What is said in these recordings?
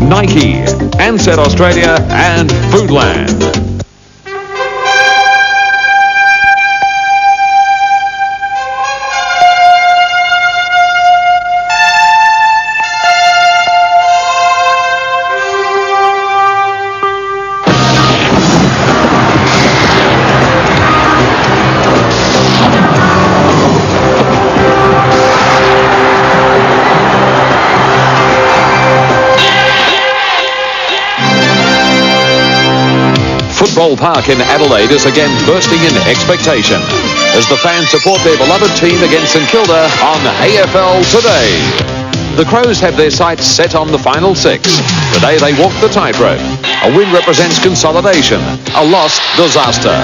Nike, Ansett Australia and Foodland. Football Park in Adelaide is again bursting in expectation as the fans support their beloved team against St Kilda on AFL Today. The Crows have their sights set on the final six. Today they walk the tightrope. A win represents consolidation, a loss disaster.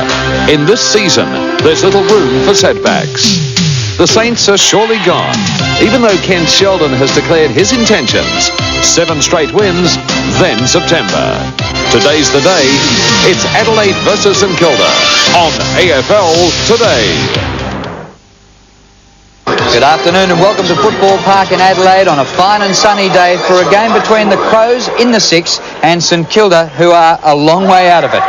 In this season, there's little room for setbacks. The Saints are surely gone, even though Ken Sheldon has declared his intentions. 7 straight wins, then September. Today's the day. It's Adelaide versus St Kilda on AFL Today. Good afternoon and welcome to Football Park in Adelaide on a fine and sunny day for a game between the Crows in the 6 and St Kilda, who are a long way out of it.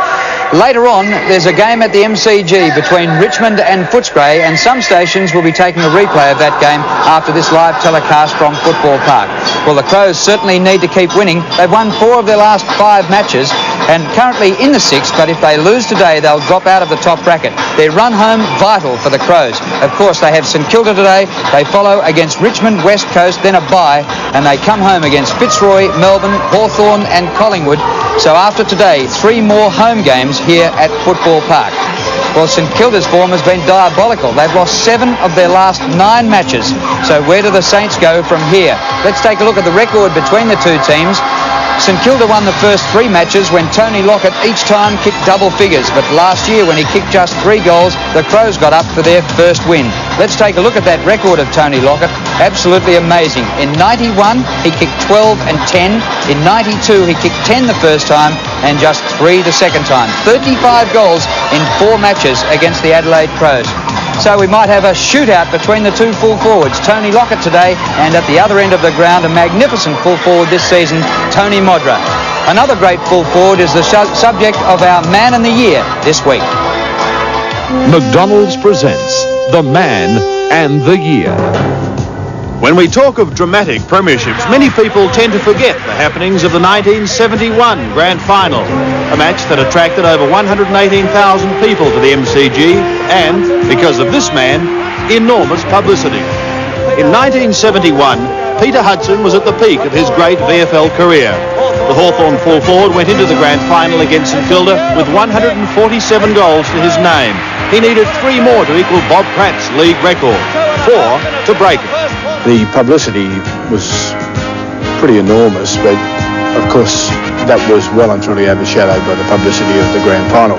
Later on, there's a game at the MCG between Richmond and Footscray, and some stations will be taking a replay of that game after this live telecast from Football Park. Well, the Crows certainly need to keep winning. They've won 4 of their last 5 matches and currently in the 6th, but if they lose today, they'll drop out of the top bracket. Their run home vital for the Crows. Of course, they have St Kilda today. They follow against Richmond, West Coast, then a bye, and they come home against Fitzroy, Melbourne, Hawthorn and Collingwood. So after today, 3 more home games here at Football Park. Well, St Kilda's form has been diabolical. They've lost 7 of their last 9 matches. So where do the Saints go from here? Let's take a look at the record between the two teams. St Kilda won the first 3 matches when Tony Lockett each time kicked double figures, but last year when he kicked just 3 goals, the Crows got up for their first win. Let's take a look at that record of Tony Lockett. Absolutely amazing. In 91, he kicked 12 and 10. In 92, he kicked 10 the first time and just 3 the second time. 35 goals in 4 matches against the Adelaide Crows. So we might have a shootout between the 2 full forwards, Tony Lockett today, and at the other end of the ground, a magnificent full forward this season, Tony Modra. Another great full forward is the subject of our Man in the Year this week. McDonald's presents the Man and the Year. When we talk of dramatic premierships, many people tend to forget the happenings of the 1971 Grand Final, a match that attracted over 118,000 people to the MCG and, because of this man, enormous publicity. In 1971, Peter Hudson was at the peak of his great VFL career. The Hawthorn full forward went into the Grand Final against St Kilda with 147 goals to his name. He needed 3 more to equal Bob Pratt's league record, 4 to break it. The publicity was pretty enormous, but of course that was well and truly overshadowed by the publicity of the Grand Final.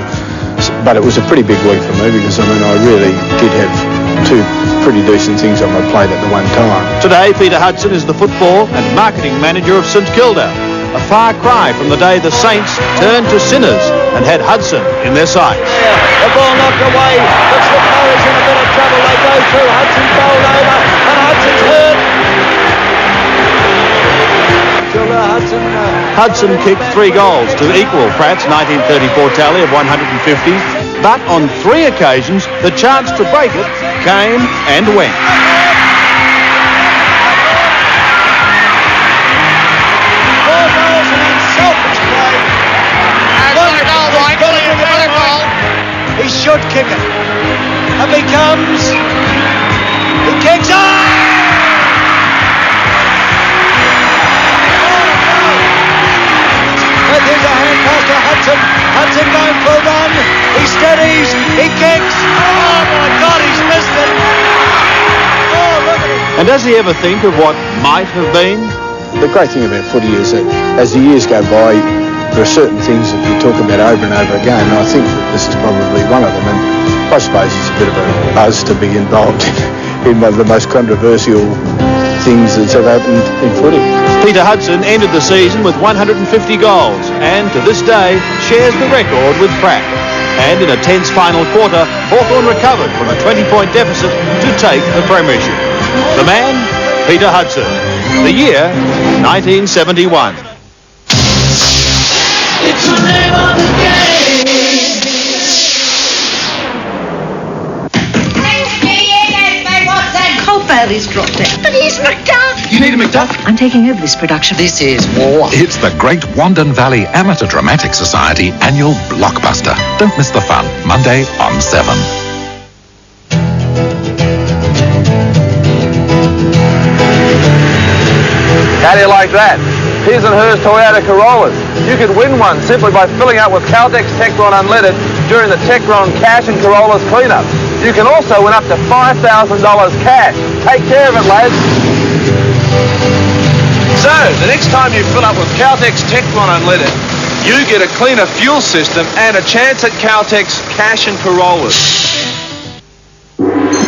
But it was a pretty big week for me because, I mean, I really did have 2 pretty decent things on my plate at the one time. Today, Peter Hudson is the football and marketing manager of St Kilda, a far cry from the day the Saints turned to sinners and had Hudson in their sights. The ball knocked away. Looks the Crows in a bit of trouble. They go through. Hudson's bowled over, and Hudson's hurt. Hudson kicked 3 goals to equal Pratt's 1934 tally of 150, but on 3 occasions the chance to break it came and went. He should kick it. Up he comes. He kicks on. But there's a hand pass to Hudson. Hudson going for a run. He steadies. He kicks. Oh my God, he's missed it. Oh, look at him. And does he ever think of what might have been? The great thing about footy is that as the years go by, there are certain things that you talk about over and over again, and I think that this is probably one of them. And I suppose it's a bit of a buzz to be involved in one of the most controversial things that's ever happened in footy. Peter Hudson ended the season with 150 goals and to this day shares the record with Pratt. And in a tense final quarter, Hawthorn recovered from a 20-point deficit to take the premiership. The man, Peter Hudson. The year, 1971. always dropped out. But he's Macduff. You need a Macduff? I'm taking over this production. This is war. It's the Great Wandon Valley Amateur Dramatic Society annual blockbuster. Don't miss the fun. Monday on 7. How do you like that? His and hers Toyota Corollas. You could win one simply by filling up with Caltex Techron Unleaded during the Techron Cash and Corollas cleanup. You can also win up to $5,000 cash. Take care of it, lads. So, the next time you fill up with Caltex Techron Unleaded, you get a cleaner fuel system and a chance at Caltex Cash and Corollas.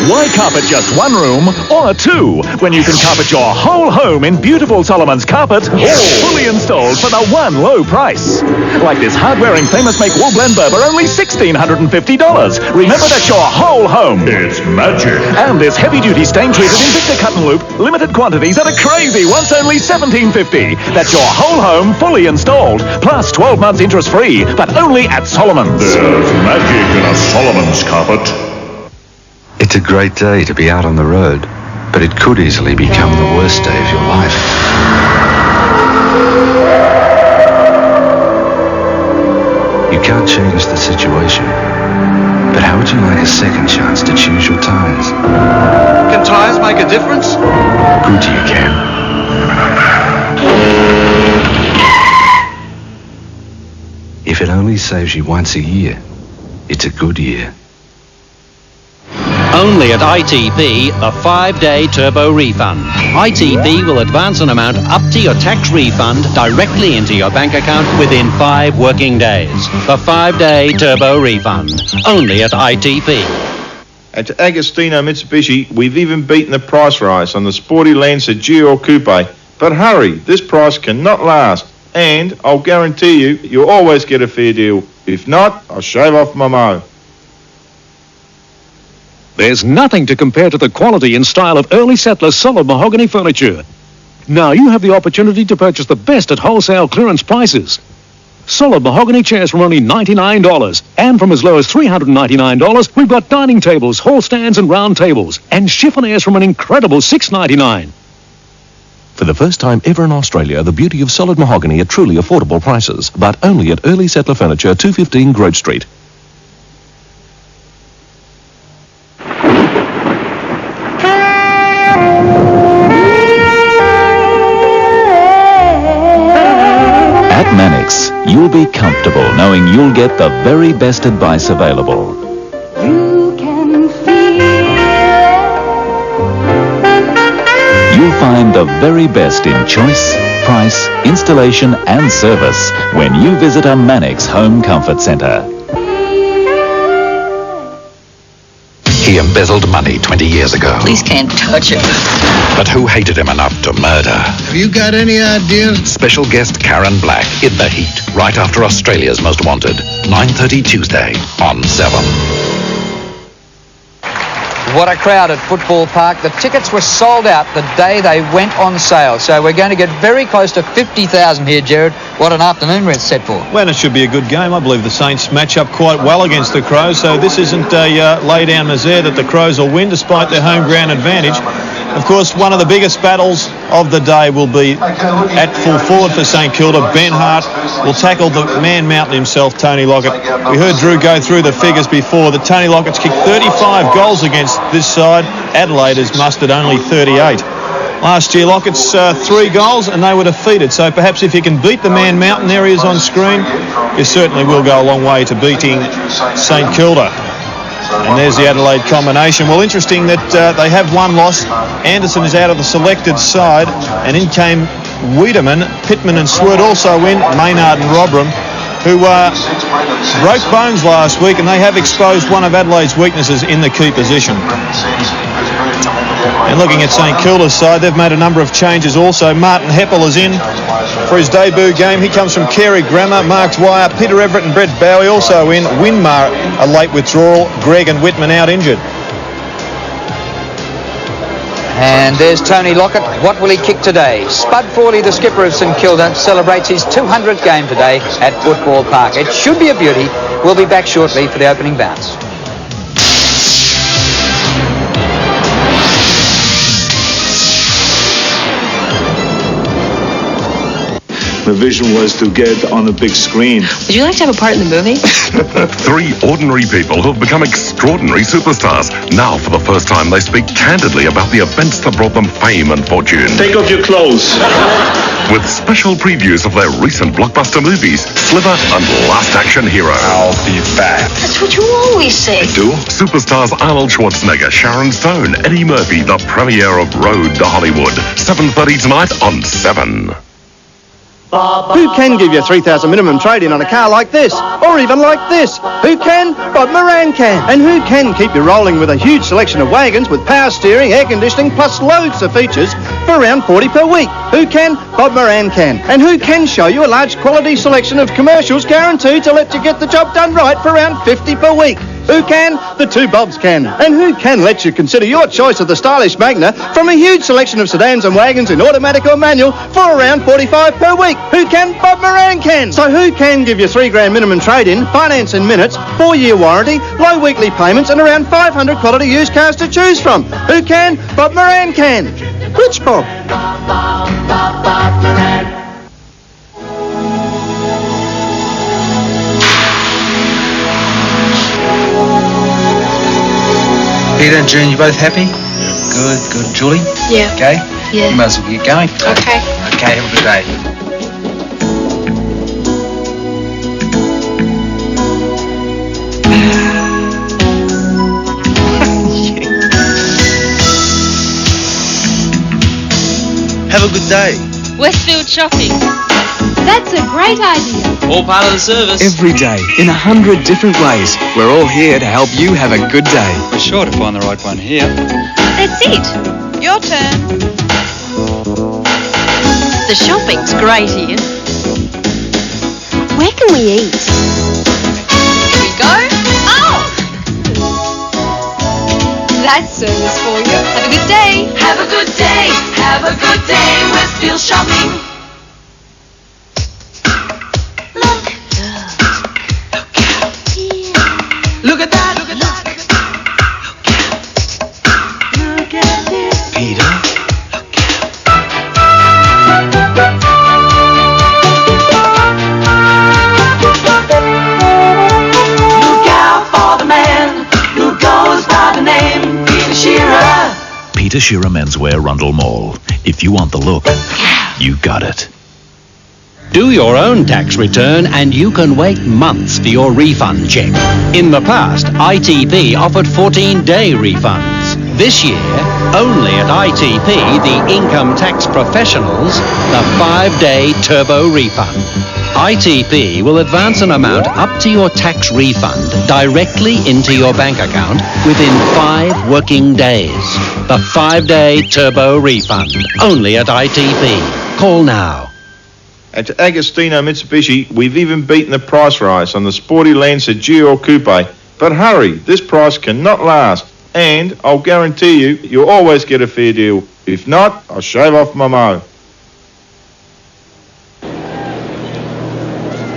Why carpet just one room or two when you can carpet your whole home in beautiful Solomon's carpet, all fully installed for the one low price? Like this hard-wearing famous make wool blend Berber, only $1,650. Remember, that's your whole home. It's magic. And this heavy-duty stain-treated Invicta cut and loop, limited quantities at a crazy once only $1,750. That's your whole home fully installed, plus 12 months interest-free, but only at Solomon's. There's magic in a Solomon's carpet. It's a great day to be out on the road, but it could easily become the worst day of your life. You can't change the situation, but how would you like a second chance to choose your tires? Can tyres make a difference? Good you can. If it only saves you once a year, it's a good year. Only at ITP, a 5-day turbo refund. ITP will advance an amount up to your tax refund directly into your bank account within 5 working days. The 5-day turbo refund. Only at ITP. At Agostino Mitsubishi, we've even beaten the price rise on the sporty Lancer GR Coupe. But hurry, this price cannot last. And I'll guarantee you'll always get a fair deal. If not, I'll shave off my mo. There's nothing to compare to the quality and style of early settler solid mahogany furniture. Now you have the opportunity to purchase the best at wholesale clearance prices. Solid mahogany chairs from only $99, and from as low as $399, we've got dining tables, hall stands and round tables, and chiffoniers from an incredible $699. For the first time ever in Australia, the beauty of solid mahogany at truly affordable prices, but only at Early Settler Furniture, 215 Grove Street. At Mannix, you'll be comfortable knowing you'll get the very best advice available. You can feel it. You'll find the very best in choice, price, installation and service when you visit a Mannix Home Comfort Centre. He embezzled money 20 years ago. Police can't touch it. But who hated him enough to murder? Have you got any idea? Special guest Karen Black in The Heat, right after Australia's Most Wanted. 9:30 Tuesday on 7. What a crowd at Football Park. The tickets were sold out the day they went on sale. So we're going to get very close to 50,000 here, Jared. What an afternoon we're set for. Well, it should be a good game. I believe the Saints match up quite well against the Crows, so this isn't a lay-down misère that the Crows will win despite their home ground advantage. Of course, one of the biggest battles of the day will be at full forward for St Kilda. Ben Hart will tackle the man mountain himself, Tony Lockett. We heard Drew go through the figures before that Tony Lockett's kicked 35 goals against this side. Adelaide has mustered only 38. Last year, Lockett's 3 goals and they were defeated. So perhaps if you can beat the man mountain areas on screen, you certainly will go a long way to beating St Kilda. And there's the Adelaide combination. Well, interesting that they have one loss. Anderson is out of the selected side, and in came Wiedemann. Pittman and Swert also in. Maynard and Robram, who broke bones last week, and they have exposed one of Adelaide's weaknesses in the key position. And looking at St Kilda's side, they've made a number of changes also. Martin Heppel is in for his debut game. He comes from Carey Grammar. Mark Dwyer, Peter Everett and Brett Bowie also in. Winmar, a late withdrawal. Greg and Whitman out injured. And there's Tony Lockett. What will he kick today? Spud Forley, the skipper of St Kilda, celebrates his 200th game today at Football Park. It should be a beauty. We'll be back shortly for the opening bounce. The vision was to get on a big screen. Would you like to have a part in the movie? 3 ordinary people who have become extraordinary superstars. Now, for the first time, they speak candidly about the events that brought them fame and fortune. Take off your clothes. With special previews of their recent blockbuster movies, Slither and Last Action Hero. I'll be back. That's what you always say. Do? Superstars Arnold Schwarzenegger, Sharon Stone, Eddie Murphy, the premiere of Road to Hollywood. 7:30 tonight on 7. Who can give you 3,000 minimum trade-in on a car like this? Or even like this? Who can? Bob Moran can. And who can keep you rolling with a huge selection of wagons with power steering, air conditioning, plus loads of features for around 40 per week? Who can? Bob Moran can. And who can show you a large quality selection of commercials guaranteed to let you get the job done right for around 50 per week? Who can? The two Bobs can. And who can let you consider your choice of the stylish Magna from a huge selection of sedans and wagons in automatic or manual for around 45 per week? Who can? Bob Moran can. So who can give you $3,000 minimum trade-in, finance in minutes, 4-year warranty, low weekly payments and around 500 quality used cars to choose from? Who can? Bob Moran can. Which Bob? Peter and June, you both happy? Yeah. Good. Julie? Yeah. Okay? Yeah. You might as well get going. Okay. Okay, have a good day. Have a good day. Westfield shopping. That's a great idea. All part of the service. Every day, in 100 different ways. We're all here to help you have a good day. We're sure to find the right one here. That's it. Your turn. The shopping's great here. Where can we eat? Here we go. Oh! That's service for you. Have a good day. Have a good day. Have a good day. Westfield shopping. Look at that. Look at that. Look at this. Peter? Look out for the man who goes by the name Peter Shearer. Peter Shearer Menswear, Rundle Mall. If you want the look, you got it. Do your own tax return and you can wait months for your refund check. In the past, ITP offered 14-day refunds. This year, only at ITP, the income tax professionals, the 5-day turbo refund. ITP will advance an amount up to your tax refund directly into your bank account within 5 working days. The 5-day turbo refund, only at ITP. Call now. At Agostino Mitsubishi, we've even beaten the price rise on the sporty Lancer GL Coupe. But hurry, this price cannot last. And I'll guarantee you'll always get a fair deal. If not, I'll shave off my mo.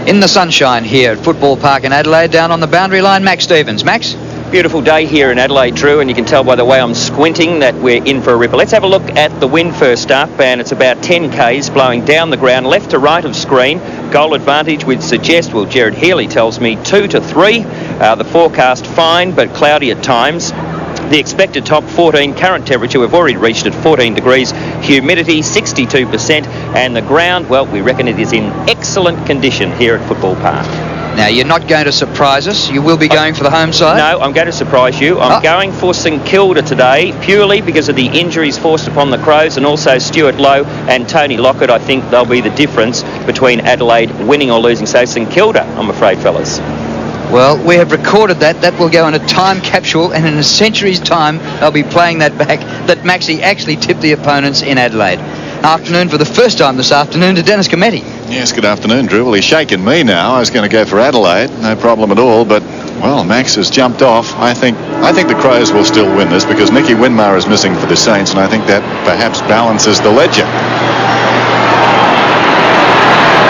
In the sunshine here at Football Park in Adelaide, down on the boundary line, Max Stevens. Max? Beautiful day here in Adelaide, Drew, and you can tell by the way I'm squinting that we're in for a ripper. Let's have a look at the wind first up, and it's about 10 k's blowing down the ground, left to right of screen. Goal advantage would suggest, well, Jared Healy tells me 2 to 3. The forecast fine, but cloudy at times. The expected top 14, current temperature we've already reached at 14 degrees, humidity 62%, and the ground, well, we reckon it is in excellent condition here at Football Park. Now, you're not going to surprise us. You will be going for the home side? No, I'm going to surprise you. I'm going for St Kilda today, purely because of the injuries forced upon the Crows, and also Stuart Lowe and Tony Lockett. I think they'll be the difference between Adelaide winning or losing. So St Kilda, I'm afraid, fellas. Well, we have recorded that. That will go in a time capsule, and in a century's time, they'll be playing that back, that Maxie actually tipped the opponents in Adelaide. Afternoon for the first time this afternoon to Dennis Cometti. Yes, good afternoon, Drew. Well, he's shaking me now. I was going to go for Adelaide, no problem at all, but, well, Max has jumped off. I think the Crows will still win this because Nicky Winmar is missing for the Saints, and I think that perhaps balances the ledger.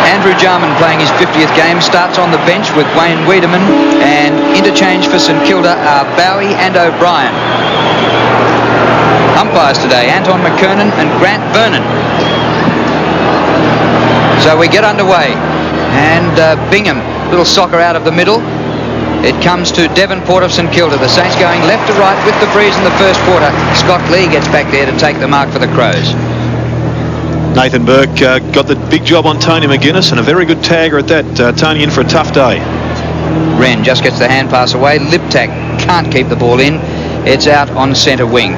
Andrew Jarman playing his 50th game, starts on the bench with Wayne Wiedemann, and interchange for St Kilda are Bowie and O'Brien. Umpires today, Anton McKernan and Grant Vernon. So we get underway. And Bingham, little soccer out of the middle. It comes to Devonport of St Kilda. The Saints going left to right with the breeze in the first quarter. Scott Lee gets back there to take the mark for the Crows. Nathan Burke got the big job on Tony McGuinness, and a very good tagger at that. Tony in for a tough day. Wren just gets the hand pass away. Liptak can't keep the ball in. It's out on centre wing.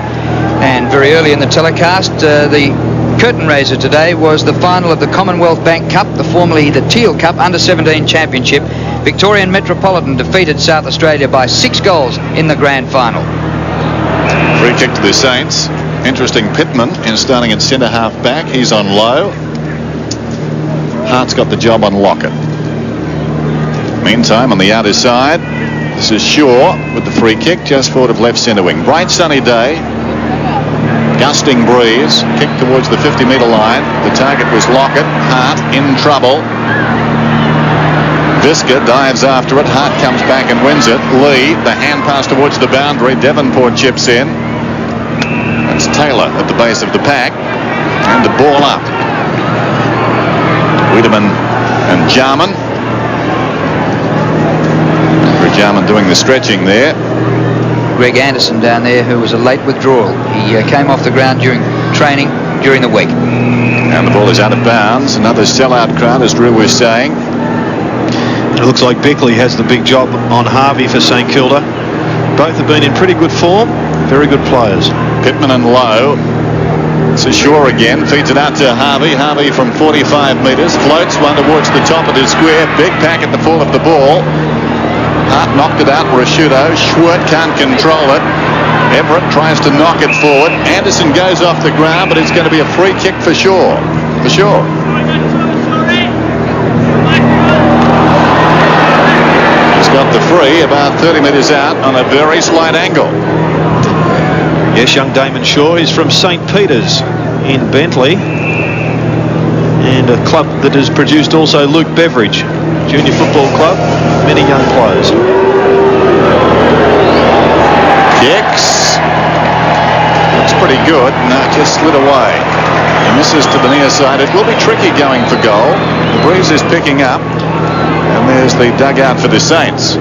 And very early in the telecast, the curtain raiser today was the final of the Commonwealth Bank Cup, formerly the Teal Cup Under-17 Championship. Victorian Metropolitan defeated South Australia by 6 goals in the grand final. Free kick to the Saints. Interesting, Pittman in starting at centre half back. He's on low. Hart's got the job on Lockett. Meantime, on the outer side, this is Shaw with the free kick just forward of left centre wing. Bright sunny day. Gusting breeze. Kick towards the 50-metre line. The target was Lockett. Hart in trouble. Visca dives after it. Hart comes back and wins it. Lee, the hand pass towards the boundary. Devonport chips in. It's Taylor at the base of the pack. And the ball up. Wiedemann and Jarman. Jarman doing the stretching there. Greg Anderson down there, who was a late withdrawal. He came off the ground during training during the week. And the ball is out of bounds. Another sellout crowd, as Drew was saying. It looks like Beckley has the big job on Harvey for St Kilda. Both have been in pretty good form. Very good players. Pittman and Lowe. It's Shaw again. Feeds it out to Harvey. Harvey from 45 metres. Floats one towards the top of the square. Big pack at the fall of the ball. Hart knocked it out for a shooto. Schwert can't control it. Everett tries to knock it forward. Anderson goes off the ground, but it's going to be a free kick for Shaw. For Shaw. He's got the free about 30 metres out on a very slight angle. Yes, young Damon Shaw is from St Peter's in Bentley, and a club that has produced also Luke Beveridge, junior football club, many young players. Kicks. Looks pretty good. No, just slid away. He misses to the near side. It will be tricky going for goal. The breeze is picking up, and there's the dugout for the Saints.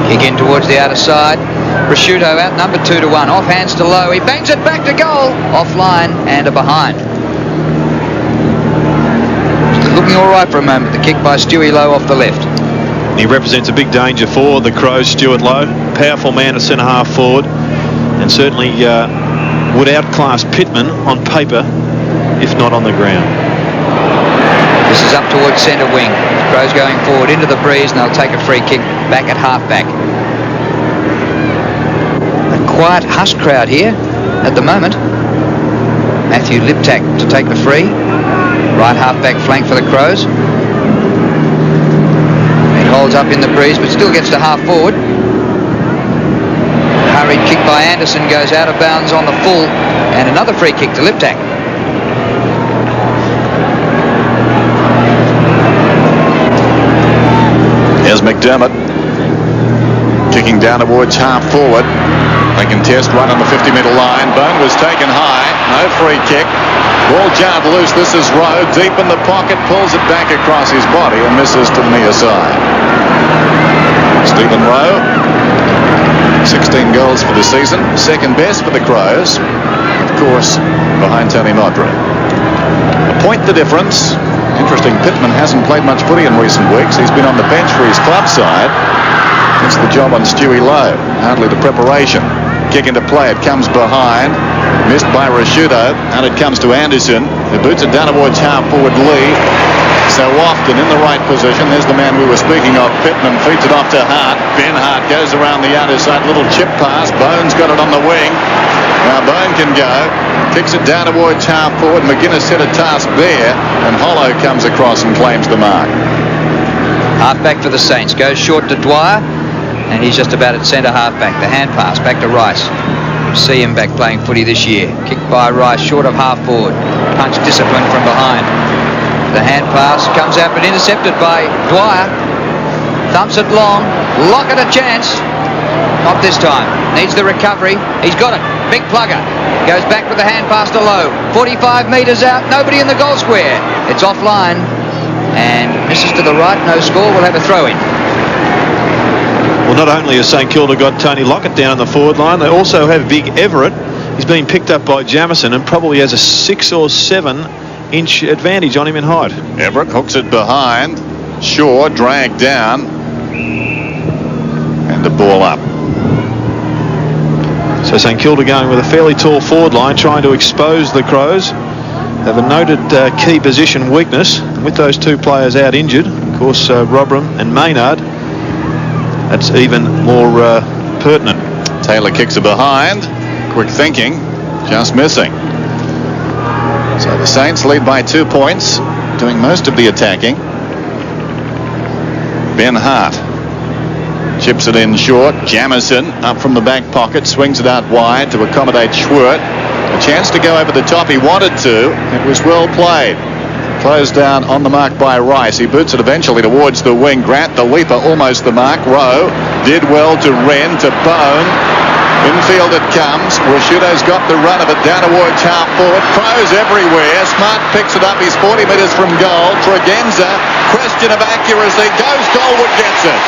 Kick in towards the outer side. Prosciutto out number 2-1. Off hands to Lowe. He bangs it back to goal. Offline and a behind. Looking all right for a moment. The kick by Stewie Lowe off the left. He represents a big danger for the Crows, Stuart Lowe. Powerful man at centre half forward, and certainly would outclass Pittman on paper, if not on the ground. This is up towards centre wing. The Crows going forward into the breeze, and they'll take a free kick back at half back. A quiet, hushed crowd here at the moment. Matthew Liptak to take the free. Right half-back flank for the Crows. It holds up in the breeze, but still gets to half-forward. Hurried kick by Anderson goes out of bounds on the full, and another free kick to Liptak. Here's McDermott. Kicking down towards half-forward. They contest right on the 50-metre line. Bone was taken high. No free kick. Ball jarred loose. This is Rowe. Deep in the pocket. Pulls it back across his body and misses to the near side. Stephen Rowe. 16 goals for the season. Second best for the Crows. Of course, behind Tony Modra. A point the difference. Interesting, Pittman hasn't played much footy in recent weeks. He's been on the bench for his club side. It's the job on Stewie Lowe. Hardly the preparation. Kick into play. It comes behind. Missed by Prosciutto. And it comes to Anderson. He boots it down towards half-forward Lee. So often in the right position. There's the man we were speaking of. Pittman feeds it off to Hart. Ben Hart goes around the outer side. Little chip pass. Bone's got it on the wing. Now Bone can go. Kicks it down towards half-forward. McGuinness set a task there. And Hollow comes across and claims the mark. Half-back for the Saints. Goes short to Dwyer. And he's just about at centre half-back. The hand pass back to Rice. See him back playing footy this year. Kicked by Rice, short of half-forward. Punch discipline from behind. The hand pass comes out, but intercepted by Dwyer. Thumps it long. Lockett a chance. Not this time. Needs the recovery. He's got it. Big plugger. Goes back with the hand pass to Lowe. 45 metres out. Nobody in the goal square. It's offline and misses to the right. No score. We'll have a throw in. Well, not only has St Kilda got Tony Lockett down the forward line, they also have Big Everett. He's been picked up by Jamison and probably has a 6 or 7 inch advantage on him in height. Everett hooks it behind. Shaw dragged down. And the ball up. So St Kilda going with a fairly tall forward line, trying to expose the Crows. They have a noted key position weakness. And with those 2 players out injured, of course, Robram and Maynard, that's even more pertinent. Taylor kicks it behind. Quick thinking, just missing. So the Saints lead by 2 points, doing most of the attacking. Ben Hart chips it in short. Jamison up from the back pocket, swings it out wide to accommodate Schwert. A chance to go over the top. He wanted to. It was well played. Closed down on the mark by Rice. He boots it eventually towards the wing. Grant, the leaper, almost the mark. Rowe did well to Wren, to Bone. Infield it comes. Washuto's got the run of it down towards half forward. Crows everywhere. Smart picks it up. He's 40 metres from goal. Tregenza, question of accuracy. Goes Goldwood, gets it.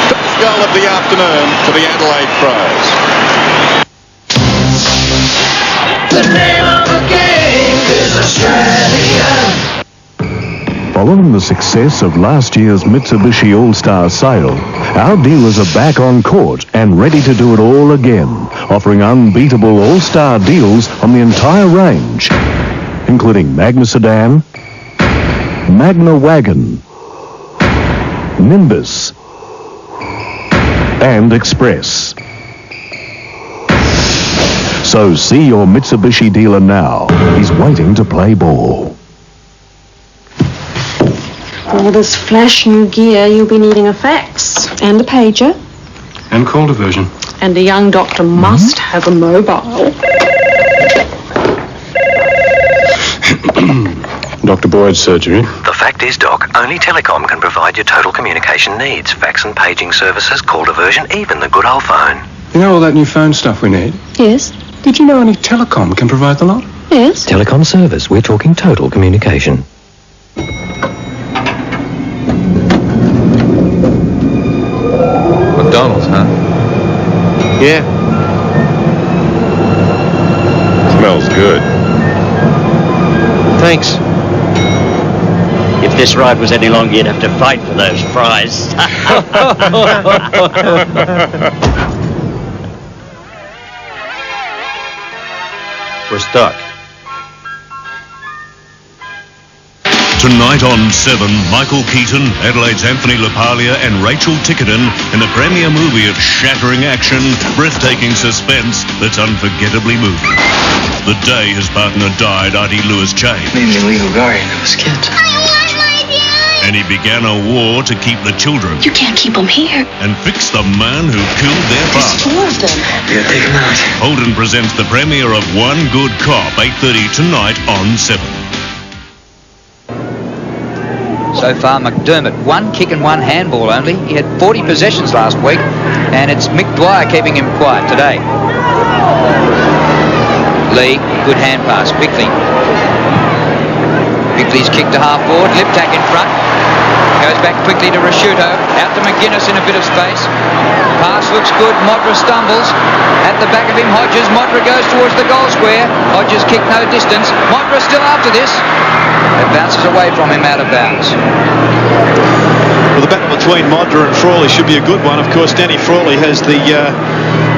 First goal of the afternoon for the Adelaide Crows. The name of the game is Australia. Following the success of last year's Mitsubishi All-Star sale, our dealers are back on court and ready to do it all again, offering unbeatable All-Star deals on the entire range, including Magna Sedan, Magna Wagon, Nimbus, and Express. So see your Mitsubishi dealer now. He's waiting to play ball. For all this flash new gear, you'll be needing a fax and a pager. And call diversion. And a young doctor must have a mobile. Dr. Boyd's surgery. The fact is, Doc, only Telecom can provide your total communication needs. Fax and paging services, call diversion, even the good old phone. You know all that new phone stuff we need? Yes. Did you know only Telecom can provide the lot? Yes. Telecom service, we're talking total communication. McDonald's, huh? Yeah. Smells good. Thanks. If this ride was any longer, you'd have to fight for those fries. We're stuck. Tonight on 7, Michael Keaton, Adelaide's Anthony LaPaglia and Rachel Tickerton in a premiere movie of shattering action, breathtaking suspense that's unforgettably moving. The day his partner died, Artie Lewis changed. Maybe a legal guardian of his kids. And he began a war to keep the children. You can't keep them here. And fix the man who killed their father. There's 4 of them. Yeah, take him out. Holden presents the premiere of One Good Cop, 8:30 tonight on 7. So far, McDermott, 1 kick and 1 handball only. He had 40 possessions last week, and it's Mick Dwyer keeping him quiet today. Lee, good hand pass. Bickley. Bickley's kick to half forward. Liptak in front. Goes back quickly to Rashuto. Out to McGuinness in a bit of space. Pass looks good. Modra stumbles. At the back of him, Hodges. Modra goes towards the goal square. Hodges kick no distance. Modra still after this. It bounces away from him out of bounds. Well, the battle between Modra and Frawley should be a good one. Of course, Danny Frawley has the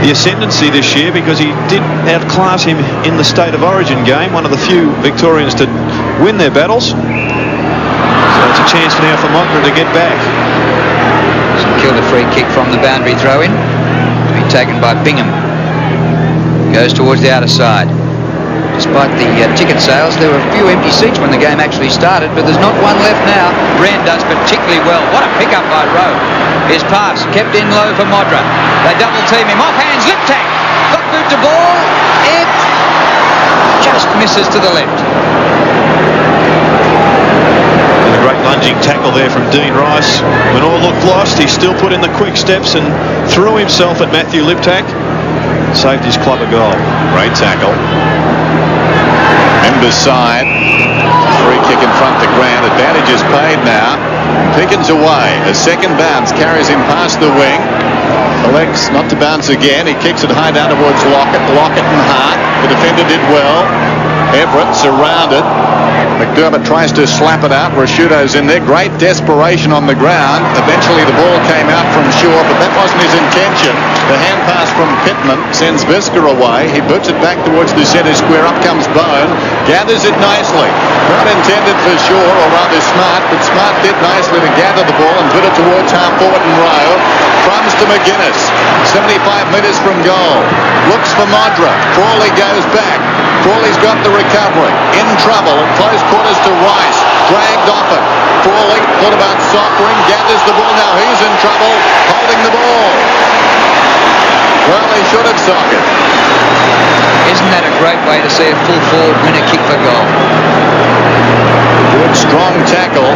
ascendancy this year because he did outclass him in the State of Origin game, one of the few Victorians to win their battles. So it's a chance now for Modra to get back. St Kilda free kick from the boundary throw-in to be taken by Bingham. Goes towards the outer side. Despite the ticket sales, there were a few empty seats when the game actually started, but there's not one left now. Rand does particularly well. What a pickup by Rowe. His pass kept in low for Modra. They double team him. Off hands, Liptak. Got boot to ball. It just misses to the left. And a great lunging tackle there from Dean Rice. When all looked lost, he still put in the quick steps and threw himself at Matthew Liptak. Saved his club a goal. Great tackle. Members side. Free kick in front to Grant. Advantage is paid now. Pickens away. A second bounce carries him past the wing. Elects not to bounce again. He kicks it high down towards Lockett. Lockett and Hart. The defender did well. Everett surrounded. McDermott tries to slap it out. Rashudo's in there. Great desperation on the ground. Eventually the ball came out from Shaw, but that wasn't his intention. The hand pass from Pittman sends Visca away. He boots it back towards the centre square. Up comes Bone. Gathers it nicely. Not intended for Shaw, or rather Smart, but Smart did nicely to gather the ball and put it towards half forward and row. Crumbs to McGuinness. 75 metres from goal. Looks for Modra. Crawley goes back. Crawley's got the recovery. In trouble at close quarters to Rice. Dragged off it. Crawley thought about soccering. Gathers the ball. Now he's in trouble. Holding the ball. Well, he should have socked it. Isn't that a great way to see a full forward win a kick for goal? Good, strong tackle.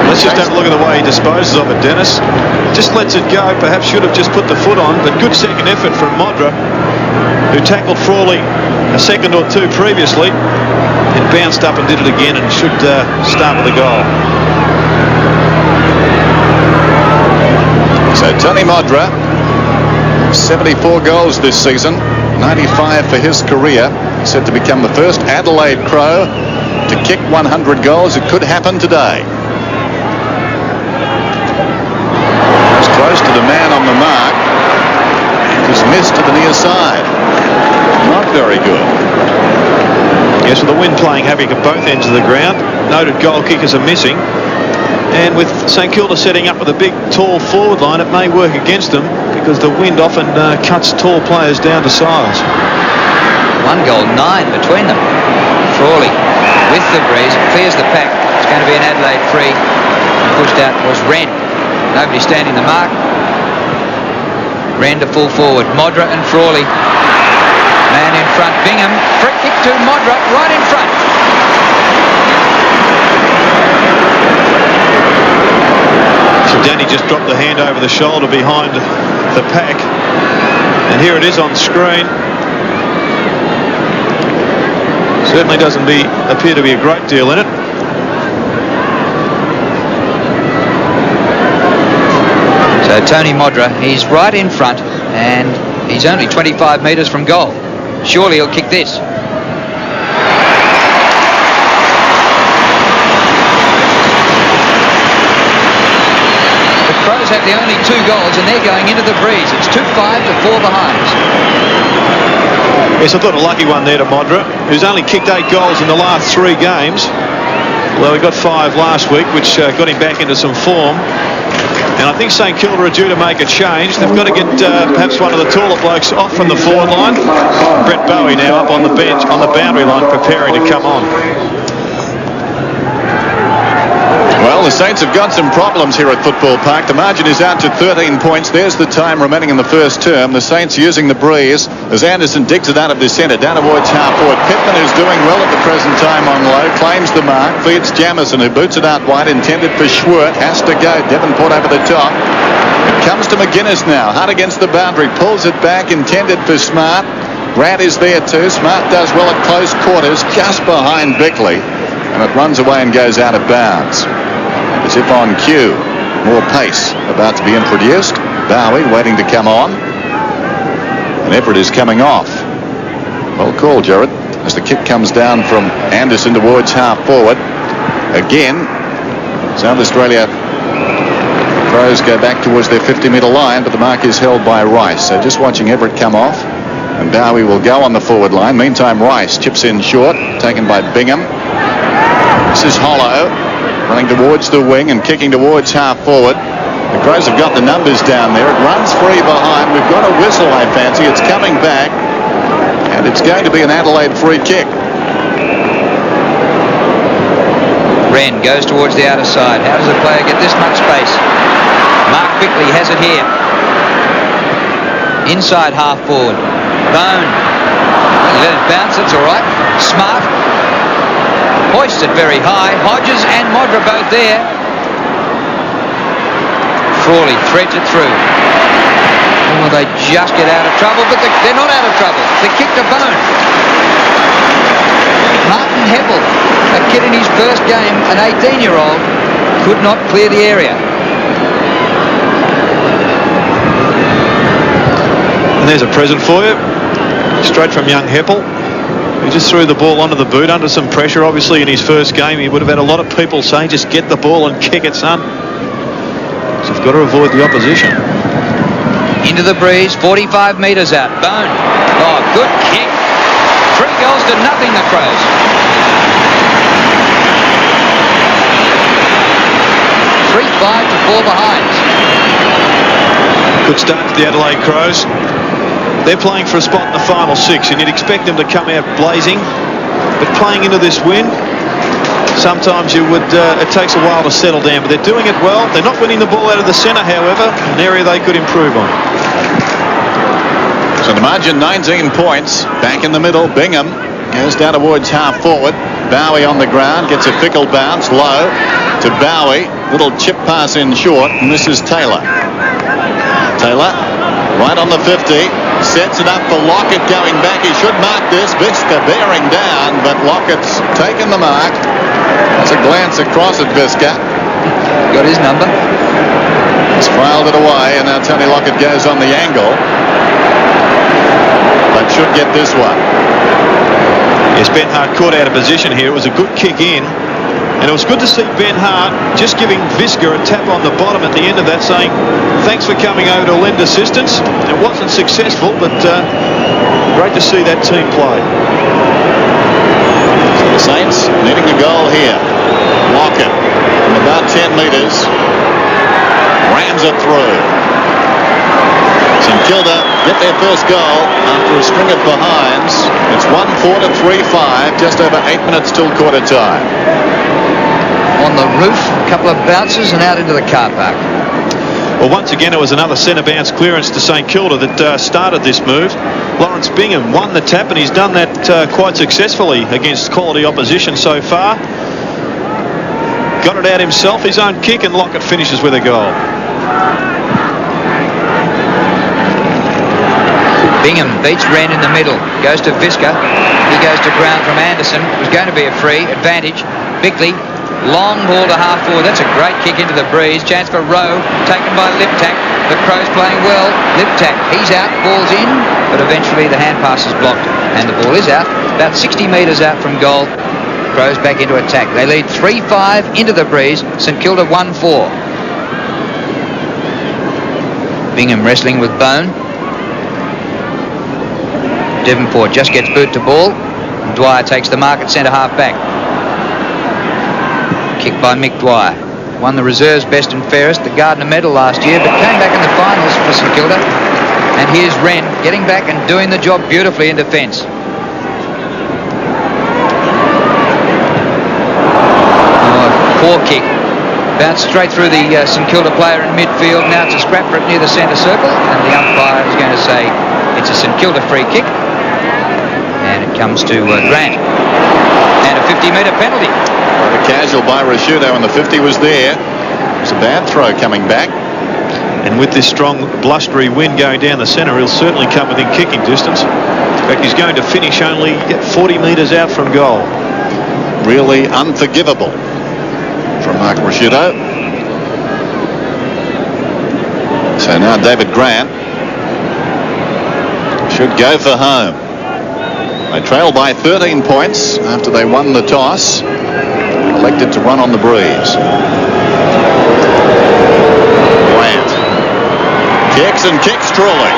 Let's just have a look at the way he disposes of it, Dennis. Just lets it go. Perhaps should have just put the foot on, but good second effort from Modra, who tackled Frawley a second or two previously and bounced up and did it again, and should start with a goal. So Tony Modra, 74 goals this season, 95 for his career. Set to become the first Adelaide Crow to kick 100 goals. It could happen today. It's close to the man on the mark. Just missed to the near side. Not very good. Yes, with the wind playing havoc at both ends of the ground. Noted goal kickers are missing. And with St Kilda setting up with a big, tall forward line, it may work against them, because the wind often cuts tall players down to size. 1 goal, 9 between them. Frawley with the breeze, clears the pack. It's going to be an Adelaide free. Pushed out was Wren. Nobody standing the mark. Wren to full forward. Modra and Frawley. Man in front, Bingham. Free kick to Modra, right in front. So Danny just dropped the hand over the shoulder behind the pack. And here it is on screen. Certainly doesn't appear to be a great deal in it. So Tony Modra, he's right in front, and he's only 25 metres from goal. Surely he'll kick this. The Crows have the only 2 goals, and they're going into the breeze. It's 2-5 to 4 behind. Yes, I thought a lucky one there to Modra, who's only kicked 8 goals in the last 3 games. Although he got 5 last week, which got him back into some form. And I think St Kilda are due to make a change. They've got to get perhaps one of the taller blokes off from the forward line. Brett Bowie now up on the bench, on the boundary line, preparing to come on. Well, the Saints have got some problems here at Football Park. The margin is out to 13 points. There's the time remaining in the first term. The Saints using the breeze as Anderson digs it out of the centre down towards half forward. Pittman, who's doing well at the present time on low, claims the mark. Feeds Jamison, who boots it out wide, intended for Schwert. Has to go. Devonport over the top. It comes to McGuinness now. Hard against the boundary. Pulls it back. Intended for Smart. Grant is there too. Smart does well at close quarters, just behind Bickley. And it runs away and goes out of bounds. As if on cue, more pace about to be introduced. Bowie waiting to come on. And Everett is coming off. Well called, Jared, as the kick comes down from Anderson towards half forward. Again, South Australia Crows go back towards their 50-metre line, but the mark is held by Rice. So just watching Everett come off. And Bowie will go on the forward line. Meantime, Rice chips in short, taken by Bingham. This is Hollow. Running towards the wing and kicking towards half forward. The Crows have got the numbers down there. It runs free behind. We've got a whistle, I fancy. It's coming back. And it's going to be an Adelaide free kick. Wren goes towards the outer side. How does the player get this much space? Mark Bickley has it here. Inside half forward. Bone. Let it bounce. It's all right. Smart. Hoisted very high. Hodges and Modra both there. Frawley threads it through. Oh, they just get out of trouble, but they're not out of trouble. They kick the Bone. Martin Heppel, a kid in his first game, an 18-year-old, could not clear the area. And there's a present for you, straight from young Heppel. He just threw the ball onto the boot under some pressure. Obviously, in his first game, he would have had a lot of people saying, just get the ball and kick it, son. So you've got to avoid the opposition. Into the breeze, 45 metres out. Bone. Oh, good kick. 3 goals to nothing, the Crows. .35 to fall behind. Good start to the Adelaide Crows. They're playing for a spot in the final 6, and you'd expect them to come out blazing. But playing into this win, sometimes it takes a while to settle down, but they're doing it well. They're not winning the ball out of the centre, however, an area they could improve on. So the margin 19 points. Back in the middle, Bingham goes down towards half forward. Bowie on the ground, gets a fickle bounce, low to Bowie. Little chip pass in short, and this is Taylor. Taylor, right on the 50, sets it up for Lockett going back. He should mark this. Visca bearing down, but Lockett's taken the mark. That's a glance across at Visca. Got his number. He's filed it away, and now Tony Lockett goes on the angle. But should get this one. Yes, Ben Hart caught out of position here. It was a good kick in. And it was good to see Ben Hart just giving Visca a tap on the bottom at the end of that, saying, thanks for coming over to lend assistance. It wasn't successful, but great to see that team play. So the Saints needing a goal here. Lockett from about 10 metres. Rams it through. St Kilda get their first goal after a string of behinds. It's 1-4 to 3-5, just over 8 minutes till quarter time. On the roof, a couple of bounces and out into the car park. Well, once again, it was another centre bounce clearance to St Kilda that started this move. Lawrence Bingham won the tap, and he's done that quite successfully against quality opposition so far. Got it out himself, his own kick, and Lockett finishes with a goal. Bingham beats Wren in the middle, goes to Visca. He goes to ground from Anderson. It was going to be a free advantage. Bickley, long ball to half forward. That's a great kick into the breeze. Chance for Rowe, taken by Liptak. The Crows playing well. Liptak, he's out, ball's in, but eventually the hand pass is blocked and the ball is out. About 60 metres out from goal. Crows back into attack. They lead 3-5 into the breeze. St Kilda 1-4. Bingham wrestling with Bone. Devonport just gets boot to ball. Dwyer takes the mark at centre half back. Kicked by Mick Dwyer. Won the reserves best and fairest, the Gardner medal last year, but came back in the finals for St Kilda. And here's Wren getting back and doing the job beautifully in defence. Poor kick. Bounced straight through the St Kilda player in midfield. Now it's a scrap for it near the centre circle, and the umpire is going to say it's a St Kilda free kick. And it comes to Grant. And a 50-metre penalty. A casual by Rashudo, and the 50 was there. It was a bad throw coming back. And with this strong blustery wind going down the centre, he'll certainly come within kicking distance. In fact, he's going to finish only 40 metres out from goal. Really unforgivable from Mark Rashudo. So now David Grant should go for home. They trail by 13 points after they won the toss. Elected to run on the breeze. Grant kicks and kicks truly.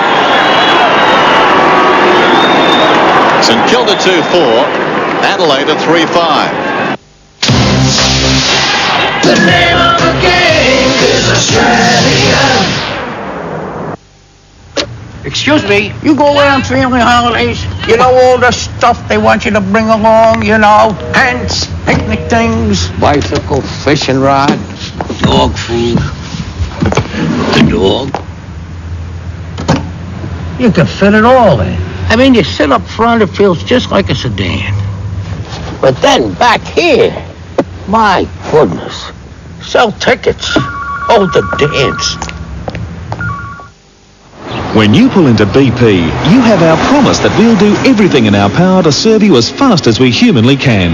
St Kilda 2-4, Adelaide 3-5. The name of the game is Australia. Excuse me, you go away on family holidays, you know all the stuff they want you to bring along, you know, tents, picnic things, bicycle, fishing rod, dog food, the dog. You can fit it all in. I mean, you sit up front, it feels just like a sedan. But then back here, my goodness, sell tickets, hold the dance. When you pull into BP, you have our promise that we'll do everything in our power to serve you as fast as we humanly can.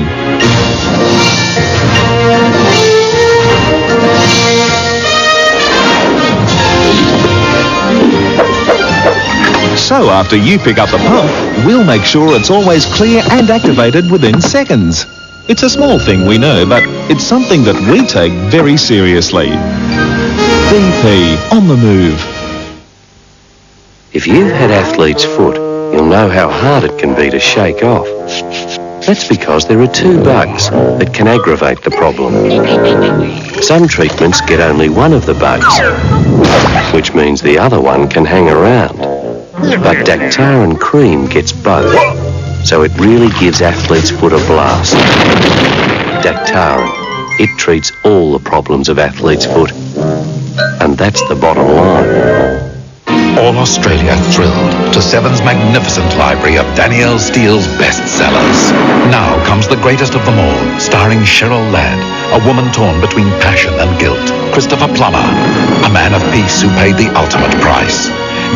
So after you pick up the pump, we'll make sure it's always clear and activated within seconds. It's a small thing, we know, but it's something that we take very seriously. BP, on the move. If you've had athlete's foot, you'll know how hard it can be to shake off. That's because there are two bugs that can aggravate the problem. Some treatments get only one of the bugs, which means the other one can hang around. But Dactarin Cream gets both, so it really gives athlete's foot a blast. Dactarin, it treats all the problems of athlete's foot. And that's the bottom line. All Australia thrilled to Seven's magnificent library of Danielle Steele's bestsellers. Now comes the greatest of them all, starring Cheryl Ladd, a woman torn between passion and guilt. Christopher Plummer, a man of peace who paid the ultimate price.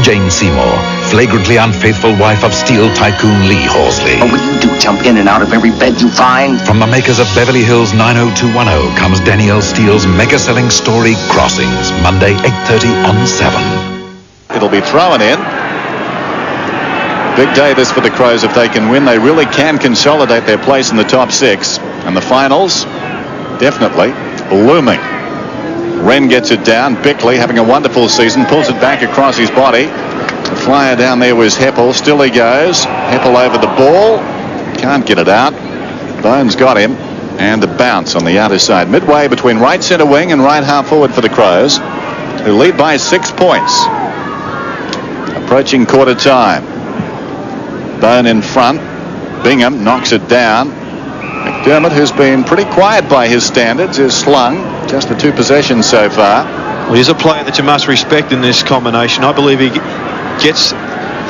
Jane Seymour, flagrantly unfaithful wife of steel tycoon Lee Horsley. What will you do, jump in and out of every bed you find? From the makers of Beverly Hills 90210 comes Danielle Steele's mega-selling story Crossings, Monday 8:30 on 7. It'll be thrown in. Big day this for the Crows. If they can win, they really can consolidate their place in the top six. And the finals, definitely looming. Wren gets it down. Bickley having a wonderful season. Pulls it back across his body. The flyer down there was Heppel. Still he goes. Heppel over the ball. Can't get it out. Bones got him. And a bounce on the outer side. Midway between right centre wing and right half forward for the Crows, who lead by 6 points. Approaching quarter time. Bone in front. Bingham knocks it down. McDermott, who's been pretty quiet by his standards, is slung. Just the 2 possessions so far. Well, he's a player that you must respect in this combination. I believe he gets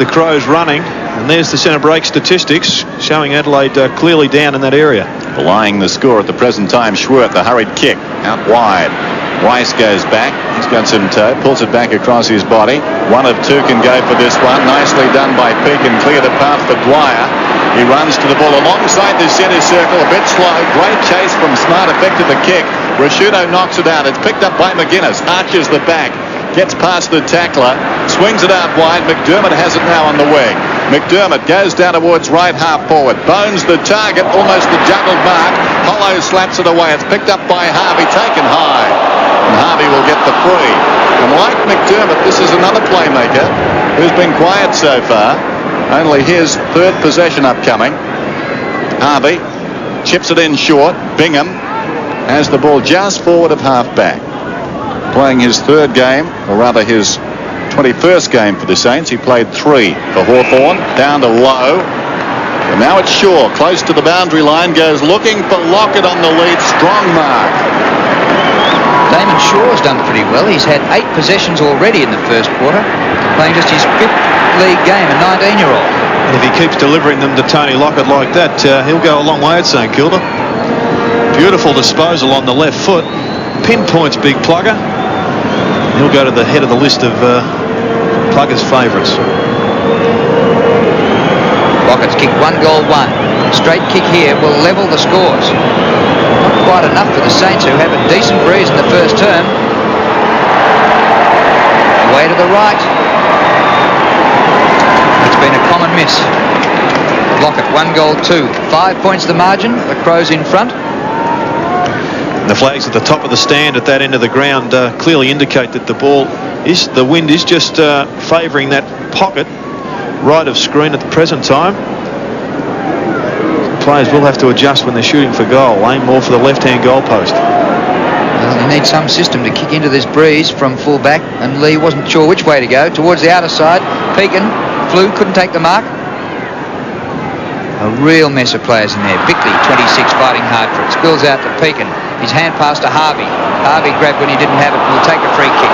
the Crows running. And there's the centre break statistics showing Adelaide clearly down in that area. Belying the score at the present time, Schwerth, the hurried kick out wide. Weiss goes back. He's got some toe. Pulls it back across his body. 1 of 2 can go for this one. Nicely done by Peake and cleared a path for Dwyer. He runs to the ball alongside the centre circle. A bit slow. Great chase from Smart. Effective the kick. Rashudo knocks it out. It's picked up by McGuinness. Arches the back. Gets past the tackler. Swings it out wide. McDermott has it now on the wing. McDermott goes down towards right half forward. Bones the target. Almost the juggled mark. Hollow slaps it away. It's picked up by Harvey. Taken high. And Harvey will get the free. And like McDermott, this is another playmaker who's been quiet so far. Only his 3rd possession upcoming. Harvey chips it in short. Bingham has the ball just forward of half back. Playing his 3rd game, or rather his 21st game for the Saints. He played 3 for Hawthorn. Down to Lowe. And now it's Shaw. Close to the boundary line. Goes looking for Lockett on the lead. Strong mark. Damon Shaw's done pretty well. He's had 8 possessions already in the first quarter, playing just his 5th league game, a 19-year-old. And if he keeps delivering them to Tony Lockett like that, he'll go a long way at St Kilda. Beautiful disposal on the left foot. Pinpoints big Plugger. He'll go to the head of the list of Plugger's favourites. Lockett's kicked 1 goal, 1. Straight kick here will level the scores. Not quite enough for the Saints, who have a decent breeze in the first term. Way to the right. It's been a common miss. Lockett, 1 goal, 2. 5 points the margin. The Crows in front. The flags at the top of the stand at that end of the ground clearly indicate that the wind is just favouring that pocket right of screen at the present time. Players will have to adjust when they're shooting for goal. Aim more for the left-hand goal post. Well, they need some system to kick into this breeze from full back, and Lee wasn't sure which way to go. Towards the outer side, Pekin flew, couldn't take the mark. A real mess of players in there. Bickley, 26, fighting hard for it. Spills out to Pekin. His hand pass to Harvey. Harvey grabbed when he didn't have it and will take a free kick.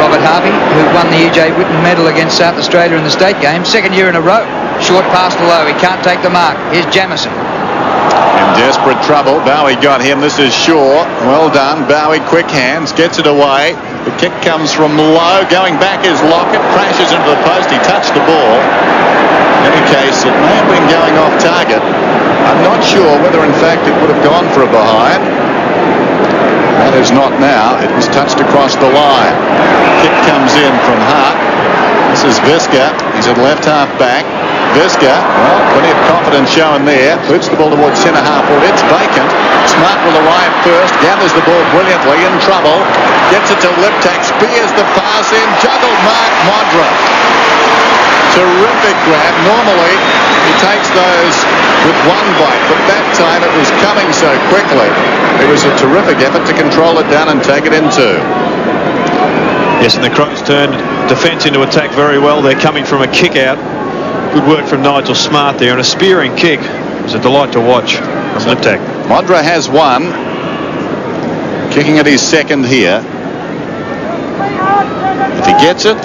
Robert Harvey, who won the E.J. Whitten medal against South Australia in the state game, 2nd year in a row. Short pass to Lowe. He can't take the mark. Here's Jamison. In desperate trouble. Bowie got him. This is Shaw. Well done. Bowie, quick hands, gets it away. The kick comes from low. Going back is Lockett. Crashes into the post. He touched the ball. In any case, it may have been going off target. I'm not sure whether, in fact, it would have gone for a behind. That is not now. It was touched across the line. Kick comes in from Hart. This is Visca. He's at left half back. Visca, well, plenty of confidence shown there. Boots the ball towards centre half forward. It's vacant. Smart will arrive first. Gathers the ball brilliantly. In trouble. Gets it to Liptak. Spears the pass in. Juggled Mark Modra. Terrific grab. Normally he takes those with one bite, but that time it was coming so quickly. It was a terrific effort to control it down and take it in two. Yes, and the Crows turned defence into attack very well. They're coming from a kick out. Good work from Nigel Smart there, and a spearing kick. It was a delight to watch from Liptak. Modra has one. Kicking at his second here. If he gets it,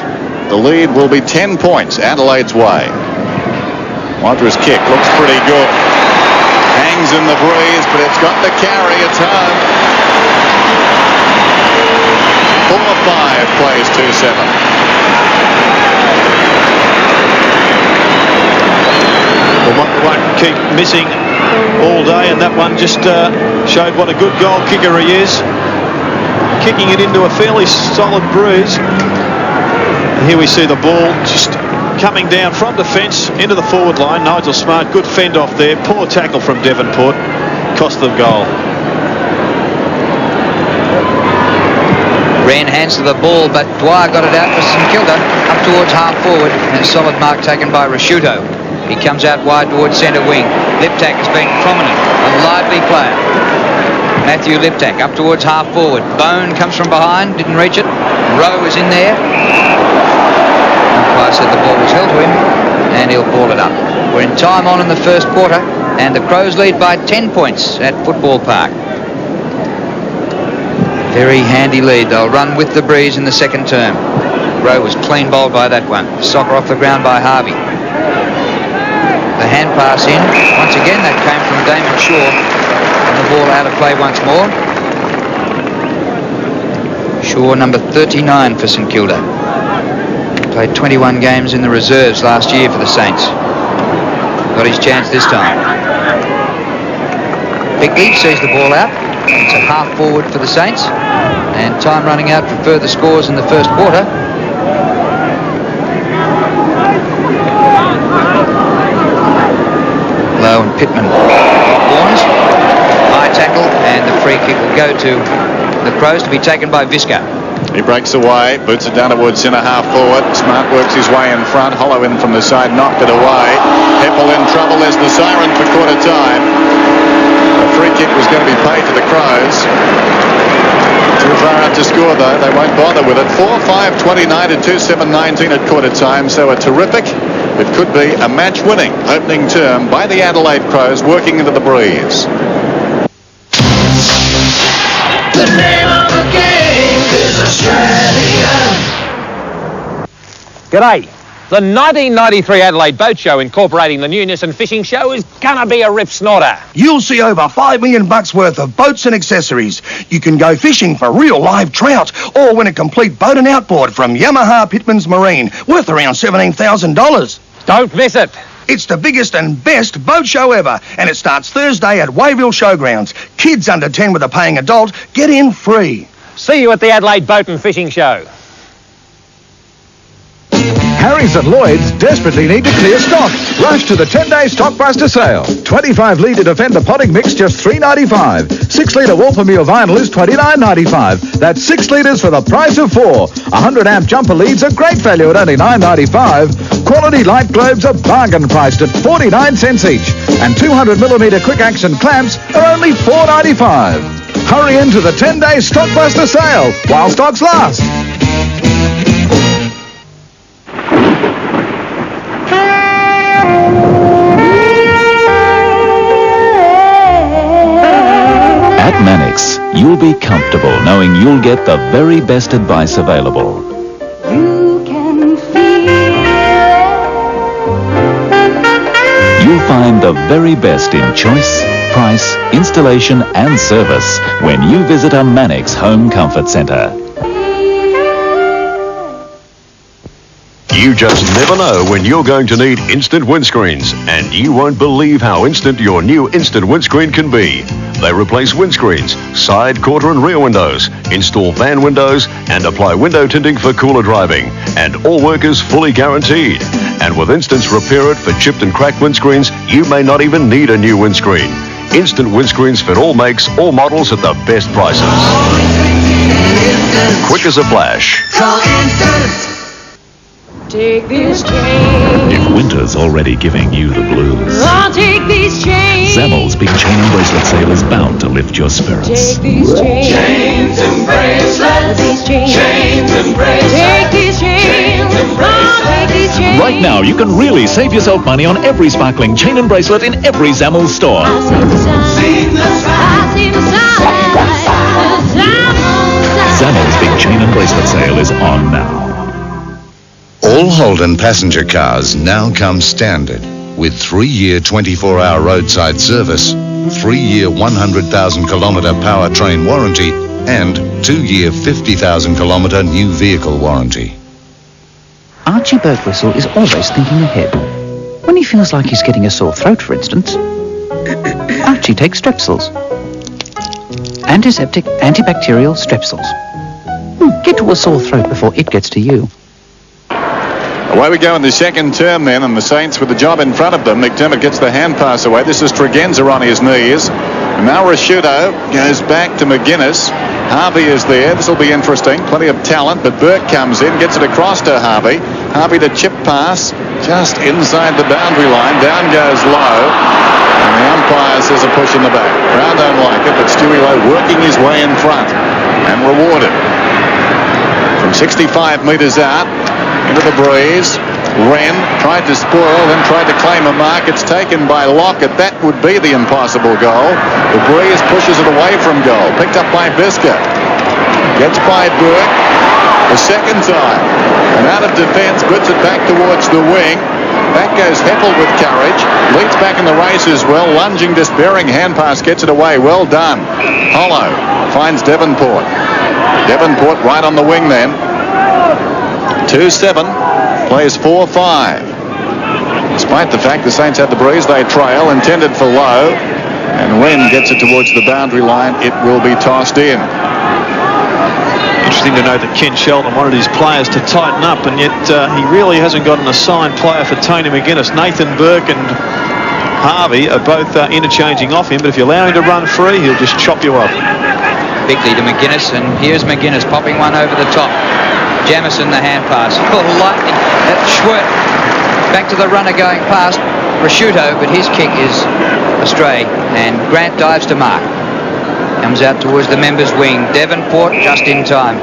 the lead will be 10 points Adelaide's way. Modra's kick looks pretty good. Hangs in the breeze, but it's got the carry. It's home. 4-5 plays 2-7. Well, Modra won't keep missing all day, and that one just showed what a good goal kicker he is. Kicking it into a fairly solid breeze. And here we see the ball just coming down from defence into the forward line. Nigel Smart, good fend off there. Poor tackle from Devonport. Cost them goal. Ran hands to the ball, but Dwyer got it out for St Kilda up towards half forward, and a solid mark taken by Rasciuto. He comes out wide towards centre wing. Liptak has been prominent, a lively player. Matthew Liptak up towards half forward. Bone comes from behind, didn't reach it. Rowe is in there. Umpire said the ball was held to him, and he'll ball it up. We're in time on in the first quarter, and the Crows lead by 10 points at Football Park. Very handy lead. They'll run with the breeze in the second term. Rowe was clean bowled by that one. Soccer off the ground by Harvey. The hand pass in. Once again, that came from Damon Shaw. And the ball out of play once more. Shaw, number 39 for St Kilda. Played 21 games in the reserves last year for the Saints. Got his chance this time. Bickley sees the ball out. It's a half forward for the Saints. And time running out for further scores in the first quarter. Lowe and Pittman. Warns. High tackle, and the free kick will go to the Crows to be taken by Visca. He breaks away, boots it down towards centre half forward. Smart works his way in front. Hollow in from the side, knocked it away. Heppel in trouble. There's the siren for quarter time. A free kick was going to be paid to the Crows. Too far out to score though. They won't bother with it. 4-5, 29 to 2-7, 19 at quarter time. So a terrific, it could be a match-winning opening term by the Adelaide Crows, working into the breeze. The name of the game is Australia. G'day. The 1993 Adelaide Boat Show, incorporating the new Nissan Fishing Show, is gonna be a rip snorter. You'll see over $5 million worth of boats and accessories. You can go fishing for real live trout or win a complete boat and outboard from Yamaha Pittman's Marine, worth around $17,000. Don't miss it. It's the biggest and best boat show ever, and it starts Thursday at Wayville Showgrounds. Kids under 10 with a paying adult get in free. See you at the Adelaide Boat and Fishing Show. Harry's and Lloyd's desperately need to clear stock. Rush to the 10-day Stockbuster sale. 25-litre Defender potting mix just $3.95. 6-litre Wolfamere vinyl is $29.95. That's 6 litres for the price of 4. 100-amp jumper leads are great value at only $9.95. Quality light globes are bargain priced at 49 cents each. And 200mm quick-action clamps are only $4.95. Hurry into the 10-day Stockbuster sale while stocks last. At Mannix, you'll be comfortable knowing you'll get the very best advice available. You'll find the very best in choice, price, installation and service when you visit a Mannix Home Comfort Centre. You just never know when you're going to need instant windscreens, and you won't believe how instant your new instant windscreen can be. They replace windscreens, side, quarter and rear windows, install van windows and apply window tinting for cooler driving. And all work is fully guaranteed. And with Instant's repair it for chipped and cracked windscreens, you may not even need a new windscreen. Instant windscreens fit all makes, all models at the best prices. Quick as a flash. Take this chain. If winter's already giving you the blues, I'll take these chains. Zamel's big chain and bracelet sale is bound to lift your spirits. Take these chains. Chains and bracelets. These chains. Chains and bracelets. Take these chains. I'll take these chains. Right now, you can really save yourself money on every sparkling chain and bracelet in every Zamel store. I see the sign. Zamel's big chain and bracelet sale is on now. All Holden passenger cars now come standard with 3-year 24-hour roadside service, 3-year 100,000 kilometre powertrain warranty and 2-year 50,000 kilometre new vehicle warranty. Archie Birtwhistle is always thinking ahead. When he feels like he's getting a sore throat, for instance, Archie takes Strepsils. Antiseptic, antibacterial Strepsils. Get to a sore throat before it gets to you. Away we go in the second term then, and the Saints with the job in front of them. McDermott gets the hand pass away. This is Tregenza on his knees. And now Rashuto goes back to McGuinness. Harvey is there. This will be interesting. Plenty of talent, but Burke comes in, gets it across to Harvey. Harvey the chip pass just inside the boundary line. Down goes Lowe. And the umpire says a push in the back. Brown don't like it, but Stewie Lowe working his way in front and rewarded. From 65 metres out, into the breeze. Wren tried to spoil, then tried to claim a mark. It's taken by Lockett. That would be the impossible goal. The breeze pushes it away from goal. Picked up by Bisker. Gets by Burke the second time. And out of defence, puts it back towards the wing. Back goes Heppel with courage. Leads back in the race as well. Lunging, despairing hand pass. Gets it away. Well done. Hollow finds Devonport. Devonport right on the wing then. 2-7, plays 4-5. Despite the fact the Saints had the breeze, they trail, intended for Lowe. And Wren gets it towards the boundary line. It will be tossed in. Interesting to note that Ken Shelton wanted his players to tighten up, and yet he really hasn't got an assigned player for Tony McGuinness. Nathan Burke and Harvey are both interchanging off him, but if you allow him to run free, he'll just chop you up. Bigly to McGuinness, and here's McGuinness popping one over the top. Jamison the hand pass. Oh, lightning. That Schwert back to the runner going past Rashuto, but his kick is astray, and Grant dives to mark. Comes out towards the members' wing. Devonport just in time.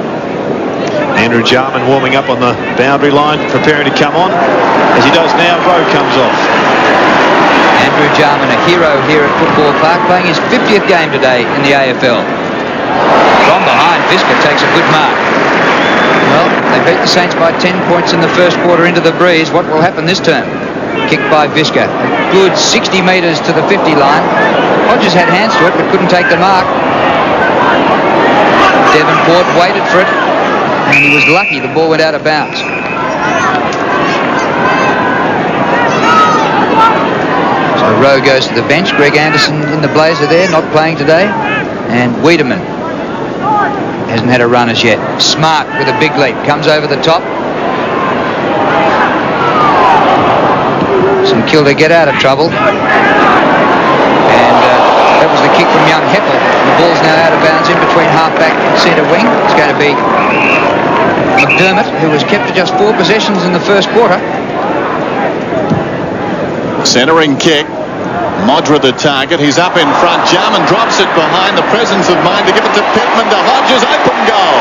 Andrew Jarman warming up on the boundary line, preparing to come on. As he does now, Rowe comes off. Andrew Jarman, a hero here at Football Park, playing his 50th game today in the AFL. From behind, Visca takes a good mark. Well, they beat the Saints by 10 points in the first quarter into the breeze. What will happen this term? Kicked by Visca. A good 60 metres to the 50 line. Hodges had hands to it, but couldn't take the mark. Devonport waited for it, and he was lucky the ball went out of bounds. So Rowe goes to the bench. Greg Anderson in the blazer there, not playing today. And Wiedemann hasn't had a run as yet. Smart with a big leap. Comes over the top. St Kilda get out of trouble. And that was the kick from young Heppel. The ball's now out of bounds in between half-back and centre wing. It's going to be McDermott, who was kept to just 4 possessions in the first quarter. Centering kick. Modra the target. He's up in front. Jarman drops it behind. The presence of mind to give it to Pittman. To Hodges. Open goal.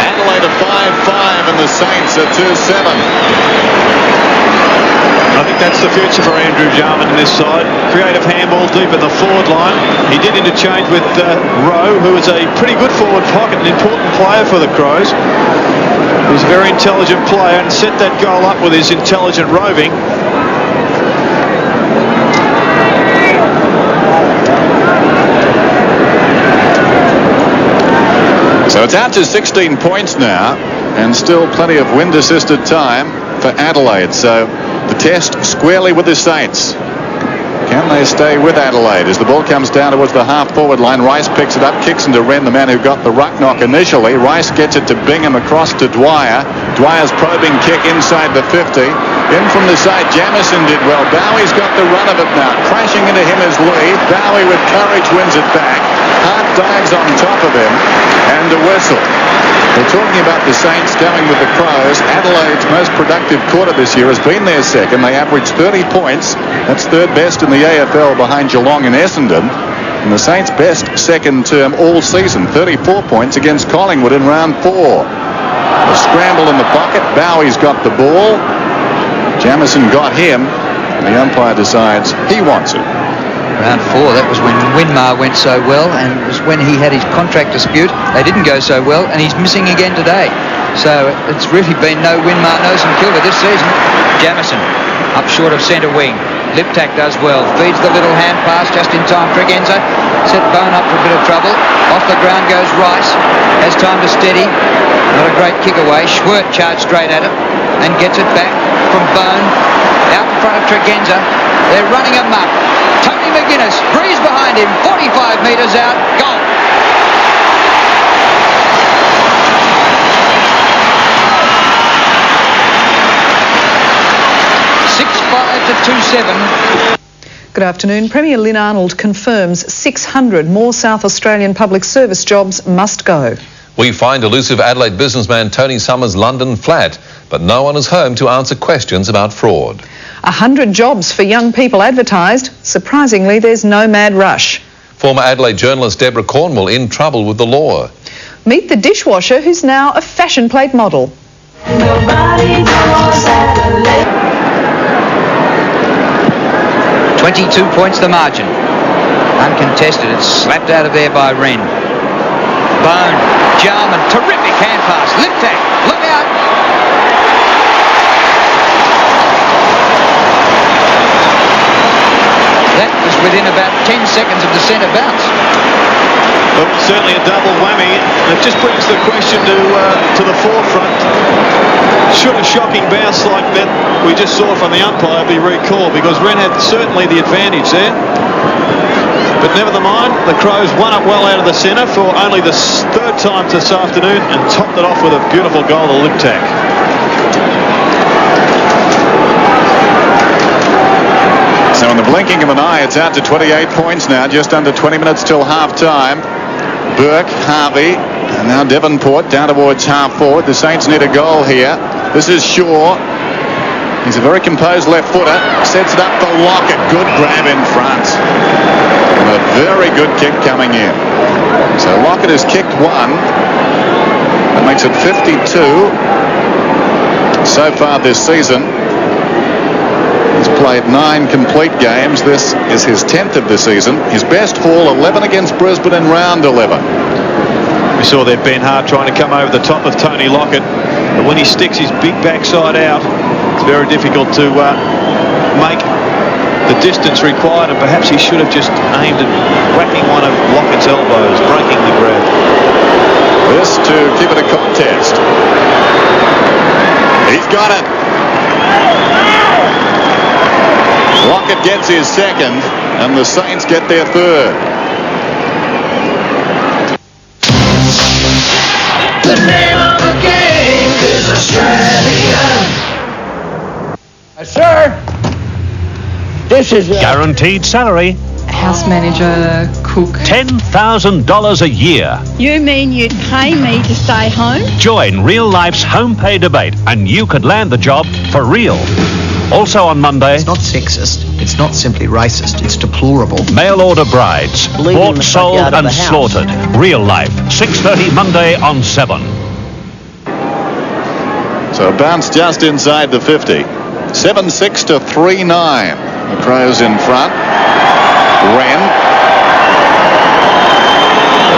Adelaide a 5-5 and the Saints a 2-7. I think that's the future for Andrew Jarman in this side. Creative handball deep in the forward line. He did interchange with Rowe, who is a pretty good forward pocket, an important player for the Crows. He's a very intelligent player and set that goal up with his intelligent roving. So it's out to 16 points now, and still plenty of wind-assisted time for Adelaide. So the test squarely with the Saints. Can they stay with Adelaide as the ball comes down towards the half-forward line? Rice picks it up, kicks into Wren, the man who got the ruck knock initially. Rice gets it to Bingham across to Dwyer. Dwyer's probing kick inside the 50. In from the side, Jamieson did well. Bowie's got the run of it now. Crashing into him is Lee. Bowie with courage wins it back. Hart dives on top of him. And a whistle. We're talking about the Saints going with the Crows. Adelaide's most productive quarter this year has been their second. They averaged 30 points. That's third best in the AFL behind Geelong and Essendon. And the Saints' best second term all season, 34 points against Collingwood in round 4. A scramble in the pocket. Bowie's got the ball. Jamieson got him. The umpire decides he wants it. Round 4, that was when Winmar went so well, and it was when he had his contract dispute. They didn't go so well, and he's missing again today. So it's really been no Winmar, no St Kilda this season. Jamieson up short of centre wing. Liptak does well. Feeds the little hand pass just in time. Tregenza set Bone up for a bit of trouble. Off the ground goes Rice. Has time to steady. Not a great kick away. Schwert charged straight at it and gets it back from Bone. Out in front of Tregenza. They're running amok. Tony McGuinness, Breeze behind him, 45 metres out, goal. Good afternoon. Premier Lynn Arnold confirms 600 more South Australian public service jobs must go. We find elusive Adelaide businessman Tony Summers' London flat, but no one is home to answer questions about fraud. 100 jobs for young people advertised. Surprisingly, there's no mad rush. Former Adelaide journalist Deborah Cornwall in trouble with the law. Meet the dishwasher who's now a fashion plate model. Nobody knows Adelaide. 22 points the margin. Uncontested. It's slapped out of there by Wren. Bone. Jarman. Terrific hand pass. Liptak. Look out. That was within about 10 seconds of the centre bounce. Well, certainly a double whammy. It just brings the question to the forefront. Should a shocking bounce like that we just saw from the umpire be recalled? Because Wren had certainly the advantage there. But never mind, the Crows won it well out of the centre for only the third time this afternoon and topped it off with a beautiful goal to Liptak. So in the blinking of an eye, it's out to 28 points now, just under 20 minutes till half-time. Burke, Harvey, and now Devonport down towards half-forward. The Saints need a goal here. This is Shaw. He's a very composed left footer. Sets it up for Lockett. Good grab in front. And a very good kick coming in. So Lockett has kicked one. That makes it 52 so far this season. He's played 9 complete games. This is his 10th of the season. His best haul, 11 against Brisbane in round 11. We saw there Ben Hart trying to come over the top of Tony Lockett. But when he sticks his big backside out, it's very difficult to make the distance required, and perhaps he should have just aimed at whacking one of Lockett's elbows, breaking the grab. This to give it a contest. He's got it. Lockett gets his second, and the Saints get their third. The name of the game is Australia. Sir, this is Guaranteed salary. House manager, cook. $10,000 a year. You mean you'd pay me to stay home? Join Real Life's Home Pay Debate and you could land the job for real. Also on Monday... It's not sexist. It's not simply racist. It's deplorable. Mail order brides. Bought, sold and slaughtered. Real Life. 6:30 Monday on 7. So bounce just inside the 50. 7-6 to 3-9. The Crows in front. Wren.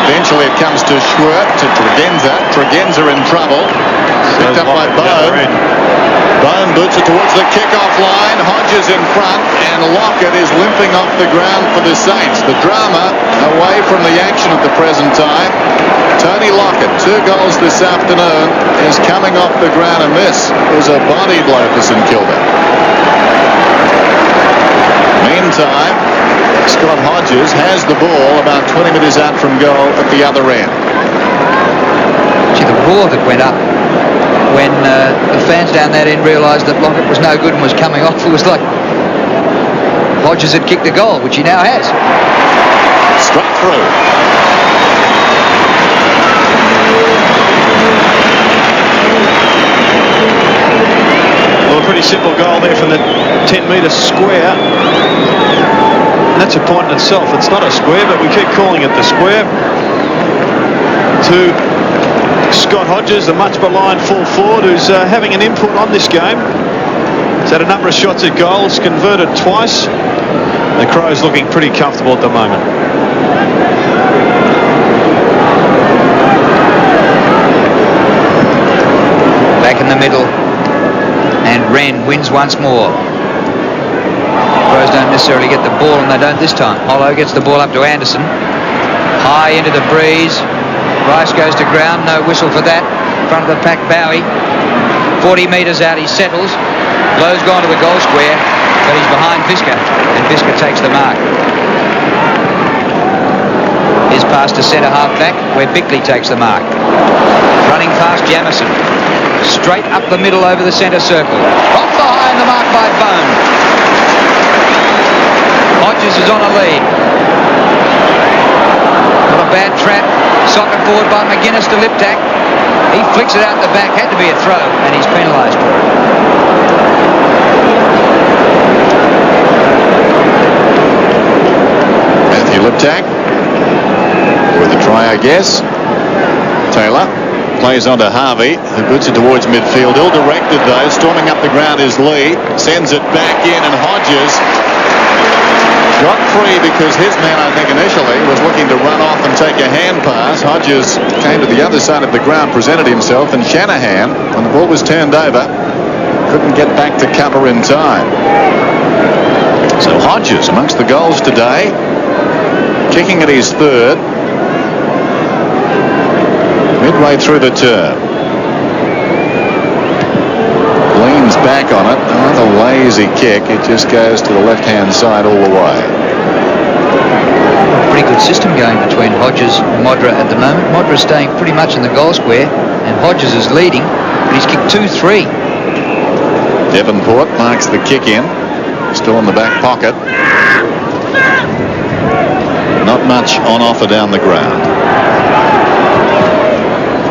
Eventually it comes to Schwert, to Tregenza. Tregenza in trouble. Picked up by Bone. Bone boots it towards the kick-off line. Hodges in front, and Lockett is limping off the ground for the Saints. The drama away from the action at the present time. Tony Lockett, 2 goals this afternoon, is coming off the ground, and this is a body blow for St Kilda. Meantime, Scott Hodges has the ball about 20 metres out from goal at the other end. Gee, the roar that went up when the fans down that end realised that Lockett was no good and was coming off. It was like Hodges had kicked the goal, which he now has. Struck through. Well, a pretty simple goal there from the 10-metre square. And that's a point in itself. It's not a square, but we keep calling it the square. To Scott Hodges, the much maligned full forward, who's having an input on this game. He's had a number of shots at goals, converted twice. The Crows looking pretty comfortable at the moment. Back in the middle, and Wren wins once more. Crows don't necessarily get the ball, and they don't this time. Hollow gets the ball up to Anderson. High into the breeze. Rice goes to ground, no whistle for that. In front of the pack, Bowie. 40 metres out, he settles. Lowe's gone to the goal square, but he's behind Fisker, and Fisker takes the mark. His pass to centre half back, where Bickley takes the mark. Running past Jamison. Straight up the middle over the centre circle. Off behind the mark by Bone. Hodges is on a lead. Not a bad trap. Socket forward by McGuinness to Liptak. He flicks it out the back. Had to be a throw, and he's penalised for it. Matthew Liptak with a try, I guess. Taylor plays on to Harvey, who puts it towards midfield. Ill-directed, though. Storming up the ground is Lee. Sends it back in, and Hodges got free because his man, I think, initially was looking to run off and take a hand pass. Hodges came to the other side of the ground, presented himself, and Shanahan, when the ball was turned over, couldn't get back to cover in time. So Hodges amongst the goals today, kicking at his third, midway through the term. Leans back on it, another lazy kick. It just goes to the left-hand side all the way. Pretty good system going between Hodges and Modra at the moment. Modra's staying pretty much in the goal square, and Hodges is leading, but he's kicked 2-3. Devonport marks the kick in, still in the back pocket. Not much on offer down the ground.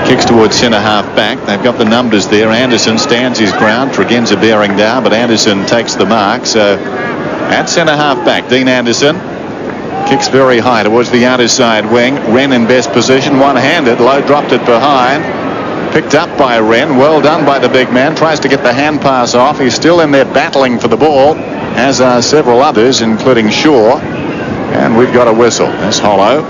Kicks towards centre half back. They've got the numbers there. Anderson stands his ground. Tregenza bearing down, but Anderson takes the mark. So at centre half back, Dean Anderson kicks very high towards the outer side wing. Wren in best position, one-handed. Lowe dropped it behind. Picked up by Wren. Well done by the big man. Tries to get the hand pass off. He's still in there battling for the ball, as are several others, including Shaw. And we've got a whistle. That's Hollow.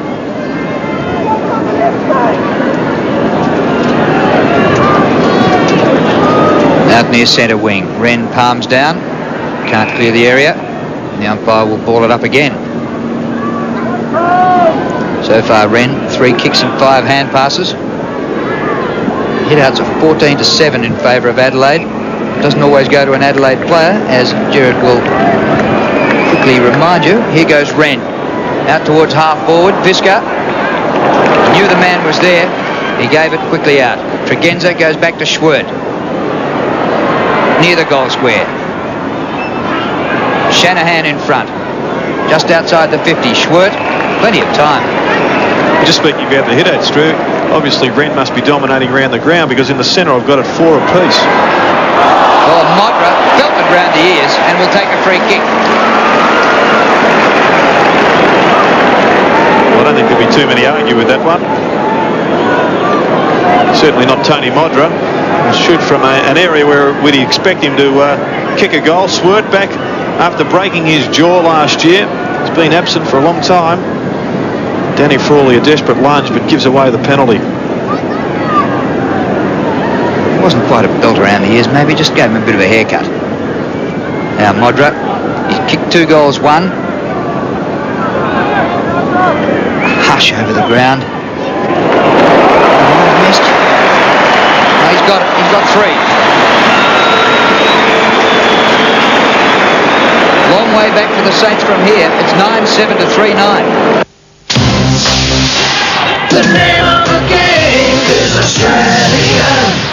Out near centre wing. Wren palms down. Can't clear the area. The umpire will ball it up again. So far, Wren, 3 kicks and 5 hand passes. Hitouts of 14-7 in favour of Adelaide. Doesn't always go to an Adelaide player, as Gerard will quickly remind you. Here goes Wren. Out towards half forward. Fisker knew the man was there. He gave it quickly out. Tregenza goes back to Schwert. Near the goal square. Shanahan in front. Just outside the 50. Schwert, plenty of time. Just speaking about the hitouts, Drew, obviously Wren must be dominating around the ground, because in the centre I've got it 4 apiece. Well, Modra belted round the ears and will take a free kick. Well, I don't think there'll be too many argue with that one. Certainly not Tony Modra. He'll shoot from an area where we'd expect him to kick a goal. Swert back after breaking his jaw last year. He's been absent for a long time. Danny Frawley, a desperate lunge, but gives away the penalty. He wasn't quite a belt around the ears, maybe just gave him a bit of a haircut. Now Modra, he's kicked 2 goals, 1. Hush over the ground. Missed. No, he's got it. He's got 3. Long way back for the Saints from here. It's 9-7 to 3-9. The name of the game is Australia.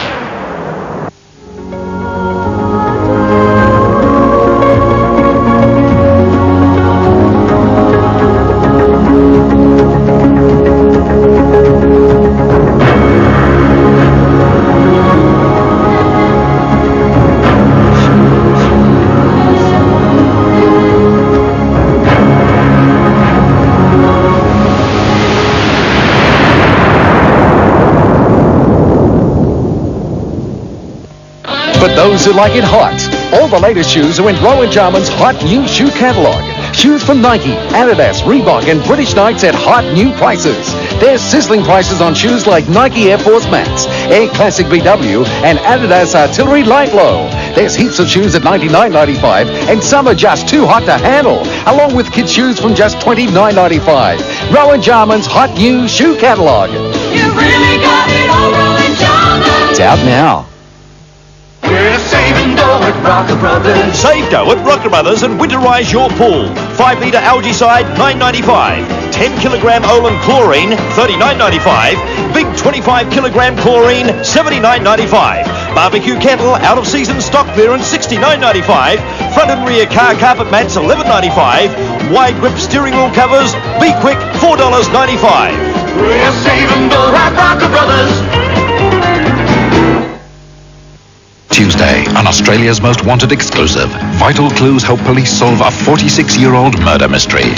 For those who like it hot, all the latest shoes are in Rowan Jarman's hot new shoe catalogue. Shoes from Nike, Adidas, Reebok and British Knights at hot new prices. There's sizzling prices on shoes like Nike Air Force Max, Air Classic BW and Adidas Artillery Light Low. There's heaps of shoes at $99.95 and some are just too hot to handle, along with kids' shoes from just $29.95. Rowan Jarman's hot new shoe catalogue. You really got it all, Rowan Jarman. It's out now. We're saving dough at Rocker Brothers. Save dough at Rocker Brothers and winterize your pool. 5 litre algaecide, $9.95. 10 kilogram Olin chlorine, $39.95. Big 25 kilogram chlorine, $79.95. Barbecue kettle, out of season stock clearance, $69.95. Front and rear car carpet mats, $11.95. Wide grip steering wheel covers, be quick, $4.95. We're saving dough at Rocker Brothers. Tuesday, on Australia's most wanted exclusive, vital clues help police solve a 46-year-old murder mystery.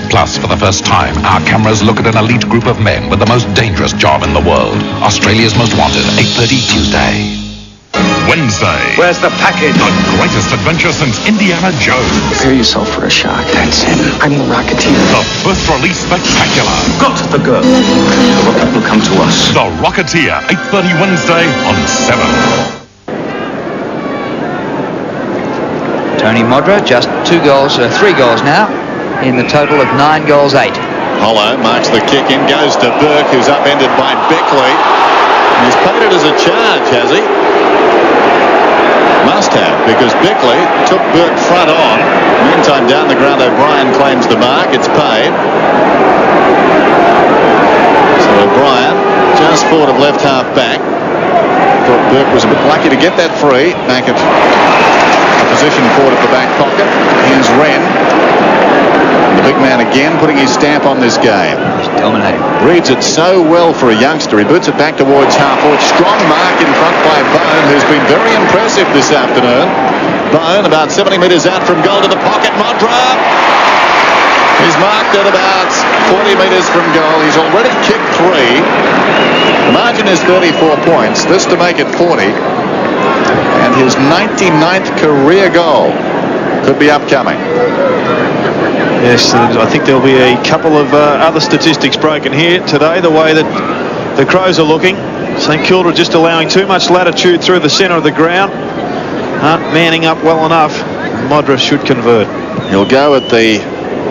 Plus, for the first time, our cameras look at an elite group of men with the most dangerous job in the world. Australia's most wanted, 8:30 Tuesday. Wednesday. Where's the package? The greatest adventure since Indiana Jones. Prepare yourself for a shark. That's him. I'm the Rocketeer. The first release spectacular. Got the girl. The rocket will come to us. The Rocketeer, 8:30 Wednesday on 7. Tony Modra, just 3 goals now, in the total of 9 goals, 8. Hollow marks the kick in, goes to Burke, who's upended by Beckley. He's paid it as a charge, has he? Must have, because Beckley took Burke front on. Meantime, down the ground, O'Brien claims the mark. It's paid. So O'Brien just forward of left half back. Thought Burke was a bit lucky to get that free. Back at position forward at the back pocket. Here's Wren. The big man again putting his stamp on this game. He's dominating. Reads it so well for a youngster. He boots it back towards half forward. Strong mark in front by Bone, who's been very impressive this afternoon. Bone about 70 metres out from goal to the pocket. Modra. He's marked at about 40 metres from goal. He's already kicked 3. The margin is 34 points. This to make it 40. And his 99th career goal could be upcoming. Yes, I think there'll be a couple of other statistics broken here today, the way that the Crows are looking. St Kilda just allowing too much latitude through the centre of the ground. Manning up well enough. Modra should convert. He'll go at the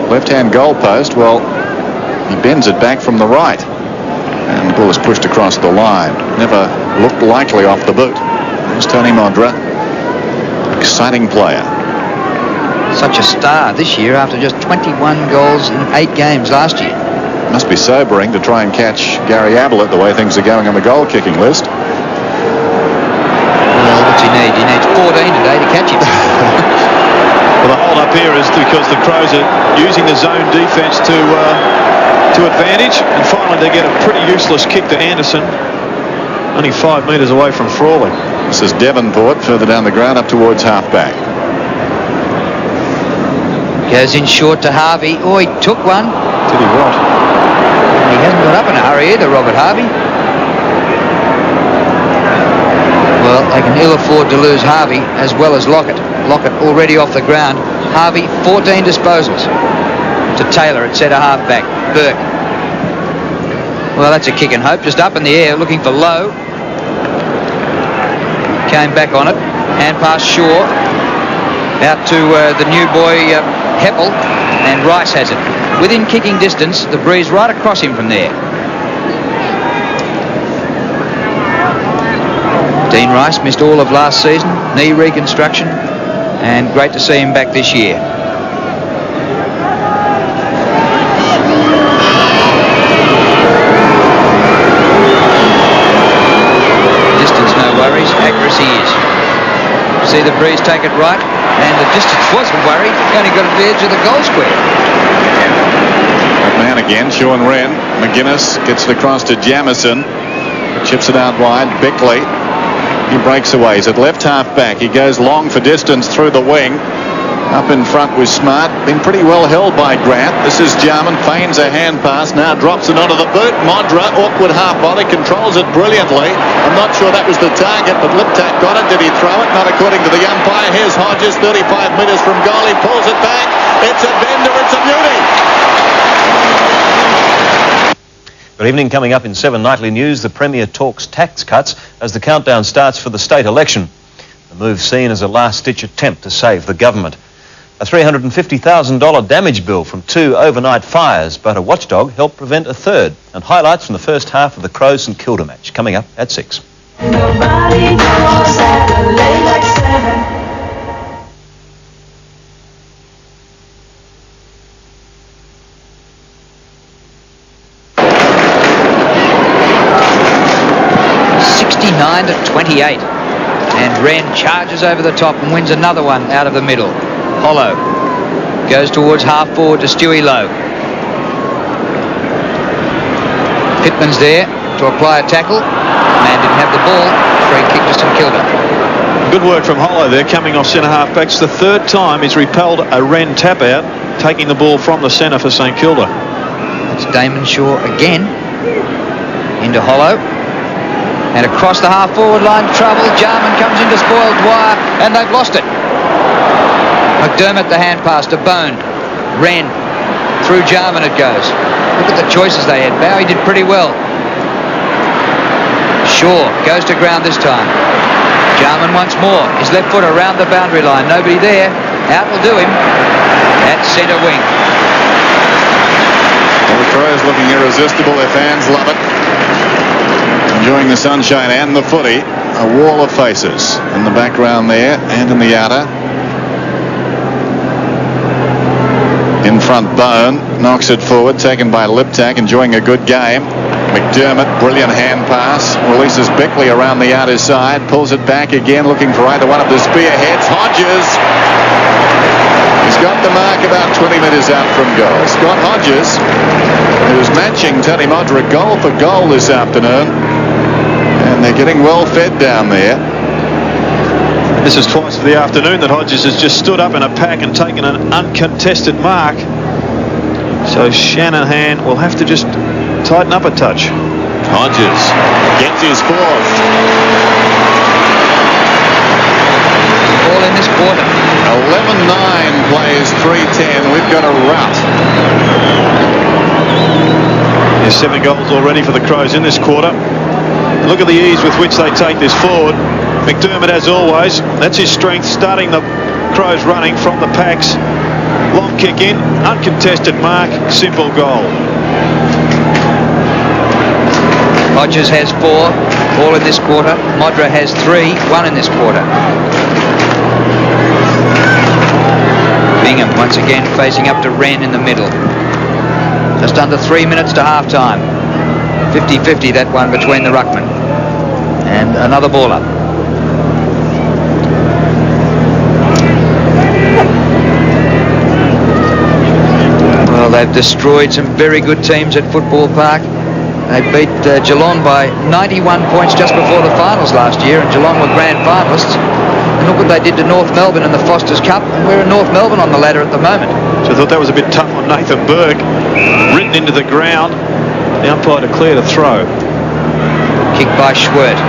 left-hand goal post. Well, he bends it back from the right. And the ball is pushed across the line. Never looked likely off the boot. There's Tony Modra. Exciting player. Such a star this year after just 21 goals in 8 games last year. Must be sobering to try and catch Gary Ablett the way things are going on the goal-kicking list. Well, what's he need? He needs 14 today to catch him. Well, the hold-up here is because the Crows are using the zone defence to advantage. And finally, they get a pretty useless kick to Anderson. Only 5 metres away from Frawley. This is Devonport further down the ground up towards half-back. Goes in short to Harvey. Oh, he took one. Did he what? He hasn't got up in a hurry either, Robert Harvey. Well, they can ill afford to lose Harvey as well as Lockett. Lockett already off the ground. Harvey, 14 disposals. To Taylor at centre half back. Burke. Well, that's a kick and hope. Just up in the air, looking for Lowe. Came back on it. Hand pass Shaw. Out to the new boy, Heppel. And Rice has it. Within kicking distance, the breeze right across him from there. Dean Rice missed all of last season. Knee reconstruction. And great to see him back this year. Worries, accuracy is. See the breeze take it right, and the distance wasn't worried. He only got to the edge of the goal square. That man again, Sean Wren. McGuinness gets it across to Jamison. Chips it out wide. Bickley. He breaks away. He's at left half back. He goes long for distance through the wing. Up in front was Smart. Been pretty well held by Grant. This is Jarman. Feigns a hand pass. Now drops it onto the boot. Modra, awkward half volley. Controls it brilliantly. I'm not sure that was the target, but Liptak got it. Did he throw it? Not according to the umpire. Here's Hodges, 35 metres from goal. He pulls it back. It's a bender. It's a beauty. Good evening. Coming up in 7 Nightly News, the Premier talks tax cuts as the countdown starts for the state election. The move seen as a last-ditch attempt to save the government. A $350,000 damage bill from 2 overnight fires, but a watchdog helped prevent a third. And highlights from the first half of the Crows and Kilda match coming up at 6. Nobody knows Adelaide like 69-28. And Wren charges over the top and wins another one out of the middle. Hollow goes towards half forward to Stewie Lowe. Pittman's there to apply a tackle. Man didn't have the ball. Free kick to St Kilda. Good work from Hollow there, coming off centre half back. It's the third time he's repelled a Wren tap out, taking the ball from the centre for St Kilda. It's Damon Shaw again. Into Hollow. And across the half forward line, trouble. Jarman comes into spoiled wire, and they've lost it. McDermott the hand pass to Bone. Wren. Through Jarman it goes. Look at the choices they had. Bowie did pretty well. Shaw goes to ground this time. Jarman once more. His left foot around the boundary line. Nobody there. Out will do him. At centre wing. Well, the Crows looking irresistible. Their fans love it. Enjoying the sunshine and the footy. A wall of faces in the background there and in the outer. In front, Bone knocks it forward, taken by Liptak, enjoying a good game. McDermott, brilliant hand pass, releases Bickley around the outer side, pulls it back again, looking for either one of the spearheads. Hodges, he's got the mark about 20 metres out from goal. Scott Hodges, who's matching Tony Modra goal for goal this afternoon, and they're getting well fed down there. This is twice for the afternoon that Hodges has just stood up in a pack and taken an uncontested mark. So Shanahan will have to just tighten up a touch. Hodges gets his fourth. Ball in this quarter. 11-9 plays 3-10. We've got a rout. There's 7 goals already for the Crows in this quarter. Look at the ease with which they take this forward. McDermott, as always, that's his strength, starting the Crows running from the packs. Long kick in, uncontested mark, simple goal. Hodges has 4, all in this quarter. Modra has 3, 1 in this quarter. Bingham once again facing up to Wren in the middle. Just under 3 minutes to half time. 50-50 that one between the ruckmen. And another ball up. Well, they've destroyed some very good teams at Football Park. They beat Geelong by 91 points just before the finals last year, and Geelong were grand finalists. And look what they did to North Melbourne in the Foster's Cup, and we're in North Melbourne on the ladder at the moment. So I thought that was a bit tough on Nathan Berg. Written into the ground. The umpire declared a throw. Kick by Schwert.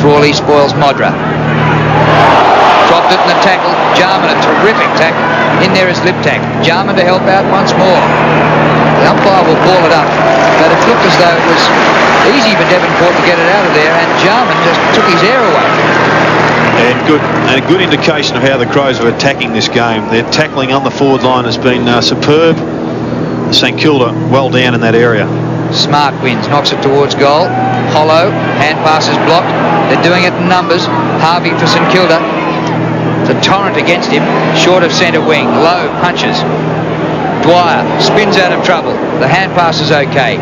Frawley spoils Modra. Drop stopped it in the tackle. Jarman, a terrific tackle. In there is Liptak. Jarman to help out once more. The umpire will ball it up, but it looked as though it was easy for Devonport to get it out of there, and Jarman just took his air away. And a good indication of how the Crows are attacking this game. Their tackling on the forward line has been superb. St Kilda well down in that area. Smart wins, knocks it towards goal. Hollow, hand pass is blocked. They're doing it in numbers. Harvey for St Kilda. The torrent against him, short of centre wing. Low punches. Dwyer spins out of trouble. The hand pass is okay.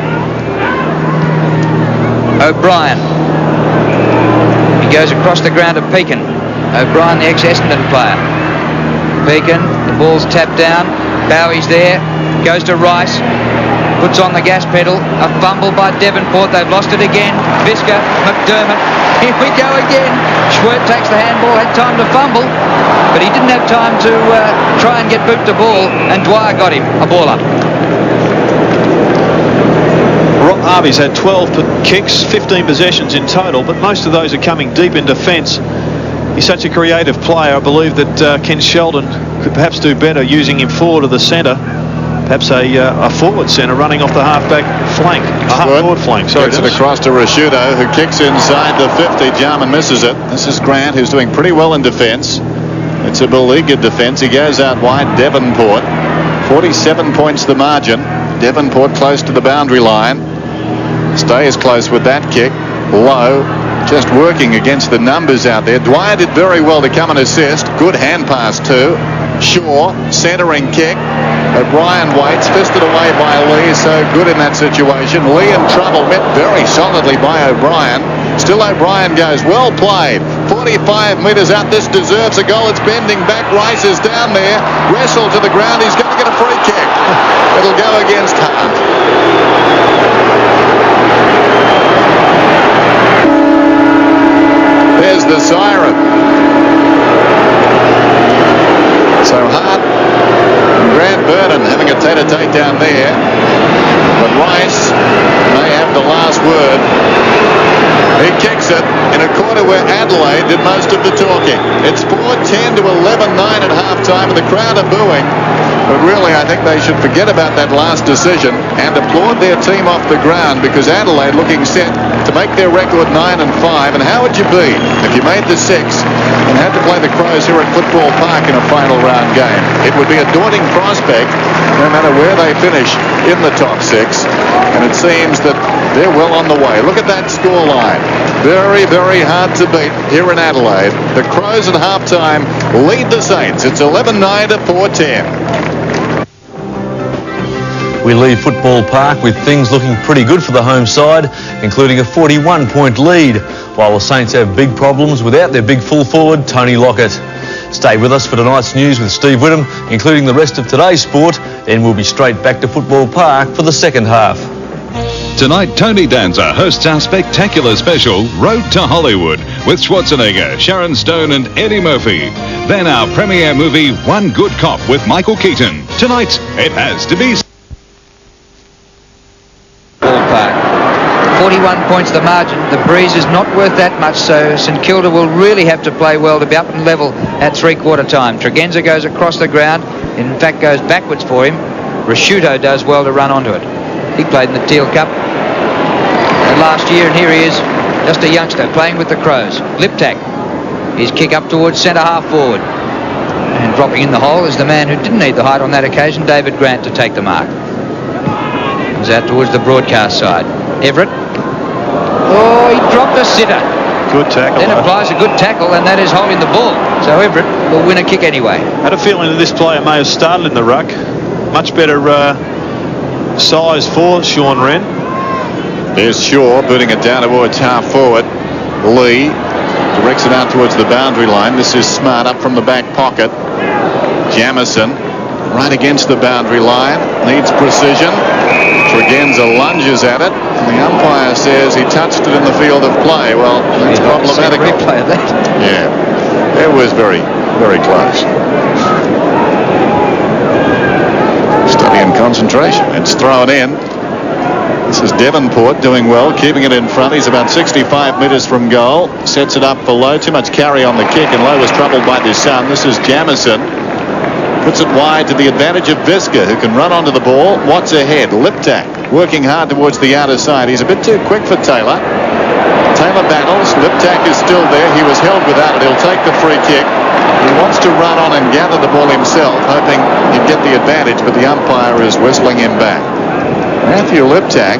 O'Brien. He goes across the ground to Pekin. O'Brien, the ex-Essendon player. Pekin, the ball's tapped down. Bowie's there. Goes to Rice. Puts on the gas pedal. A fumble by Devonport. They've lost it again. Visca, McDermott. Here we go again. Schwert takes the handball. Had time to fumble, but he didn't have time to try and get boot to ball, and Dwyer got him. A ball up. Rob Harvey's had 12 kicks, 15 possessions in total, but most of those are coming deep in defence. He's such a creative player. I believe that Ken Sheldon could perhaps do better using him forward of the centre. Perhaps a forward centre running off the half-back flank. A half-forward flank, sorry. Gets it across to Rashudo, who kicks inside the 50. Jarman misses it. This is Grant, who's doing pretty well in defence. It's a beleaguered defence. He goes out wide. Devonport. 47 points the margin. Devonport close to the boundary line. Stays close with that kick. Low. Just working against the numbers out there. Dwyer did very well to come and assist. Good hand pass too. Shaw, centering kick. O'Brien waits, fisted away by Lee, so good in that situation. Lee in trouble, met very solidly by O'Brien. Still O'Brien goes, well played. 45 metres out, this deserves a goal. It's bending back, Rice is down there. Wrestle to the ground, he's going to get a free kick. It'll go against Hart. There's the siren. So Hart and Grant Vernon having a tete-a-tete down there. But Rice may have the last word. He kicks it in a quarter where Adelaide did most of the talking. It's 4-10 to 11-9 at half-time, and the crowd are booing. But really, I think they should forget about that last decision and applaud their team off the ground, because Adelaide looking set to make their record 9-5. And how would you be if you made the 6 and had to play the Crows here at Football Park in a final round game? It would be a daunting prospect no matter where they finish in the top 6. And it seems that they're well on the way. Look at that scoreline. Very, very hard to beat here in Adelaide. The Crows at halftime lead the Saints. It's 11-9 to 4-10. We leave Football Park with things looking pretty good for the home side, including a 41-point lead, while the Saints have big problems without their big full forward, Tony Lockett. Stay with us for tonight's news with Steve Whittam, including the rest of today's sport, then we'll be straight back to Football Park for the second half. Tonight, Tony Danza hosts our spectacular special, Road to Hollywood, with Schwarzenegger, Sharon Stone and Eddie Murphy. Then our premiere movie, One Good Cop, with Michael Keaton. Tonight, it has to be... Ballpark. 41 points the margin. The breeze is not worth that much, so St Kilda will really have to play well to be up and level at three-quarter time. Tregenza goes across the ground, in fact goes backwards for him. Rashudo does well to run onto it. He played in the Teal Cup last year, and here he is, just a youngster playing with the Crows. Liptak, his kick up towards centre half forward, and dropping in the hole is the man who didn't need the height on that occasion, David Grant, to take the mark. Comes out towards the broadcast side. Everett, oh, he dropped a sitter. Good tackle. Then applies a good tackle, and that is holding the ball, so Everett will win a kick anyway. Had a feeling that this player may have started in the ruck. Much better size for Sean Wren. There's Shaw putting it down towards half forward. Lee directs it out towards the boundary line. This is Smart up from the back pocket. Jamison right against the boundary line. Needs precision. Tregenza lunges at it. And the umpire says he touched it in the field of play. Well, that's problematic. Replay of that. Yeah. It was very, very close. Study and concentration. It's thrown in. This is Devonport doing well, keeping it in front. He's about 65 metres from goal. Sets it up for Lowe. Too much carry on the kick, and Lowe was troubled by his son. This is Jamison. Puts it wide to the advantage of Visca, who can run onto the ball. Watts ahead. Liptak working hard towards the outer side. He's a bit too quick for Taylor. Taylor battles. Liptak is still there. He was held without it. He'll take the free kick. He wants to run on and gather the ball himself, hoping he'd get the advantage, but the umpire is whistling him back. Matthew Liptak,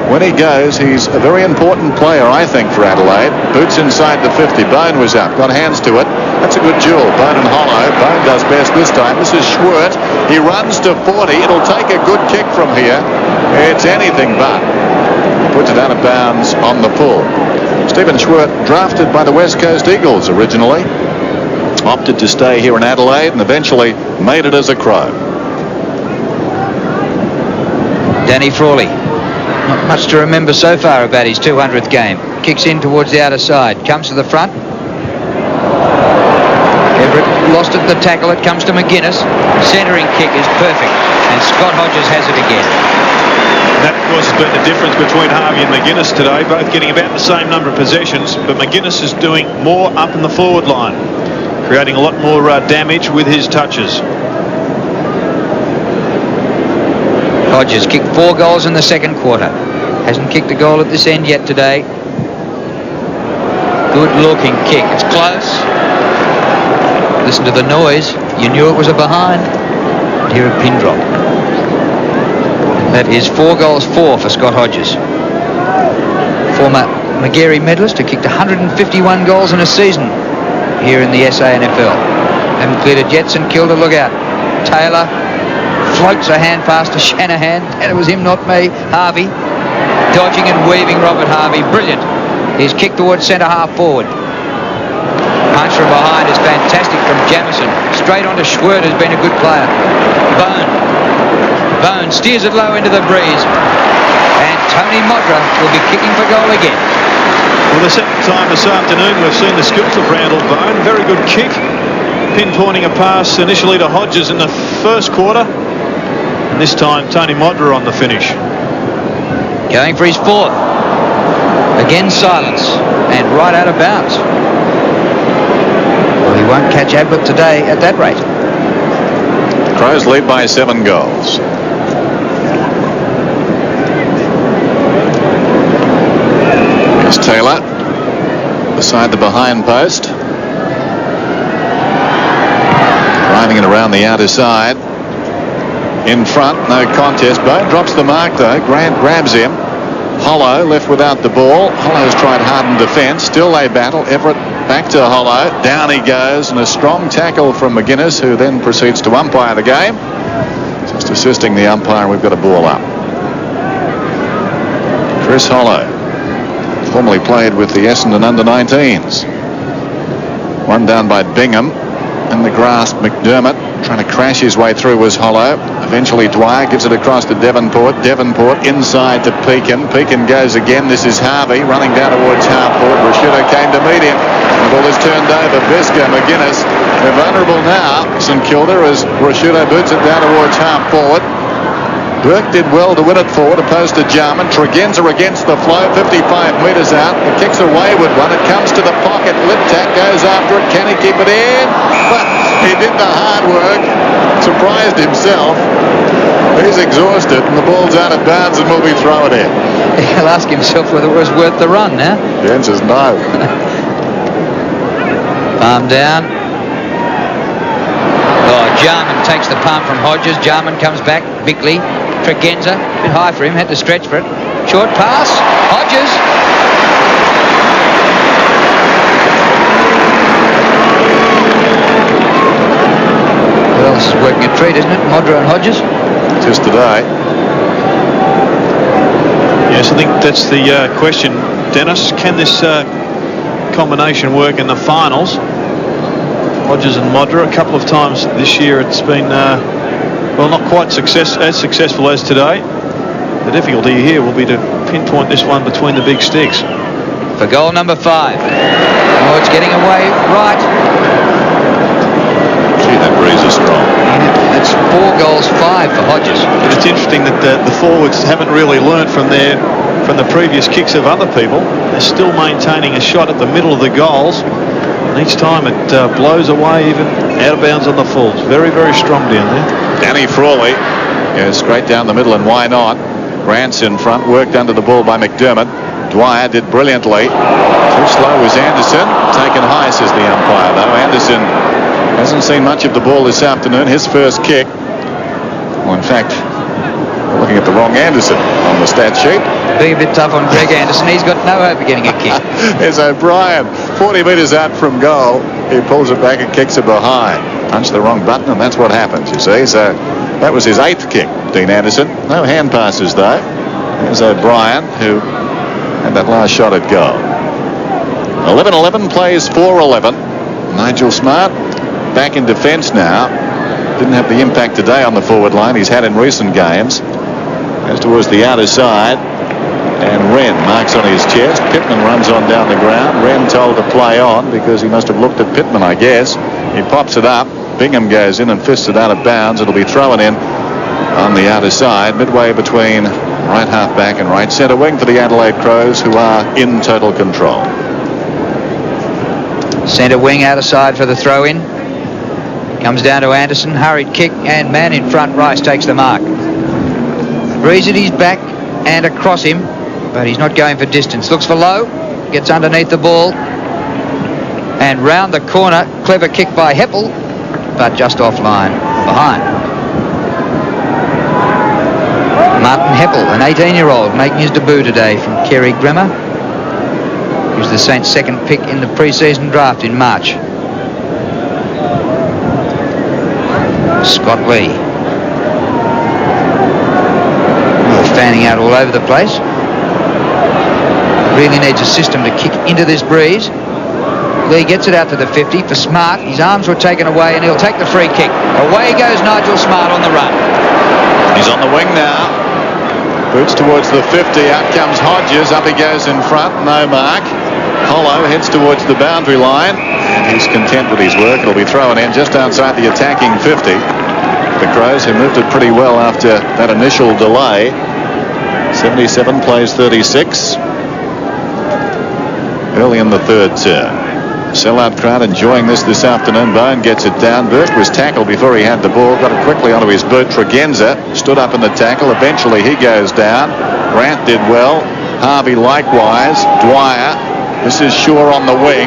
when he goes, he's a very important player, I think, for Adelaide. Boots inside the 50. Bone was up. Got hands to it. That's a good duel. Bone and Hollow. Bone does best this time. This is Schwert. He runs to 40. It'll take a good kick from here. It's anything but. Puts it out of bounds on the pull. Stephen Schwert, drafted by the West Coast Eagles originally, opted to stay here in Adelaide and eventually made it as a Crow. Danny Frawley. Not much to remember so far about his 200th game. Kicks in towards the outer side. Comes to the front. Everett lost at the tackle. It comes to McGuinness. Centering kick is perfect. And Scott Hodges has it again. That, of course, has been the difference between Harvey and McGuinness today. Both getting about the same number of possessions. But McGuinness is doing more up in the forward line. Creating a lot more damage with his touches. Hodges kicked 4 goals in the second quarter. Hasn't kicked a goal at this end yet today. Good looking kick. It's close. Listen to the noise. You knew it was a behind. Hear a pin drop. That is 4 goals 4 for Scott Hodges. Former Magarey medalist who kicked 151 goals in a season here in the SANFL. Haven't cleared it yet. St Kilda, look out. Taylor floats a hand pass to Shanahan, and it was him, not me. Harvey dodging and weaving Robert Harvey. Brilliant. He's kicked towards centre half forward. Punch from behind is fantastic from Jamison. Straight onto Schwert, who's been a good player. Bone steers it low into the breeze. And Tony Modra will be kicking for goal again. Well, the second time this afternoon we've seen the skills of Randall Bone. Very good kick. Pinpointing a pass initially to Hodges in the first quarter. And this time Tony Modra on the finish. Going for his 4th. Again silence. And right out of bounds. Well, he won't catch Ablett today at that rate. Crows lead by 7 goals. Here's Taylor beside the behind post. Driving it around the outer side. In front, no contest. Bone drops the mark though. Grant grabs him. Hollow left without the ball. Hollow's tried hard in defence. Still they battle. Everett back to Hollow. Down he goes, and a strong tackle from McGuinness, who then proceeds to umpire the game. Just assisting the umpire. We've got a ball up. Chris Hollow, formerly played with the Essendon under-19s. One down by Bingham. In the grasp, McDermott trying to crash his way through was Hollow. Eventually Dwyer gives it across to Devonport. Devonport inside to Pekin. Pekin goes again. This is Harvey running down towards half forward. Rashuda came to meet him. The ball is turned over. Visca, McGuinness. They're vulnerable now. St Kilda as Rashuda boots it down towards half forward. Burke did well to win it forward, opposed to Jarman. Tregenza against the flow, 55 metres out. The kick's a wayward one. It comes to the pocket. Liptak goes after it. Can he keep it in? But he did the hard work. Surprised himself. He's exhausted, and the ball's out of bounds and will be thrown in. He'll ask himself whether it was worth the run now. The answer's no. Palm down. Oh, Jarman takes the palm from Hodges. Jarman comes back. Bickley. Tregenza, a bit high for him, had to stretch for it. Short pass, Hodges. Well, this is working a treat, isn't it? Modra and Hodges. Just today. Yes, I think that's the question, Dennis. Can this combination work in the finals? Hodges and Modra, a couple of times this year it's been well, not quite as successful as today. The difficulty here will be to pinpoint this one between the big sticks. For goal number 5. Oh, it's getting away right. Gee, that breeze is strong. Yeah, It's 4 goals, 5 for Hodges. But it's interesting that the forwards haven't really learnt from the previous kicks of other people. They're still maintaining a shot at the middle of the goals. And each time it blows away, even out of bounds on the fulls. Very, very strong down there. Danny Frawley goes straight down the middle, and why not? Grant's in front, worked under the ball by McDermott. Dwyer did brilliantly. Too slow was Anderson. Taken high, says the umpire, though. Anderson hasn't seen much of the ball this afternoon. His first kick. Well, in fact, we're looking at the wrong Anderson on the stat sheet. Being a bit tough on Greg Anderson. He's got no hope of getting a kick. There's O'Brien, 40 metres out from goal. He pulls it back and kicks it behind. Punched the wrong button, and that's what happens, you see. So that was his 8th kick, Dean Anderson. No hand passes, though. There's O'Brien, who had that last shot at goal. 11-11 plays 4-11. Nigel Smart back in defence now. Didn't have the impact today on the forward line he's had in recent games. Goes towards the outer side. And Wren marks on his chest. Pittman runs on down the ground. Wren told to play on because he must have looked at Pittman, I guess. He pops it up. Bingham goes in and fists it out of bounds. It'll be thrown in on the outer side, midway between right half back and right centre wing for the Adelaide Crows, who are in total control. Centre wing outer side for the throw in. Comes down to Anderson. Hurried kick, and man in front. Rice takes the mark. Breeze at his back and across him, but he's not going for distance. Looks for Lowe. Gets underneath the ball. And round the corner. Clever kick by Heppel, but just offline behind. Martin Heppel, an 18-year-old, making his debut today from Kerry Grammar. He was the Saints' second pick in the pre-season draft in March. Scott Lee. Fanning out all over the place. Really needs a system to kick into this breeze. Lee gets it out to the 50 for Smart. His arms were taken away, and he'll take the free kick. Away goes Nigel Smart on the run. He's on the wing now. Boots towards the 50. Out comes Hodges. Up he goes in front. No mark. Hollow heads towards the boundary line, and he's content with his work. It'll be thrown in just outside the attacking 50. The Crows, who moved it pretty well after that initial delay. 77 plays 36. Early in the third term. Sellout crowd enjoying this afternoon. Bone gets it down. Burke was tackled before he had the ball. Got it quickly onto his boot. Tregenza stood up in the tackle. Eventually he goes down. Grant did well. Harvey likewise. Dwyer. This is Shaw on the wing.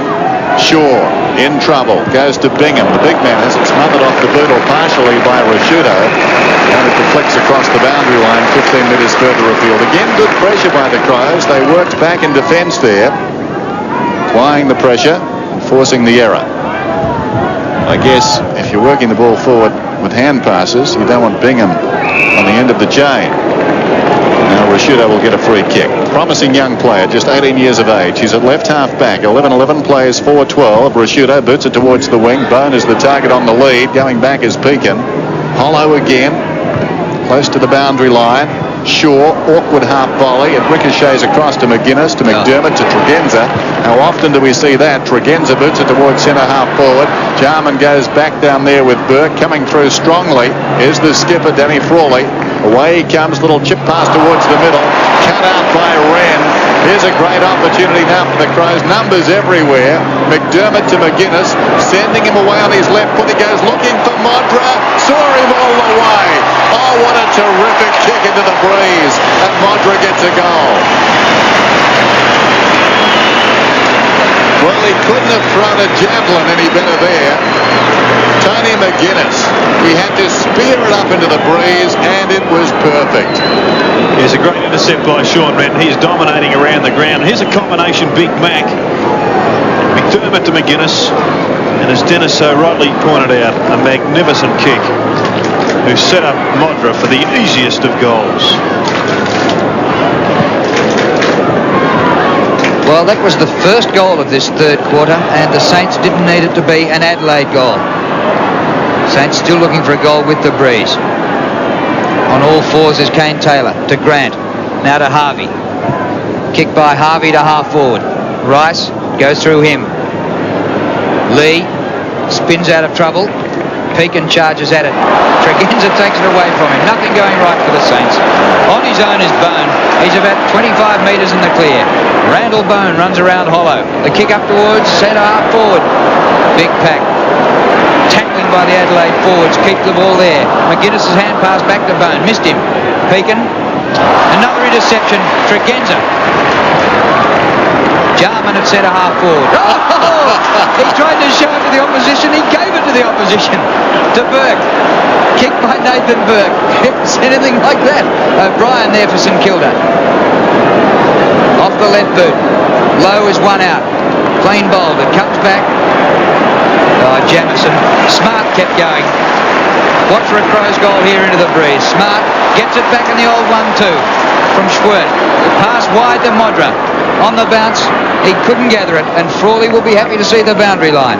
Shaw in trouble. Goes to Bingham. The big man has it smothered off the boot or partially by Rashudo. And it deflects across the boundary line 15 metres further afield. Again, good pressure by the Crows. They worked back in defence there. Applying the pressure and forcing the error. I guess if you're working the ball forward with hand passes, you don't want Bingham on the end of the chain. Now Rashudo will get a free kick. Promising young player, just 18 years of age. He's at left half back. 11-11 plays 4-12. Rashudo boots it towards the wing. Bone is the target on the lead. Going back is Pekin. Hollow again. Close to the boundary line. Shaw, awkward half volley. It ricochets across to McGuinness, to McDermott, to Tregenza. How often do we see that? Tregenza boots it towards centre half forward. Jarman goes back down there with Burke. Coming through strongly is the skipper, Danny Frawley. Away he comes, little chip pass towards the middle. Cut out by Wren. Here's a great opportunity now for the Crows. Numbers everywhere. McDermott to McGuinness, sending him away on his left foot. He goes looking for Modra. Saw him all the way. Oh, what a terrific kick into the breeze. And Modra gets a goal. Well, he couldn't have thrown a javelin any better there. Tony McGuinness. He had to spear it up into the breeze, and it was perfect. Here's a great intercept by Sean Renton. He's dominating around the ground. Here's a combination Big Mac. McDermott to McGuinness. And as Dennis so rightly pointed out, a magnificent kick. Who set up Modra for the easiest of goals. Well, that was the first goal of this third quarter, and the Saints didn't need it to be an Adelaide goal. Saints still looking for a goal with the breeze. On all fours is Kane Taylor to Grant. Now to Harvey. Kick by Harvey to half forward. Rice goes through him. Lee spins out of trouble. Pekin charges at it. Tregenza takes it away from him. Nothing going right for the Saints. On his own is Bone. He's about 25 metres in the clear. Randall Bone runs around hollow. The kick up towards centre half forward. Big pack. Tackling by the Adelaide forwards. Keep the ball there. McGuinness's hand pass back to Bone. Missed him. Pekin. Another interception. Tregenza. Jarman at centre half forward. Oh! He tried to show it to the opposition. He gave it to the opposition. To Burke. Kicked by Nathan Burke. If it's anything like that. O'Brien there for St Kilda. Off the left boot. Lowe is one out. Clean bowled. It comes back. Oh, Jamison. Smart kept going. Watch for a Crows goal here into the breeze. Smart gets it back in the old 1-2 from Schwert. The pass wide to Modra. On the bounce, he couldn't gather it, and Frawley will be happy to see the boundary line.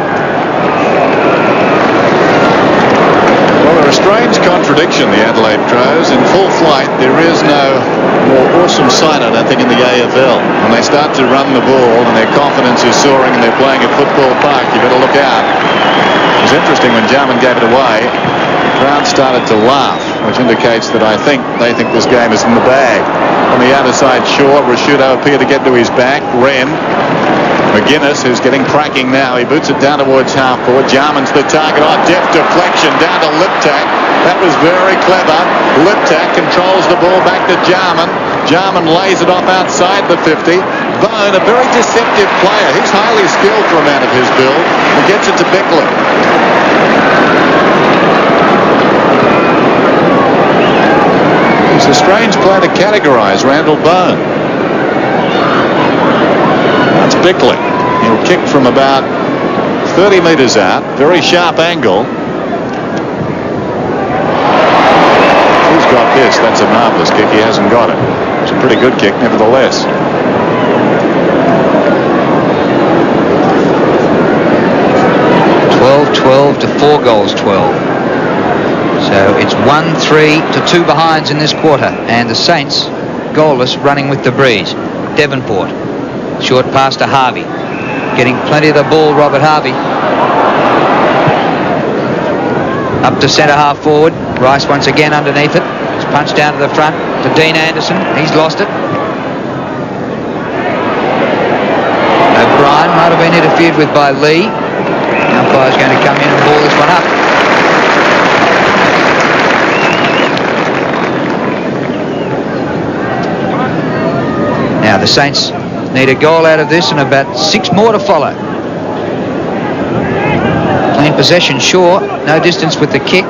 Well, they're a strange contradiction, the Adelaide Crows. In full flight, there is no more awesome sight, I don't think, in the AFL. When they start to run the ball and their confidence is soaring and they're playing at Football Park, you better look out. It was interesting when Jarman gave it away. The crowd started to laugh, which indicates that they think this game is in the bag. On the outer side, Shaw, Rashudo appear to get to his back. Wren, McGuinness, who's getting cracking now. He boots it down towards half forward. Jarman's the target. Oh, deft deflection down to Liptak. That was very clever. Liptak controls the ball back to Jarman. Jarman lays it off outside the 50. Bone, a very deceptive player. He's highly skilled for a man of his build. He gets it to Bickley. He's a strange player to categorise, Randall Bone. That's Bickley. He'll kick from about 30 metres out. Very sharp angle. Who's got this? That's a marvellous kick. He hasn't got it. It's a pretty good kick, nevertheless. To 4 goals 12. So it's 1-3 to 2 behinds in this quarter, and the Saints goalless running with the breeze. Devonport, short pass to Harvey, getting plenty of the ball. Robert Harvey up to centre half forward. Rice once again underneath it. It's punched down to the front to Dean Anderson. He's lost it. O'Brien might have been interfered with by Lee. The umpire's going to come in and ball this one up. Now the Saints need a goal out of this and about 6 more to follow. Clean possession, Shaw. No distance with the kick.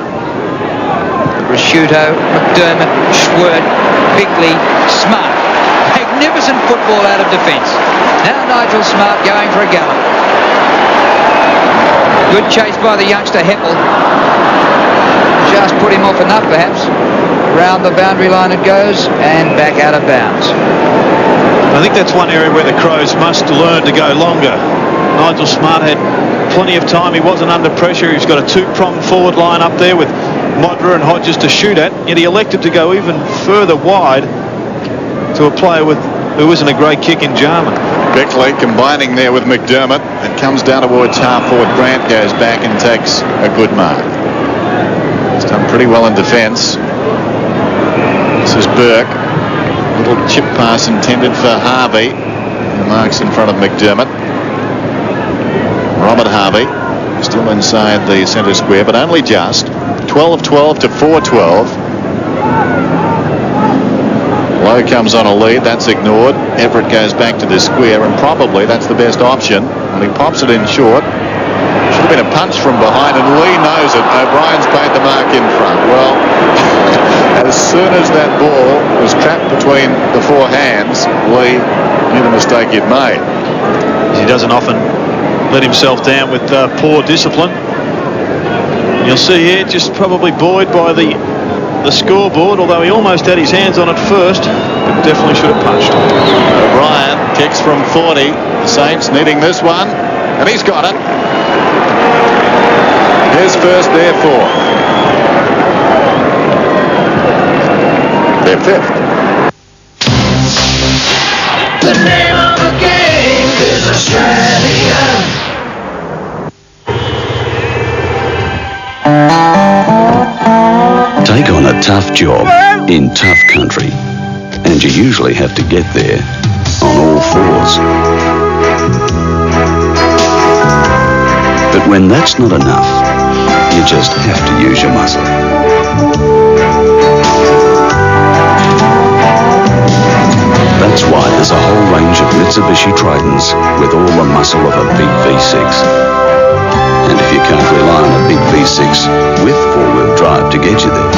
Rashuto, McDermott, Schwert, Bickley, Smart. Magnificent football out of defence. Now Nigel Smart going for a gallop. Good chase by the youngster Heppel. Just put him off enough perhaps. Round the boundary line it goes and back out of bounds. I think that's one area where the Crows must learn to go longer. Nigel Smart had plenty of time. He wasn't under pressure. He's got a 2-pronged forward line up there with Modra and Hodges to shoot at, yet he elected to go even further wide to a player who isn't a great kick in Jarman. Bickley combining there with McDermott. It comes down towards half forward. Grant goes back and takes a good mark. He's done pretty well in defence. This is Burke. Little chip pass intended for Harvey. The marks in front of McDermott. Robert Harvey still inside the centre square, but only just. 12-12 to 4-12. Lowe comes on a lead. That's ignored. Everett goes back to the square, and probably that's the best option. And he pops it in short. Should have been a punch from behind, and Lee knows it. O'Brien's paid the mark in front. Well, as soon as that ball was trapped between the 4 hands, Lee knew the mistake he'd made. He doesn't often let himself down with poor discipline. You'll see here, just probably buoyed by the scoreboard, although he almost had his hands on it first, but definitely should have punched. O'Brien kicks from 40. The Saints needing this one, and he's got it. His first, therefore. Their 5th. The name of the game is Australia. tough job in tough country, and you usually have to get there on all fours. But when that's not enough, you just have to use your muscle. That's why there's a whole range of Mitsubishi Tritons with all the muscle of a big V6. And if you can't rely on a big V6 with four-wheel drive to get you there,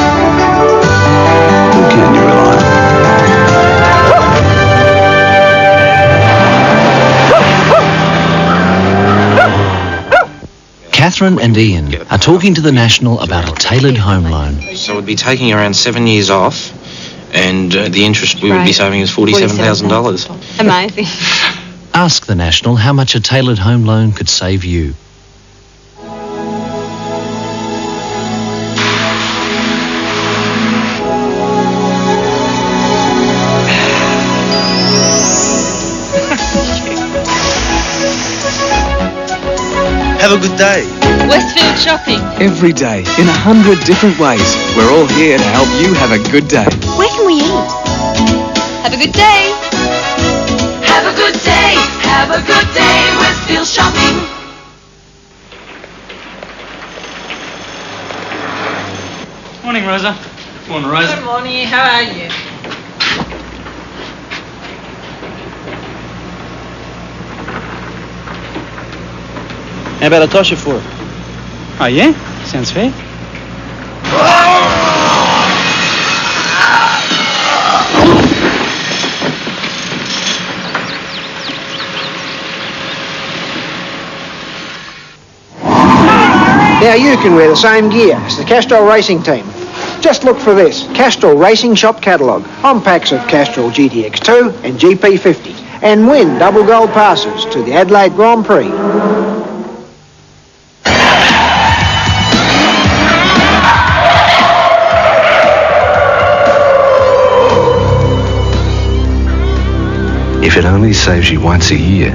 who can you rely on? Catherine and Ian are talking to the National about a tailored home loan. So we'd be taking around 7 years off, and the interest we would be saving is $47,000. Amazing. Ask the National how much a tailored home loan could save you. Have a good day. Westfield shopping. Every day, in 100 different ways. We're all here to help you have a good day. Where can we eat? Have a good day. Have a good day. Have a good day. Westfield shopping. Morning, Rosa. Morning, Rosa. Good morning. How are you? How about a tosher for it? Oh, yeah? Sounds fair. Now you can wear the same gear as the Castrol racing team. Just look for this, Castrol Racing Shop catalogue on packs of Castrol GTX2 and GP50 and win double gold passes to the Adelaide Grand Prix. If it only saves you once a year,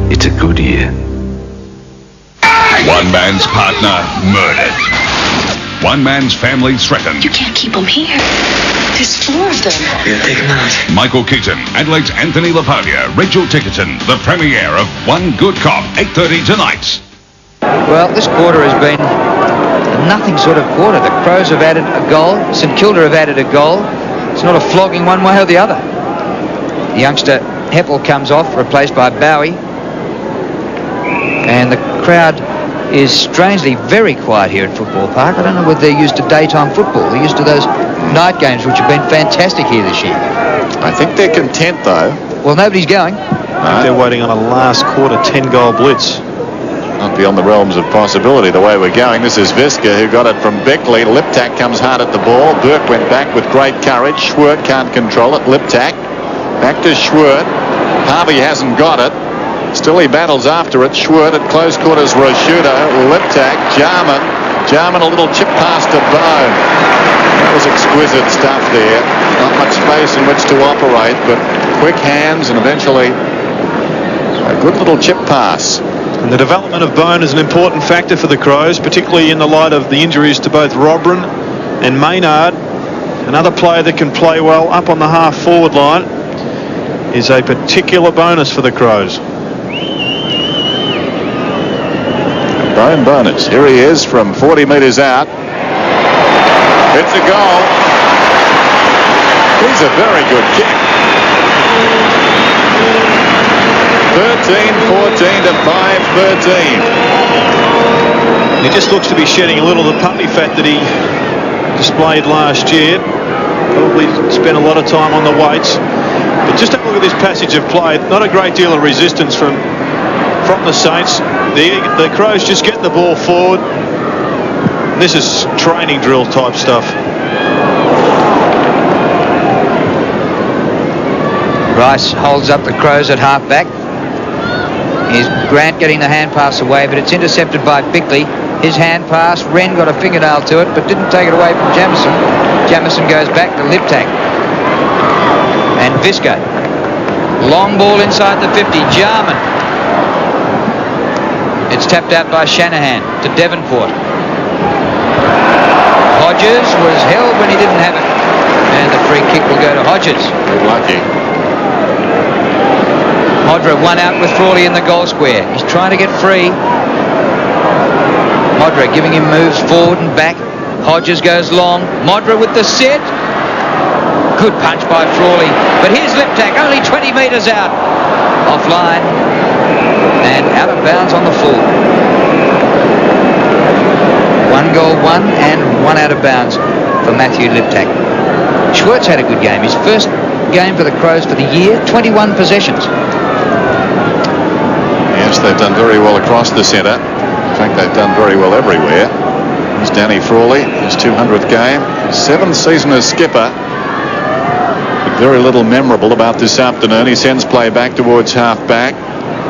it's a good year. One man's partner murdered. One man's family threatened. You can't keep them here. There's 4 of them. Yeah, take them out. Michael Keaton, Adelaide's Anthony LaPaglia, Rachel Tickerton, the premiere of One Good Cop, 8:30 tonight. Well, this quarter has been a nothing sort of quarter. The Crows have added a goal. St Kilda have added a goal. It's not a flogging one way or the other. The youngster Heppel comes off, replaced by Bowie. And the crowd is strangely very quiet here at Football Park. I don't know whether they're used to daytime football. They're used to those night games, which have been fantastic here this year. I think they're content, though. Well, nobody's going. I think they're waiting on a last quarter 10-goal blitz. Not beyond the realms of possibility the way we're going. This is Visca who got it from Beckley. Liptak comes hard at the ball. Burke went back with great courage. Schwert can't control it. Liptak back to Schwert. Harvey hasn't got it. Still he battles after it. Schwert at close quarters. Rosciuto. Liptak. Jarman a little chip pass to Bone. That was exquisite stuff there. Not much space in which to operate, but quick hands and eventually a good little chip pass. And the development of Bone is an important factor for the Crows, particularly in the light of the injuries to both Robran and Maynard. Another player that can play well up on the half-forward line is a particular bonus for the Crows. Bone bonus. Here he is from 40 metres out. It's a goal. He's a very good kick. 13-14 to 5-13. He just looks to be shedding a little of the puppy fat that he displayed last year. Probably spent a lot of time on the weights. But just have a look at this passage of play. Not a great deal of resistance from the Saints. The Crows just getting the ball forward. This is training drill type stuff. Rice holds up the Crows at half-back. Here's Grant getting the hand pass away, but it's intercepted by Bickley. His hand pass, Wren got a fingernail to it, but didn't take it away from Jamison. Jamison goes back to Liptak. And Visca. Long ball inside the 50. Jarman. It's tapped out by Shanahan to Devonport. Hodges was held when he didn't have it. And the free kick will go to Hodges. Very lucky. Modra one out with Frawley in the goal square. He's trying to get free. Modra giving him moves forward and back. Hodges goes long. Modra with the set. Good punch by Frawley. But here's Liptak, only 20 metres out. Offline. And out of bounds on the full. 1 goal, 1 and 1 out of bounds for Matthew Liptak. Schwartz had a good game. His first game for the Crows for the year, 21 possessions. Yes, they've done very well across the centre. In fact, they've done very well everywhere. There's Danny Frawley, his 200th game, his 7th season as skipper. But very little memorable about this afternoon. He sends play back towards half-back.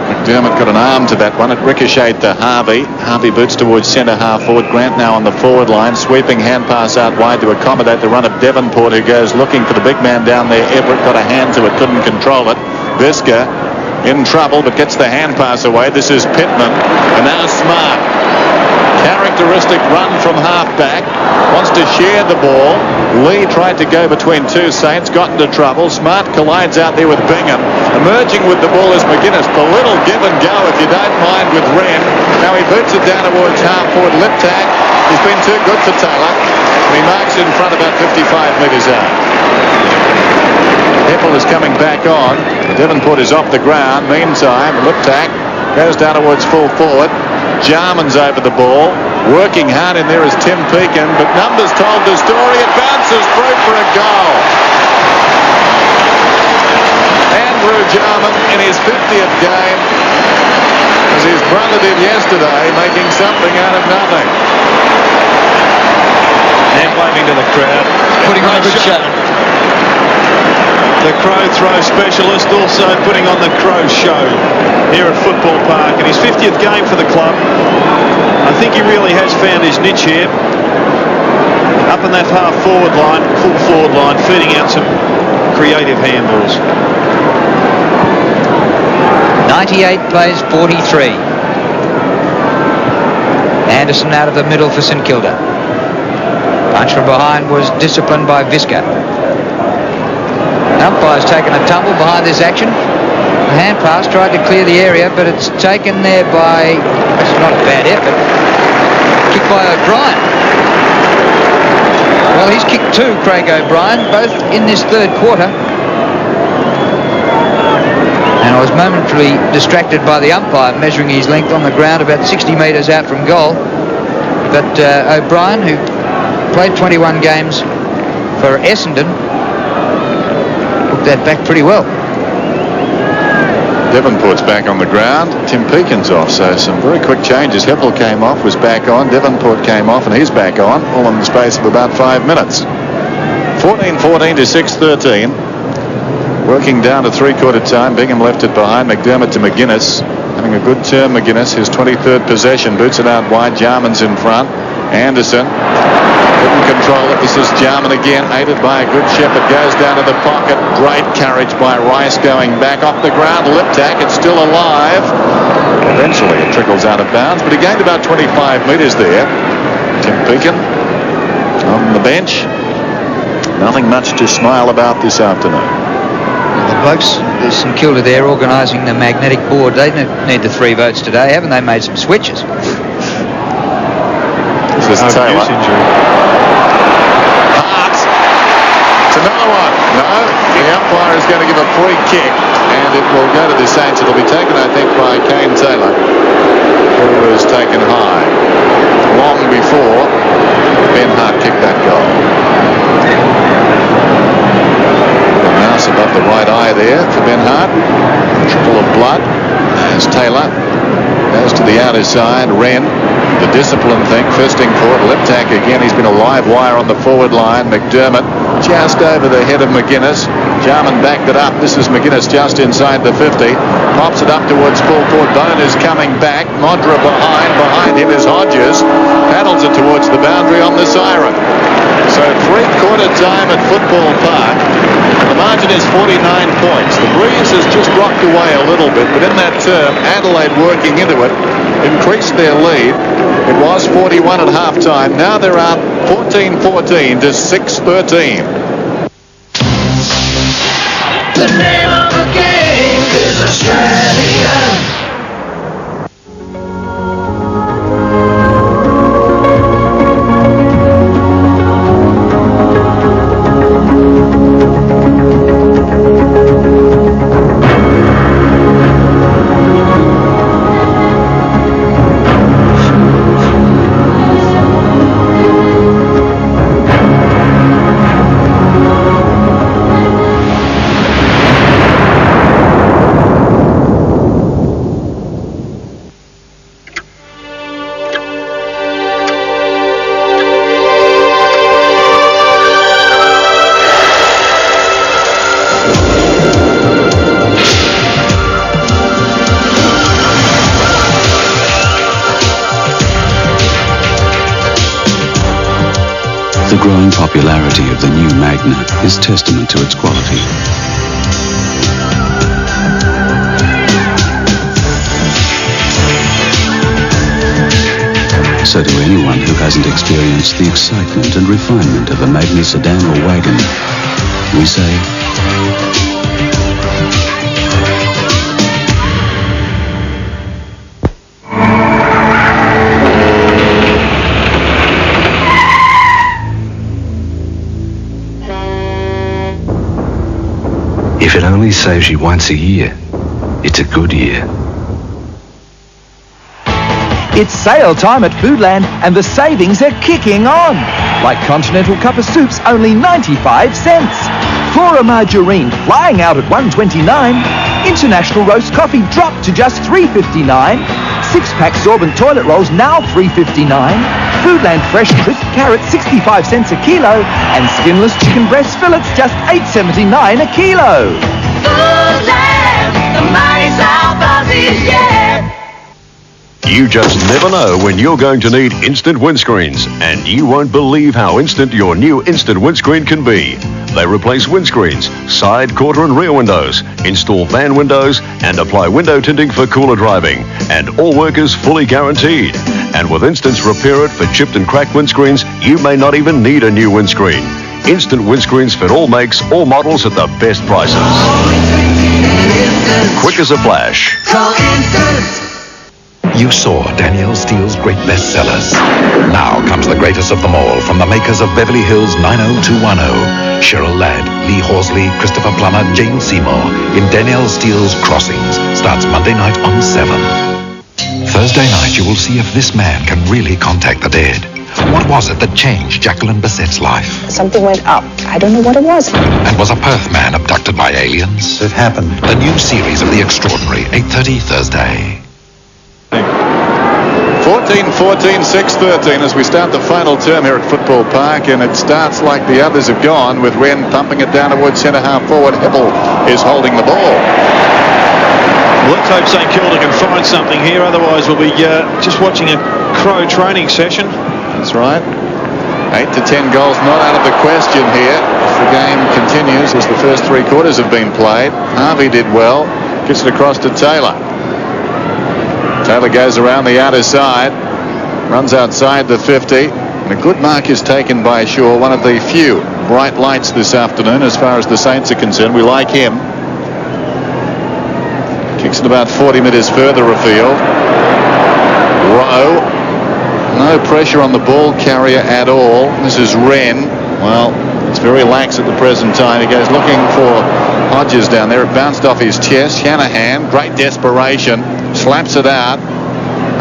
McDermott got an arm to that one. It ricocheted to Harvey. Harvey boots towards centre half forward. Grant now on the forward line. Sweeping hand pass out wide to accommodate the run of Devonport, who goes looking for the big man down there. Everett got a hand to it, couldn't control it. Visca in trouble, but gets the hand pass away. This is Pittman. And now Smart. Characteristic run from half-back. Wants to share the ball. Lee tried to go between two Saints, got into trouble. Smart collides out there with Bingham. Emerging with the ball is McGuinness. The little give and go, if you don't mind, with Wren. Now he boots it down towards half-forward. Liptak. He's been too good for Taylor. And he marks in front about 55 metres out. Heppel is coming back on. Devonport is off the ground. Meantime, Liptak goes down towards full forward. Jarman's over the ball. Working hard in there is Tim Pekin, but numbers told the story. It bounces through for a goal. Andrew Jarman in his 50th game, as his brother did yesterday, making something out of nothing. And waving to the crowd. Putting on a good shot. The Crow throw specialist also putting on the Crow show here at Football Park. And his 50th game for the club. I think he really has found his niche here. Up in that half forward line, full forward line, feeding out some creative handballs. 98 plays 43. Anderson out of the middle for St Kilda. Punch from behind was disciplined by Visca. Umpire's taken a tumble behind this action. The hand pass tried to clear the area, but it's taken there by, it's not a bad effort, kicked by O'Brien. Well, he's kicked two, Craig O'Brien, both in this third quarter. And I was momentarily distracted by the umpire measuring his length on the ground about 60 metres out from goal. But O'Brien, who played 21 games for Essendon, that back pretty well. Devonport's back on the ground. Tim Pekin's off, so some very quick changes. Heppel came off, was back on. Devonport came off, and he's back on, all in the space of about 5 minutes. 14-14 to 6-13. Working down to three-quarter time. Bingham left it behind. McDermott to McGuinness. Having a good term, McGuinness. His 23rd possession. Boots it out wide. Jarman's in front. Anderson couldn't control it. This is Jarman again, aided by a good Shepherd. Goes down to the pocket. Great courage by Rice going back off the ground. Liptak, it's still alive. Eventually it trickles out of bounds, but he gained about 25 metres there. Tim Pekin on the bench. Nothing much to smile about this afternoon. The blokes, there's St Kilda there organising the magnetic board. They need the 3 votes today. Haven't they made some switches? This is Taylor. Hart. It's another one. No, the umpire is going to give a free kick, and it will go to the Saints. It'll be taken, I think, by Kane Taylor, who was taken high long before Ben Hart kicked that goal. A mouse above the right eye there for Ben Hart. A trickle of blood as Taylor goes to the outer side. Wren, the discipline thing, fisting forward. Liptak again. He's been a live wire on the forward line. McDermott just over the head of McGuinness. Jarman backed it up. This is McGuinness just inside the 50. Pops it up towards full forward. Bone is coming back. Modra behind. Behind him is Hodges. Paddles it towards the boundary on the siren. So three-quarter time at Football Park. And the margin is 49 points. The breeze has just rocked away a little bit, but in that term, Adelaide working into it. increased their lead. It was 41 at half-time. Now they're up 14-14 to 6-13. The name of the game is Australia. The growing popularity of the new Magna is testament to its quality. So to anyone who hasn't experienced the excitement and refinement of a Magna sedan or wagon, we say, If it only saves you once a year, it's a good year. It's sale time at Foodland and the savings are kicking on. Like Continental Cup of Soups, only 95 cents. Flora Margarine flying out at $1.29. International Roast Coffee dropped to just $3.59. 6-pack Sorbent toilet rolls now $3.59. Foodland Fresh Crisp Carrot 65 cents a kilo. And skinless chicken breast fillets just $8.79 a kilo. Foodland, the mighty South Aussies, yeah. You just never know when you're going to need instant windscreens, and you won't believe how instant your new instant windscreen can be. They replace windscreens, side, quarter and rear windows, install van windows and apply window tinting for cooler driving, and all work is fully guaranteed. And with Instant's Repair It for chipped and cracked windscreens, you may not even need a new windscreen. Instant windscreens fit all makes, all models at the best prices. Quick as a flash. You saw Danielle Steele's great bestsellers. Now comes the greatest of them all from the makers of Beverly Hills 90210. Cheryl Ladd, Lee Horsley, Christopher Plummer, Jane Seymour in Danielle Steele's Crossings. Starts Monday night on 7. Thursday night you will see if this man can really contact the dead. What was it that changed Jacqueline Bassett's life? Something went up. I don't know what it was. And was a Perth man abducted by aliens? It happened. The new series of The Extraordinary, 8:30 Thursday. 14-14, 6-13 as we start the final term here at Football Park, and it starts like the others have gone, with Wren pumping it down towards centre half forward. Heppel is holding the ball. Let's hope St Kilda can find something here, otherwise we'll be just watching a Crow training session. That's right. 8 to 10 goals not out of the question here as the game continues, as the first 3 quarters have been played. Harvey did well, gets it across to Taylor. Taylor goes around the outer side, runs outside the 50, and a good mark is taken by Shaw, one of the few bright lights this afternoon as far as the Saints are concerned. We like him. Kicks it about 40 metres further afield. Rowe, no pressure on the ball carrier at all. This is Wren. Well, it's very lax at the present time. He goes looking for Hodges down there. It bounced off his chest. Shanahan, great desperation, slaps it out.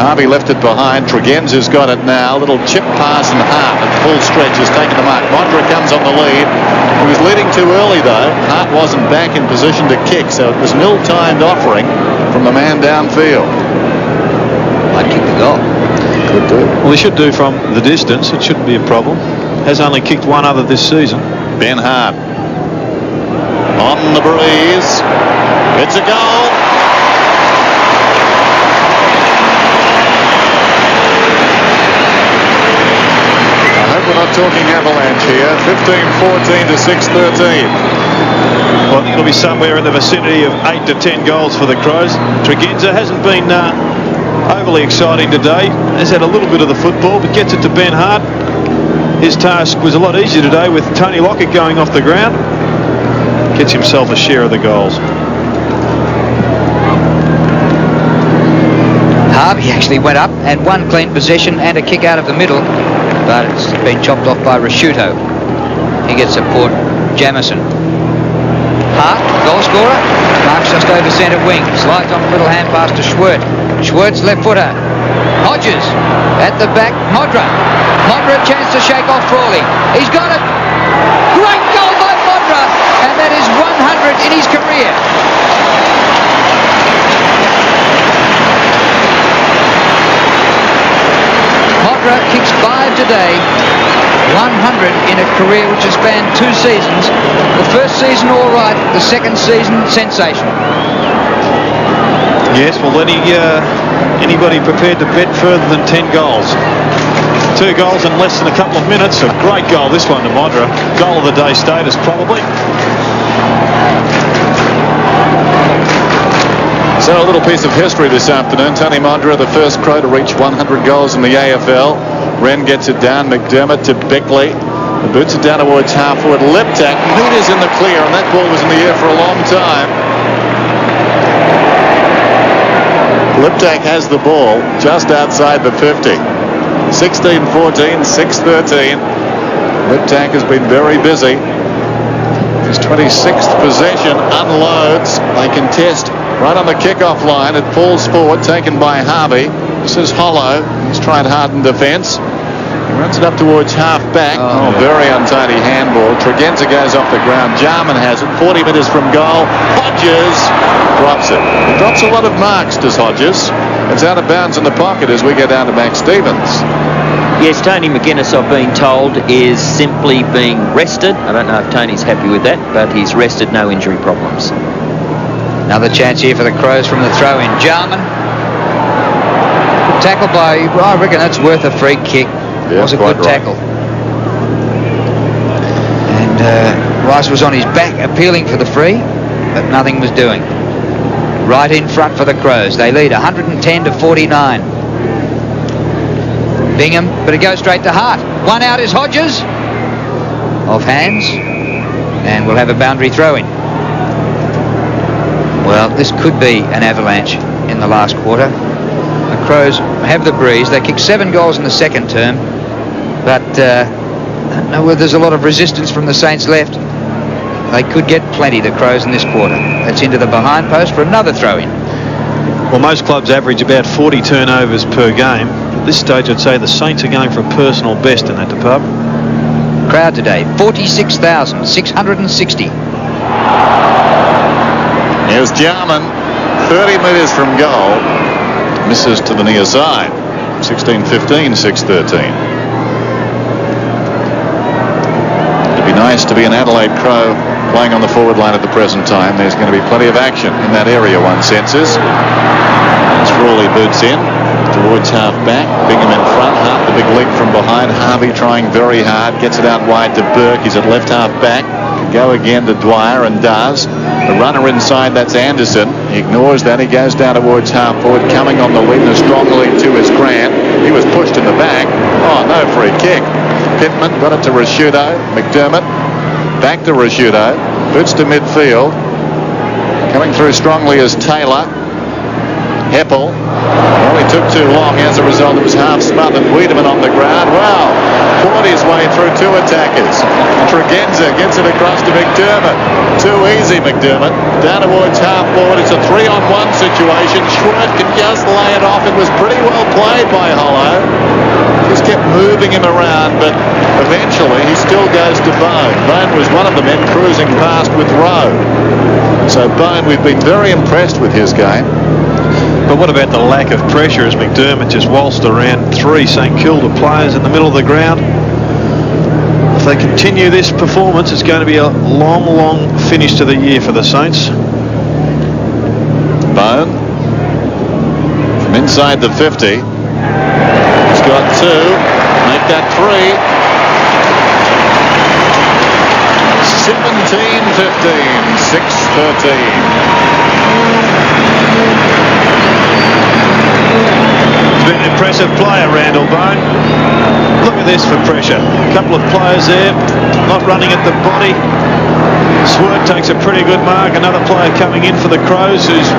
Harvey left it behind. Tregenza's got it now. Little chip pass and Hart at full stretch has taken the mark. Mondra comes on the lead. He was leading too early though. Hart wasn't back in position to kick, so it was an ill-timed offering from the man downfield. Might kick the goal. Could do. Well, he should do from the distance. It shouldn't be a problem. Has only kicked one other this season. Ben Hart on the breeze. It's a goal. We're not talking avalanche here. 15-14 to 6-13. Well, I think it'll be somewhere in the vicinity of 8 to 10 goals for the Crows. Tregenza hasn't been overly exciting today. Has had a little bit of the football, but gets it to Ben Hart. His task was a lot easier today with Tony Lockett going off the ground. Gets himself a share of the goals. Harvey actually went up and one clean possession and a kick out of the middle, but it's been chopped off by Rasciuto. He gets support Jamison. Hart, goal scorer, marks just over centre wing, slides on a little hand pass to Schwert. Schwert's left footer. Hodges at the back. Modra a chance to shake off Frawley. He's got it. Great goal by Modra, and that is 100 in his career. Modra kicks 5 today, 100 in a career which has spanned 2 seasons. The first season all right, the second season sensational. Yes, well, anybody prepared to bet further than 10 goals? 2 goals in less than a couple of minutes. A great goal, this one to Modra. Goal of the day status, probably. So a little piece of history this afternoon. Tony Modra, the first Crow to reach 100 goals in the AFL. Wren gets it down. McDermott to Beckley. Boots it down towards half forward. Liptak meters in the clear, and that ball was in the air for a long time. Liptak has the ball just outside the 50. 16-14, 6-13. Liptak has been very busy. His 26th possession unloads. They contest right on the kickoff line. It falls forward, taken by Harvey. This is Hollow. He's tried hard in defence. He runs it up towards half back. Oh, very untidy handball. Tregenza goes off the ground. Jarman has it. 40 metres from goal. Hodges drops it. He drops a lot of marks, does Hodges. It's out of bounds in the pocket as we go down to Max Stevens. Yes, Tony McGuinness, I've been told, is simply being rested. I don't know if Tony's happy with that, but he's rested, no injury problems. Another chance here for the Crows from the throw-in. Jarman. Tackle by, I reckon that's worth a free kick. Yeah, was a good tackle. And Rice was on his back appealing for the free, but nothing was doing. Right in front for the Crows. They lead 110-49. Bingham, but it goes straight to Hart. One out is Hodges. Off hands. And we'll have a boundary throw-in. Well, this could be an avalanche in the last quarter. The Crows have the breeze. They kicked 7 goals in the second term, but I don't know whether there's a lot of resistance from the Saints left. They could get plenty, the Crows, in this quarter. That's into the behind post for another throw-in. Well, most clubs average about 40 turnovers per game. At this stage, I'd say the Saints are going for a personal best in that department. Crowd today, 46,660. Here's Jarman, 30 metres from goal. Misses to the near side. 16-15, 6-13. It'd be nice to be an Adelaide Crow playing on the forward line at the present time. There's going to be plenty of action in that area, one senses. As Frawley boots in towards half back. Bingham in front. Hart the big leap from behind. Harvey trying very hard. Gets it out wide to Burke. He's at left half back. Go again to Dwyer and does. The runner inside, that's Anderson. He ignores that. He goes down towards half forward, coming on the wing. A strong lead to his Grant. He was pushed in the back. Oh, no free kick. Pittman got it to Rasciuto. McDermott back to Rasciuto. Boots to midfield. Coming through strongly is Taylor. Heppel. Well, he took too long. As a result, it was half smothered. Wiedemann on the ground. Well, fought his way through 2 attackers. Tregenza gets it across to McDermott. Too easy, McDermott. Down towards half forward. It's a 3-on-1 situation. Schwert can just lay it off. It was pretty well played by Hollow. Just kept moving him around, but eventually he still goes to Bone. Bone was one of the men cruising past with Rowe. So Bone, we've been very impressed with his game. But what about the lack of pressure as McDermott just waltzed around 3 St Kilda players in the middle of the ground? If they continue this performance, it's going to be a long, long finish to the year for the Saints. Bone from inside the 50. He's got 2. Make that 3. 17-15, 6-13. been an impressive player, Randall Bone. Look at this for pressure. A couple of players there, not running at the body. Swert takes a pretty good mark. Another player coming in for the Crows who's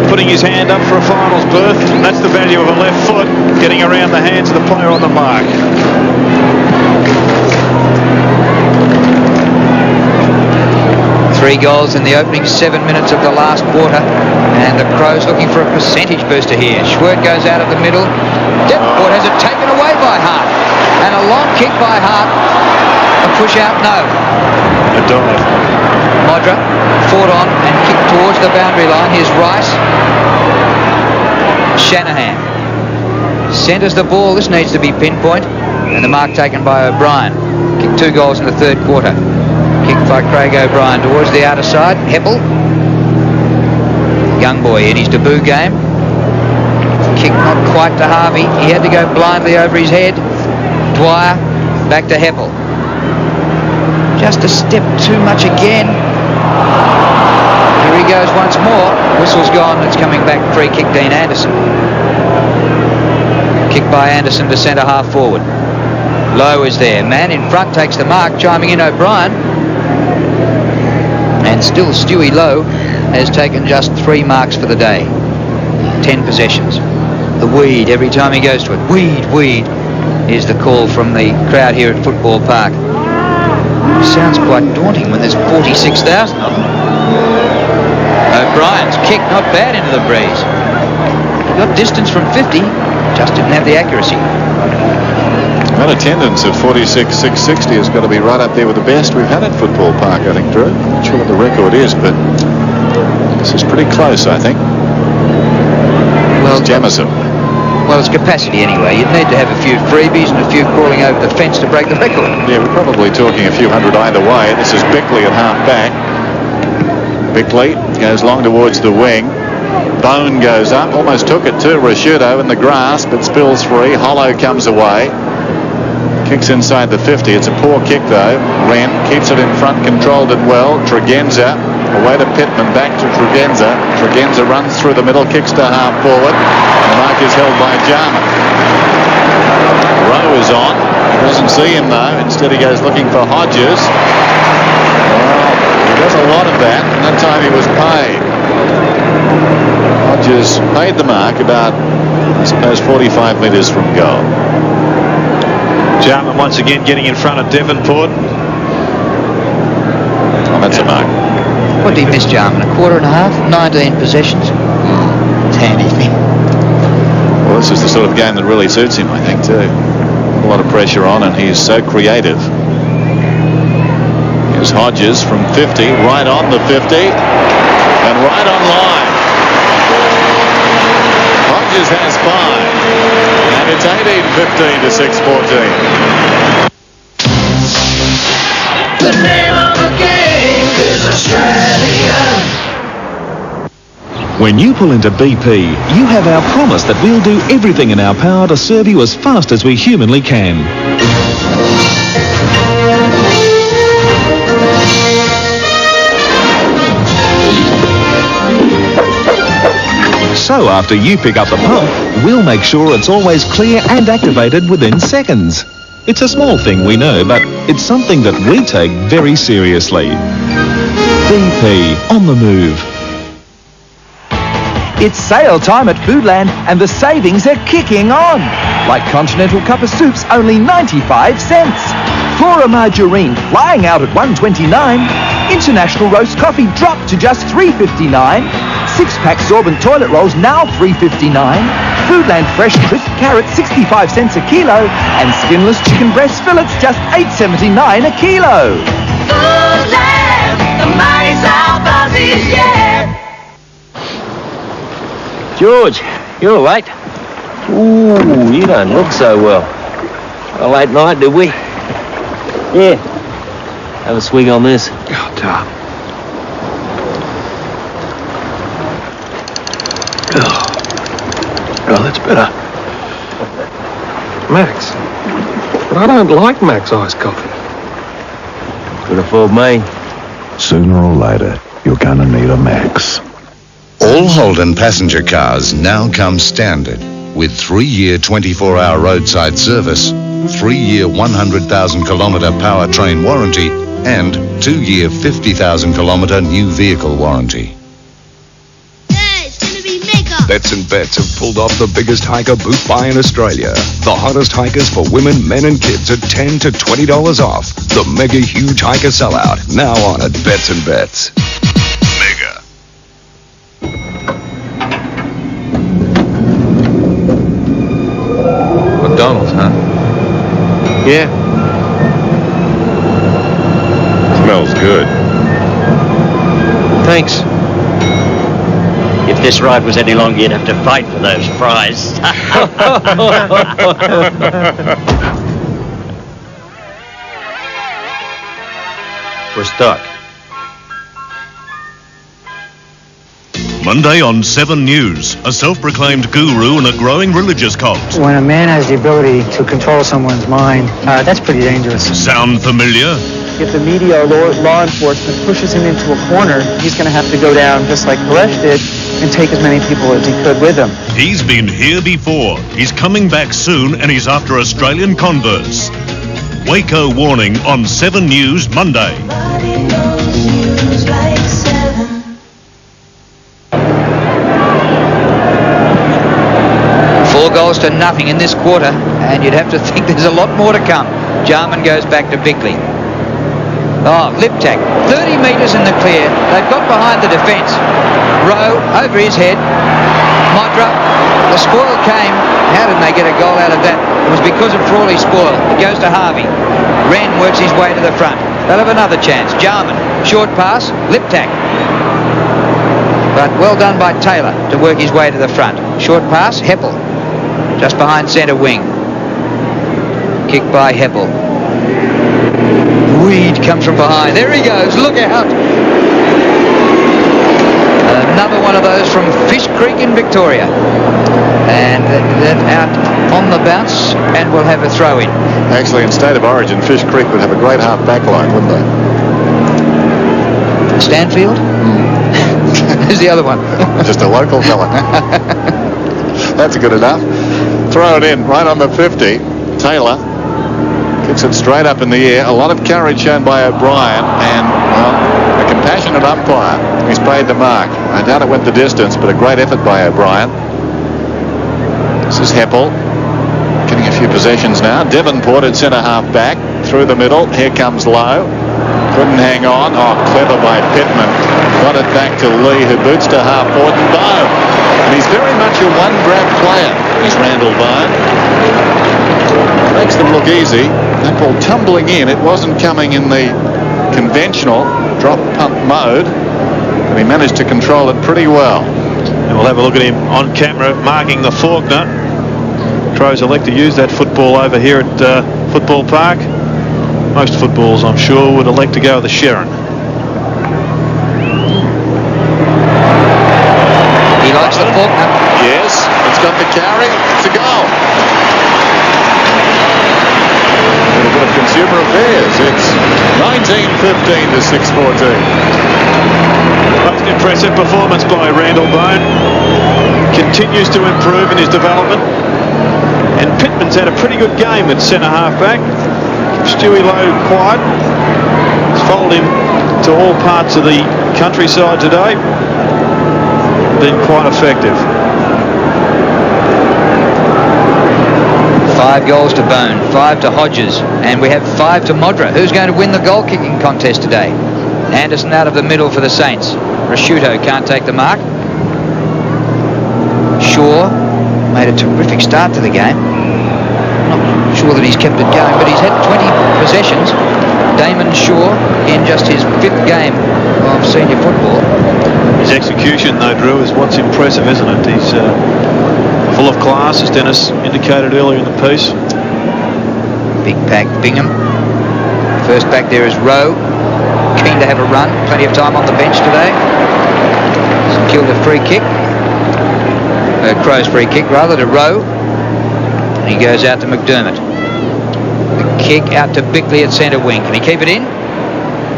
putting his hand up for a finals berth. That's the value of a left foot getting around the hands of the player on the mark. 3 goals in the opening 7 minutes of the last quarter, and the Crows looking for a percentage booster here. Schwert goes out of the middle. Davenport has it taken away by Hart, and a long kick by Hart. A push out, no. A dive. Modra fought on and kicked towards the boundary line. Here's Rice. Shanahan centres the ball. This needs to be pinpoint, and the mark taken by O'Brien. Kicked 2 goals in the third quarter. Kicked by Craig O'Brien towards the outer side. Heppel, young boy in his debut game. Kick not quite to Harvey. He had to go blindly over his head. Dwyer back to Heppel. Just a step too much again. Here he goes once more. Whistle's gone. It's coming back. Free kick, Dean Anderson. Kick by Anderson to centre half forward. Lowe is there. Man in front takes the mark. Chiming in O'Brien. And still Stewie Lowe has taken just 3 marks for the day. 10 possessions. The weed every time he goes to it. Weed, weed is the call from the crowd here at Football Park. Sounds quite daunting when there's 46,000 of them. O'Brien's kick not bad into the breeze. Got distance from 50, just didn't have the accuracy. That attendance of 46,660 has got to be right up there with the best we've had at Football Park, I think, Drew. Not sure what the record is, but this is pretty close, I think. Well, it's Jamison. Well, it's capacity anyway. You'd need to have a few freebies and a few crawling over the fence to break the record. Yeah, we're probably talking a few hundred either way. This is Bickley at half back. Bickley goes long towards the wing. Bone goes up, almost took it to Rashudo in the grass, but spills free. Hollow comes away. Kicks inside the 50. It's a poor kick, though. Wren keeps it in front, controlled it well. Tregenza away to Pittman, back to Tregenza. Tregenza runs through the middle, kicks to half forward. The mark is held by Jarman. Rowe is on. He doesn't see him, though. Instead, he goes looking for Hodges. Well, he does a lot of that, and that time he was paid. Hodges paid the mark about, I suppose, 45 metres from goal. Jarman once again getting in front of Davenport. Oh, that's a mark. What did he miss, Jarman? A quarter and a half? 19 possessions? Handy thing. Well, this is the sort of game that really suits him, I think, too. A lot of pressure on, and he's so creative. Here's Hodges from 50, right on the 50, and right on line. Hodges has 5, and it's 18-15 to 6-14. The name of the game is Australia. When you pull into BP, you have our promise that we'll do everything in our power to serve you as fast as we humanly can. So after you pick up the pump, we'll make sure it's always clear and activated within seconds. It's a small thing, we know, but it's something that we take very seriously. BP, on the move. It's sale time at Foodland, and the savings are kicking on. Like Continental Cup of Soups, only 95 cents. Flora Margarine flying out at $1.29. International Roast Coffee dropped to just $3.59. 6-pack sorbent toilet rolls now $3.59. Foodland Fresh Crisp Carrots 65 cents a kilo. And skinless chicken breast fillets just $8.79 a kilo. Foodland, the mighty South Aussies, yeah. George, you're late. Ooh, you don't look so well. A late night, did we? Yeah. Have a swig on this. Oh, Tom. Oh, that's better. Max. But I don't like Max iced coffee. Could afford me. Sooner or later, you're gonna need a Max. All Holden passenger cars now come standard With 3-year 24-hour roadside service, 3-year 100,000-kilometre powertrain warranty, and 2-year 50,000-kilometre new vehicle warranty. Bets and Bets have pulled off the biggest hiker boot buy in Australia. The hottest hikers for women, men and kids at $10 to $20 off. The mega huge hiker sellout, now on at Bets and Bets. Mega. McDonald's, huh? Yeah. Smells good. Thanks. If this ride was any longer, you'd have to fight for those fries. We're stuck. Monday on 7 News, a self-proclaimed guru and a growing religious cult. When a man has the ability to control someone's mind, that's pretty dangerous. Sound familiar? If the media or law enforcement pushes him into a corner, he's going to have to go down just like Koresh did and take as many people as he could with him. He's been here before. He's coming back soon and he's after Australian converts. Waco warning on 7 News Monday. 4 goals to nothing in this quarter, and you'd have to think there's a lot more to come. Jarman goes back to Bickley. Oh, Liptak, 30 metres in the clear. They've got behind the defence. Rowe over his head. Modra, the spoil came. How did they get a goal out of that? It was because of Frawley's spoil. It goes to Harvey. Wren works his way to the front. They'll have another chance. Jarman, short pass, Liptak. But well done by Taylor to work his way to the front. Short pass, Heppel, just behind centre wing. Kick by Heppel. Reed comes from behind. There he goes. Look out. Another one of those from Fish Creek in Victoria. And that out on the bounce, and we'll have a throw in. Actually, in State of Origin, Fish Creek would have a great half back line, wouldn't they? Stanfield? Who's the other one? Just a local fella. That's good enough. Throw it in right on the 50. Taylor kicks it straight up in the air. A lot of courage shown by O'Brien, and, well, a compassionate umpire. He's paid the mark. I doubt it went the distance, but a great effort by O'Brien. This is Heppel getting a few possessions now. Devonport at centre half back through the middle. Here comes Lowe. Couldn't hang on. Oh, clever by Pittman. Got it back to Lee, who boots to half forward and Bowe. And he's very much a one-grab player, is Randall Bowe. Makes them look easy. That ball tumbling in. It wasn't coming in the conventional drop pump mode, but he managed to control it pretty well. And we'll have a look at him on camera marking the Faulkner. Crows elect to use that football over here at Football Park. Most footballs, I'm sure, would elect to go with the Sharon. He likes the Faulkner. Yes, it's got the carry. It's a goal. A little bit of consumer affairs. It's 19-15 to 6-14. Most impressive performance by Randall Bone. Continues to improve in his development. And Pittman's had a pretty good game at centre half back. Stewie Lowe quiet. He's followed him to all parts of the countryside today. Been quite effective. 5 goals to Bone, 5 to Hodges, and we have 5 to Modra. Who's going to win the goal kicking contest today? Anderson out of the middle for the Saints. Rasciuto can't take the mark. Shaw made a terrific start to the game. Not sure that he's kept it going, but he's had 20 possessions. Damon Shaw in just his 5th game of senior football. His execution, though, Drew, is what's impressive, isn't it? He's full of class, as Dennis indicated earlier in the piece. Big pack Bingham. First back there is Rowe. Keen to have a run. Plenty of time on the bench today. Kilda free kick. Crow's free kick, rather, to Rowe. And he goes out to McDermott. The kick out to Bickley at centre wing. Can he keep it in?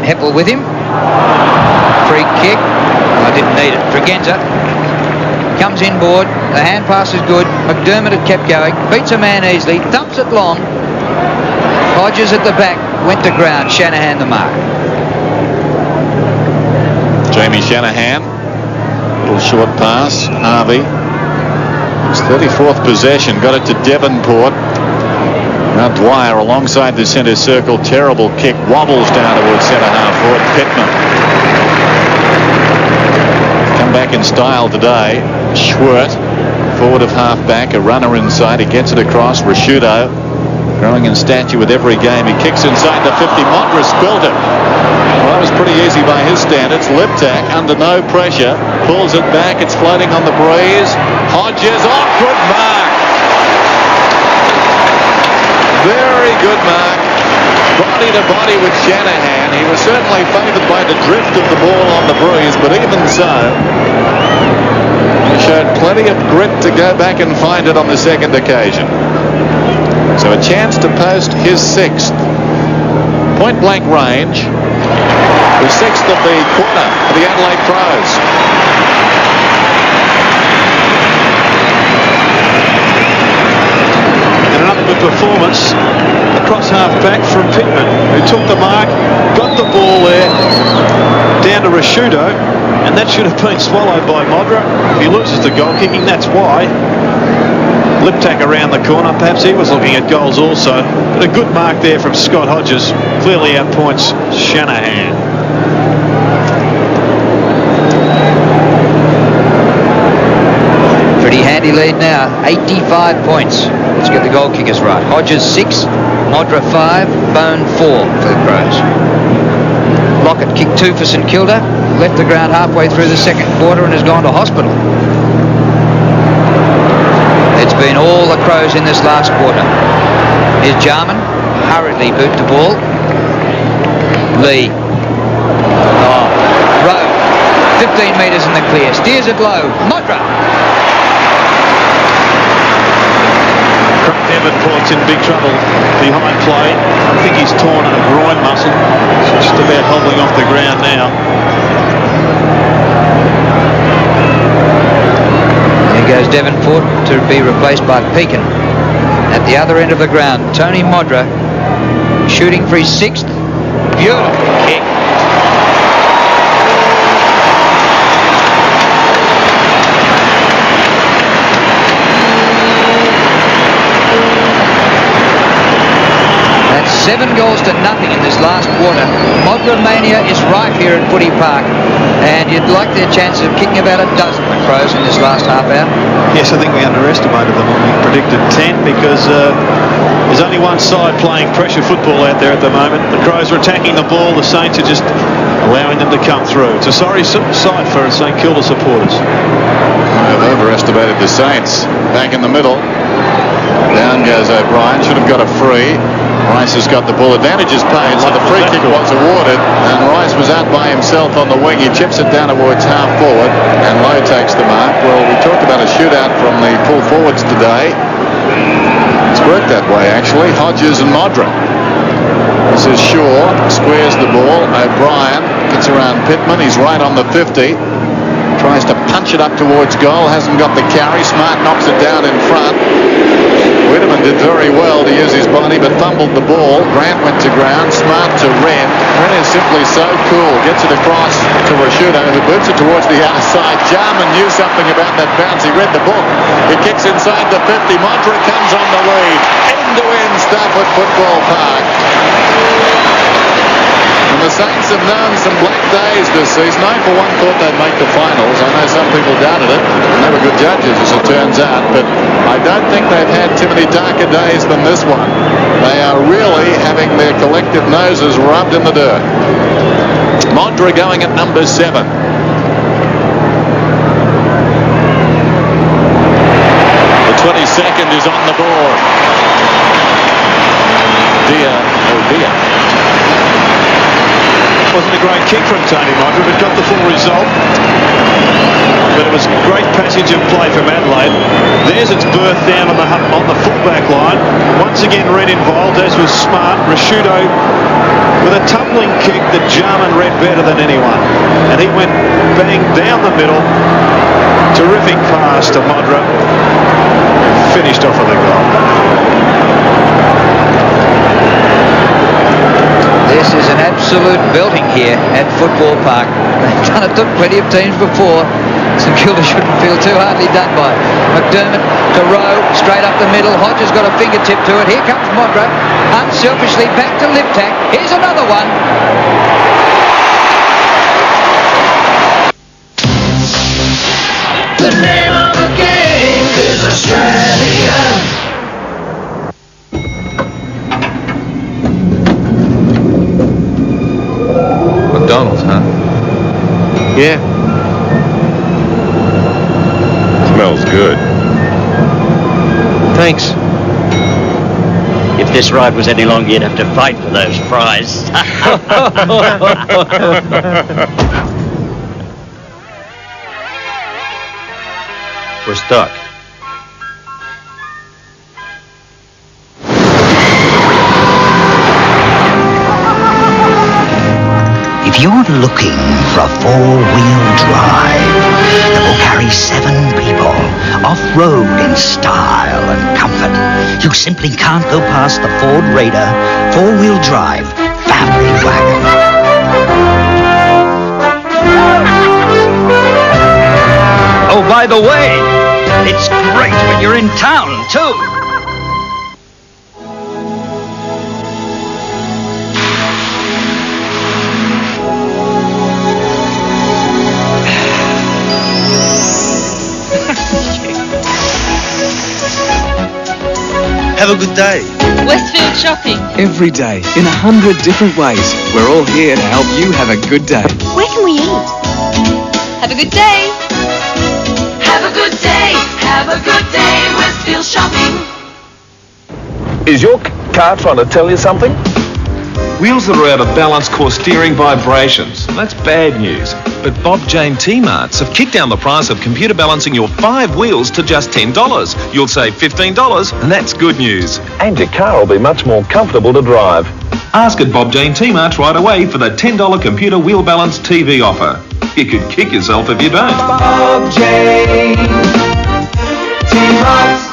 Heppel with him. Free kick. I didn't need it. Tregenza. Comes inboard. The hand pass is good. McDermott had kept going. Beats a man easily. Dumps it long. Hodges at the back. Went to ground. Shanahan the mark. Jamie Shanahan. Little short pass. Harvey. His 34th possession. Got it to Devonport. Now Dwyer alongside the centre circle. Terrible kick. Wobbles down towards centre half forward. Pittman. Come back in style today. Schwert. Forward of half back. A runner inside. He gets it across. Rashudo. Growing in stature with every game. He kicks inside the 50. Modra spilled it. Well, that was pretty easy by his standards. Liptak under no pressure. Pulls it back. It's floating on the breeze. Hodges. Oh, good mark. Very good mark. Body to body with Shanahan. He was certainly favoured by the drift of the ball on the breeze, but even so, he showed plenty of grit to go back and find it on the second occasion. So a chance to post his 6th. Point blank range. The 6th of the quarter for the Adelaide Crows. And another good performance across half back from Pittman, who took the mark, got the ball there down to Rashudo, and that should have been swallowed by Modra. If he loses the goal kicking, that's why. Liptak around the corner, perhaps he was looking at goals also, but a good mark there from Scott Hodges, clearly outpoints Shanahan. Pretty handy lead now, 85 points. Let's get the goal kickers right. Hodges 6, Modra 5, Bone 4 for the Crows. Lockett kicked 2 for St Kilda, left the ground halfway through the second quarter and has gone to hospital. It's been all the Crows in this last quarter. Here's Jarman, hurriedly boot the ball. Lee. Oh, Rowe, 15 metres in the clear, steers it low. Modra. Devonport's in big trouble behind play. I think he's torn a groin muscle. He's just about hobbling off the ground now. Here goes Devonport to be replaced by Pekin. At the other end of the ground, Tony Modra shooting for his 6th. Beautiful kick. That's 7 goals to nothing in this last quarter. Modra mania is rife here at Footy Park, and you'd like their chances of kicking about a dozen, the Crows, in this last half hour. Yes, I think we underestimated them when we predicted 10 because there's only one side playing pressure football out there at the moment. The Crows are attacking the ball. The Saints are just allowing them to come through. It's a sorry sight for St Kilda supporters. They've overestimated the Saints. Back in the middle. Down goes O'Brien. Should have got a free. Rice has got the ball. Advantage is paid, so the free kick was awarded, and Rice was out by himself on the wing. He chips it down towards half forward, and Lowe takes the mark. Well, we talked about a shootout from the full forwards today. It's worked that way, actually. Hodges and Modra. This is Shaw, squares the ball. O'Brien gets around Pittman. He's right on the 50. Tries to punch it up towards goal. Hasn't got the carry. Smart knocks it down in front. Whitterman did very well to use his body, but fumbled the ball. Grant went to ground. Smart to Wren. Wren is simply so cool. Gets it across to Rashudo, who boots it towards the outside. Jarman knew something about that bounce. He read the book. He kicks inside the 50. Modra comes on the lead. End-to-end stuff at Football Park. And the Saints have known some black days this season. I, for one, thought they'd make the finals. I know some people doubted it, and they were good judges, as it turns out. But I don't think they've had too many darker days than this one. They are really having their collective noses rubbed in the dirt. Modra going at number 7. The 22nd is on the board. Dear, oh dear. Wasn't a great kick from Tony Modra, but got the full result. But it was great passage of play from Adelaide. There's its birth down on the fullback line. Once again, Red involved, as was Smart. Rashudo with a tumbling kick that Jarman read better than anyone. And he went bang down the middle. Terrific pass to Modra. Finished off with a goal. This is an absolute belting here at Football Park. They've done it to plenty of teams before. St Kilda shouldn't feel too hardly done by. McDermott to Rowe, straight up the middle. Hodges got a fingertip to it. Here comes Modra, unselfishly back to Liptak. Here's another one. The name of the game is Australia. McDonald's, huh? Yeah. Smells good. Thanks. If this ride was any longer, you'd have to fight for those fries. We're stuck. If you're looking for a four-wheel drive that will carry 7 people off-road in style and comfort, you simply can't go past the Ford Raider 4-wheel drive family wagon. Oh, by the way, it's great when you're in town, too. Have a good day. Westfield shopping. Every day, in 100 different ways. We're all here to help you have a good day. Where can we eat? Have a good day. Have a good day. Have a good day. Westfield shopping. Is your car trying to tell you something? Wheels that are out of balance cause steering vibrations. That's bad news. But Bob Jane T-Marts have kicked down the price of computer balancing your 5 wheels to just $10. You'll save $15, and that's good news. And your car will be much more comfortable to drive. Ask at Bob Jane T-Marts right away for the $10 computer wheel balance TV offer. You could kick yourself if you don't. Bob Jane T-Marts.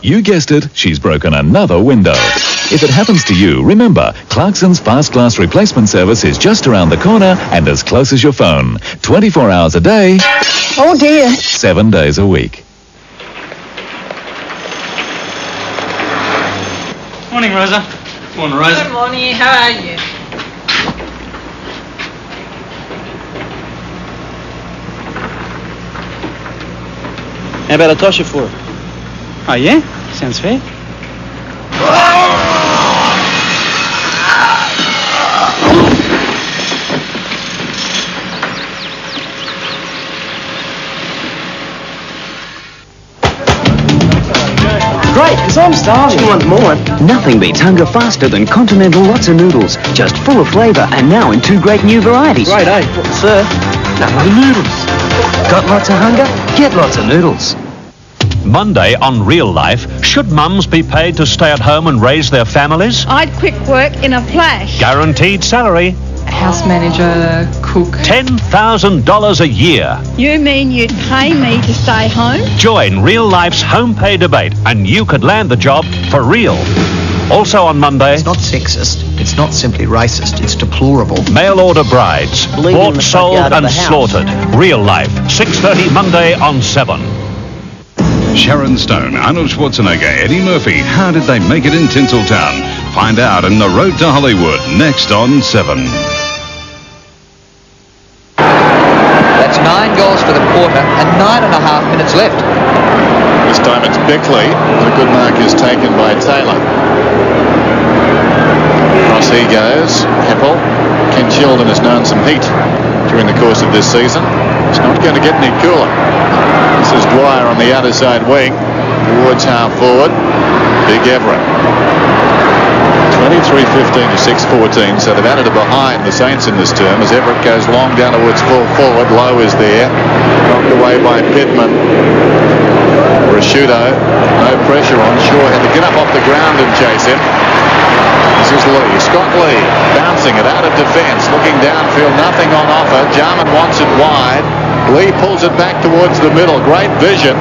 You guessed it, she's broken another window. If it happens to you, remember, Clarkson's Fast Glass Replacement Service is just around the corner and as close as your phone. 24 hours a day. Oh dear. 7 days a week. Morning, Rosa. Morning, Rosa. Good morning. How are you? How about a tosher for her? Oh, yeah? Sounds fair. Great, because I'm starving. You want more? Nothing beats hunger faster than Continental Lots of Noodles. Just full of flavour and now in 2 great new varieties. Great, eh? Sir, none of the noodles. Got lots of hunger? Get lots of noodles. Monday on Real Life, should mums be paid to stay at home and raise their families? I'd quit work in a flash. Guaranteed salary. House manager, cook. $10,000 a year. You mean you'd pay me to stay home? Join Real Life's home pay debate and you could land the job for real. Also on Monday... It's not sexist. It's not simply racist. It's deplorable. Mail order brides. Bought, sold and slaughtered. Real Life. 6:30 Monday on 7. Sharon Stone, Arnold Schwarzenegger, Eddie Murphy. How did they make it in Tinseltown? Find out in The Road to Hollywood, next on 7. That's 9 goals for the quarter and 9.5 minutes left. This time it's Bickley, but a good mark is taken by Taylor. Across he goes, Heppel. Ken Sheldon has known some heat during the course of this season. It's not going to get any cooler. This is Dwyer on the outer side wing, towards half forward. Big Everett. 23-15 to 6-14, so they've added a behind the Saints in this term as Everett goes long down towards full forward. Lowe is there, knocked away by Pittman. Rashudo, no pressure on. Shaw had to get up off the ground and chase him. This is Lee, Scott Lee, bounce losing it out of defence. Looking downfield, nothing on offer. Jarman wants it wide. Lee pulls it back towards the middle. Great vision.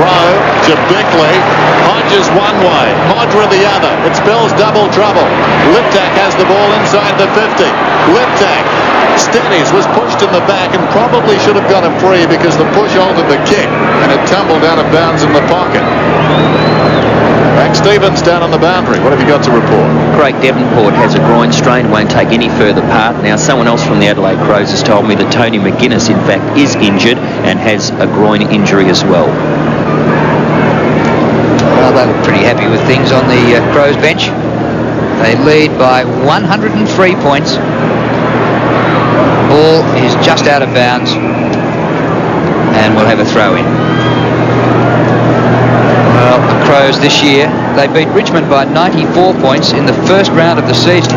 Rowe to Bickley. Hodges one way. Modra the other. It spells double trouble. Liptak has the ball inside the 50. Liptak steadies, was pushed in the back and probably should have got a free because the push altered the kick and it tumbled out of bounds in the pocket. Max Stevens down on the boundary. What have you got to report? Craig Devonport has a groin strain, won't take any further part. Now, someone else from the Adelaide Crows has told me that Tony McGuinness, in fact, is injured and has a groin injury as well. Well, they look pretty happy with things on the Crows bench. They lead by 103 points. Ball is just out of bounds and we'll have a throw in. Well, the Crows this year, they beat Richmond by 94 points in the first round of the season.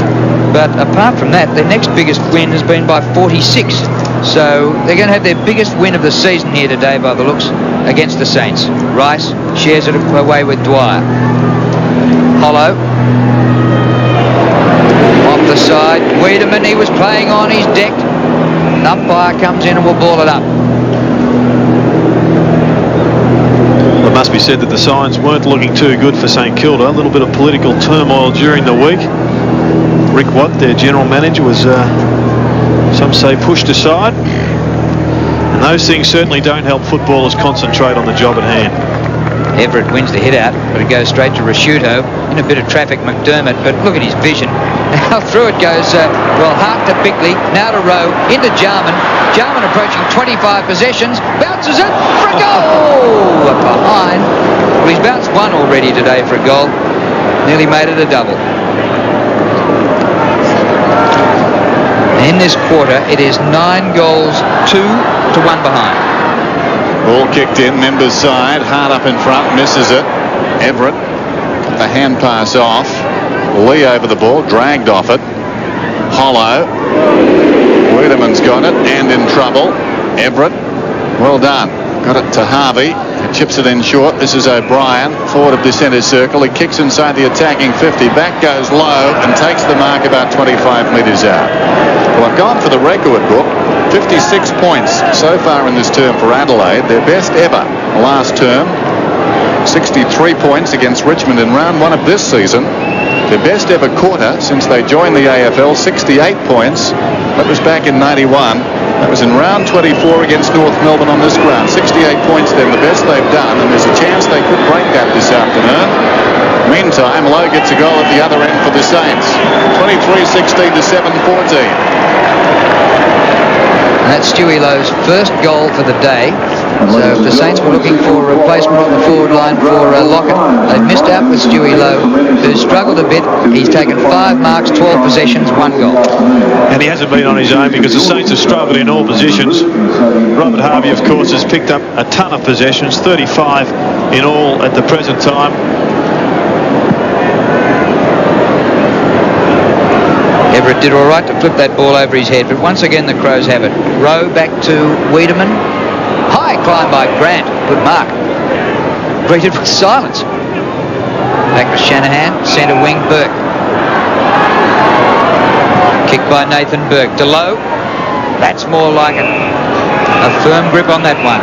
But apart from that, their next biggest win has been by 46. So they're going to have their biggest win of the season here today by the looks against the Saints. Rice shares it away with Dwyer. Hollow. Off the side. Wiedemann, he was playing on, he's decked. Umpire comes in and will ball it up. It must be said that the signs weren't looking too good for St Kilda. A little bit of political turmoil during the week. Rick Watt, their general manager, was, some say, pushed aside. And those things certainly don't help footballers concentrate on the job at hand. Everett wins the hit out, but it goes straight to Rasciuto. In a bit of traffic, McDermott, but look at his vision. Now through it goes, Hart to Bickley, now to Rowe, into Jarman. Jarman approaching 25 possessions, bounces it for a goal! Behind. Well, he's bounced one already today for a goal. Nearly made it a double. In this quarter, it is 9 goals, 2-1 behind. Ball kicked in, Members side. Hart up in front, misses it. Everett got the hand pass off. Lee over the ball, dragged off it. Hollow. Wiedemann's got it and in trouble. Everett, well done. Got it to Harvey. He chips it in short. This is O'Brien, forward of the centre circle. He kicks inside the attacking 50. Back goes low and takes the mark about 25 metres out. Well, I've gone for the record book. 56 points so far in this term for Adelaide. Their best ever last term. 63 points against Richmond in round 1 of this season. Their best ever quarter since they joined the AFL, 68 points. That was back in 91. That was in round 24 against North Melbourne on this ground. 68 points then, the best they've done, and there's a chance they could break that this afternoon. Meantime, Lowe gets a goal at the other end for the Saints. 23-16 to 7-14. And that's Stewie Lowe's first goal for the day. So if the Saints were looking for a replacement on the forward line for Lockett, they've missed out with Stewie Lowe, who's struggled a bit. He's taken 5 marks, 12 possessions, 1 goal. And he hasn't been on his own because the Saints have struggled in all positions. Robert Harvey, of course, has picked up a ton of possessions, 35 in all at the present time. Everett did all right to flip that ball over his head, but once again the Crows have it. Rowe back to Wiedemann. High climb by Grant. Good mark. Greeted with silence. Back to Shanahan. Centre wing Burke. Kick by Nathan Burke. To Lowe. That's more like it. A firm grip on that one.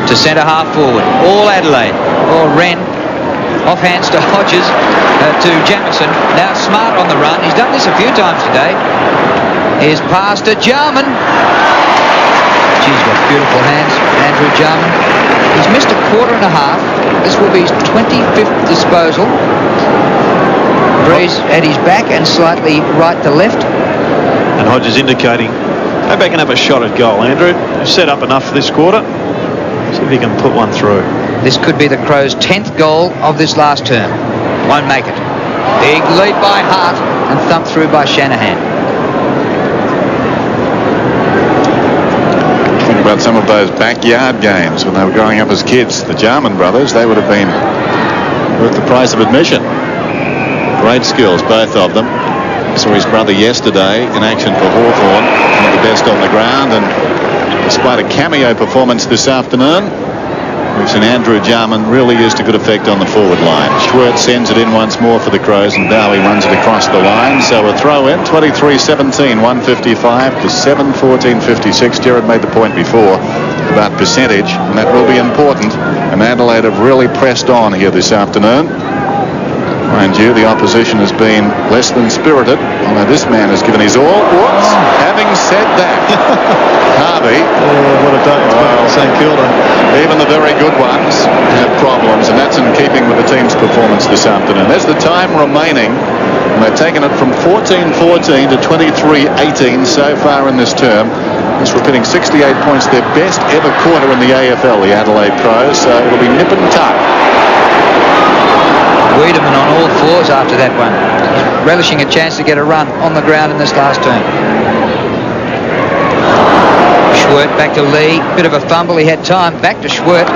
To centre half forward. All Adelaide. Or Wren. Off hands to Hodges, to Jamison. Now Smart on the run. He's done this a few times today. Here's pass to Jarman. Geez, what beautiful hands, Andrew Jarman. He's missed a quarter and a half. This will be his 25th disposal. Breeze at his back and slightly right to left. And Hodges indicating, go back and have a shot at goal, Andrew. You've set up enough for this quarter. See if he can put one through. This could be the Crows' 10th goal of this last term. Won't make it. Big lead by Hart and thumped through by Shanahan. Think about some of those backyard games when they were growing up as kids. The Jarman brothers, they would have been worth the price of admission. Great skills, both of them. Saw his brother yesterday in action for Hawthorn. One of the best on the ground, and despite a cameo performance this afternoon, We've seen Andrew Jarman really used to good effect on the forward line. Schwertz sends it in once more for the Crows, and Bowie runs it across the line. So a throw in, 23-17, 155 to 7-14-56. Jared made the point before about percentage, and that will be important. And Adelaide have really pressed on here this afternoon. Mind you, the opposition has been less than spirited, although this man has given his all. Whoops. Having said that, Harvey. What a day for St Kilda. Even the very good ones have problems, and that's in keeping with the team's performance this afternoon. There's the time remaining, and they've taken it from 14-14 to 23-18 so far in this term. It's repeating 68 points, their best ever quarter in the AFL, the Adelaide Crows, so it'll be nip and tuck. Wiedemann on all fours after that one, relishing a chance to get a run on the ground in this last term. Schwert back to Lee, bit of a fumble, he had time, back to Schwert.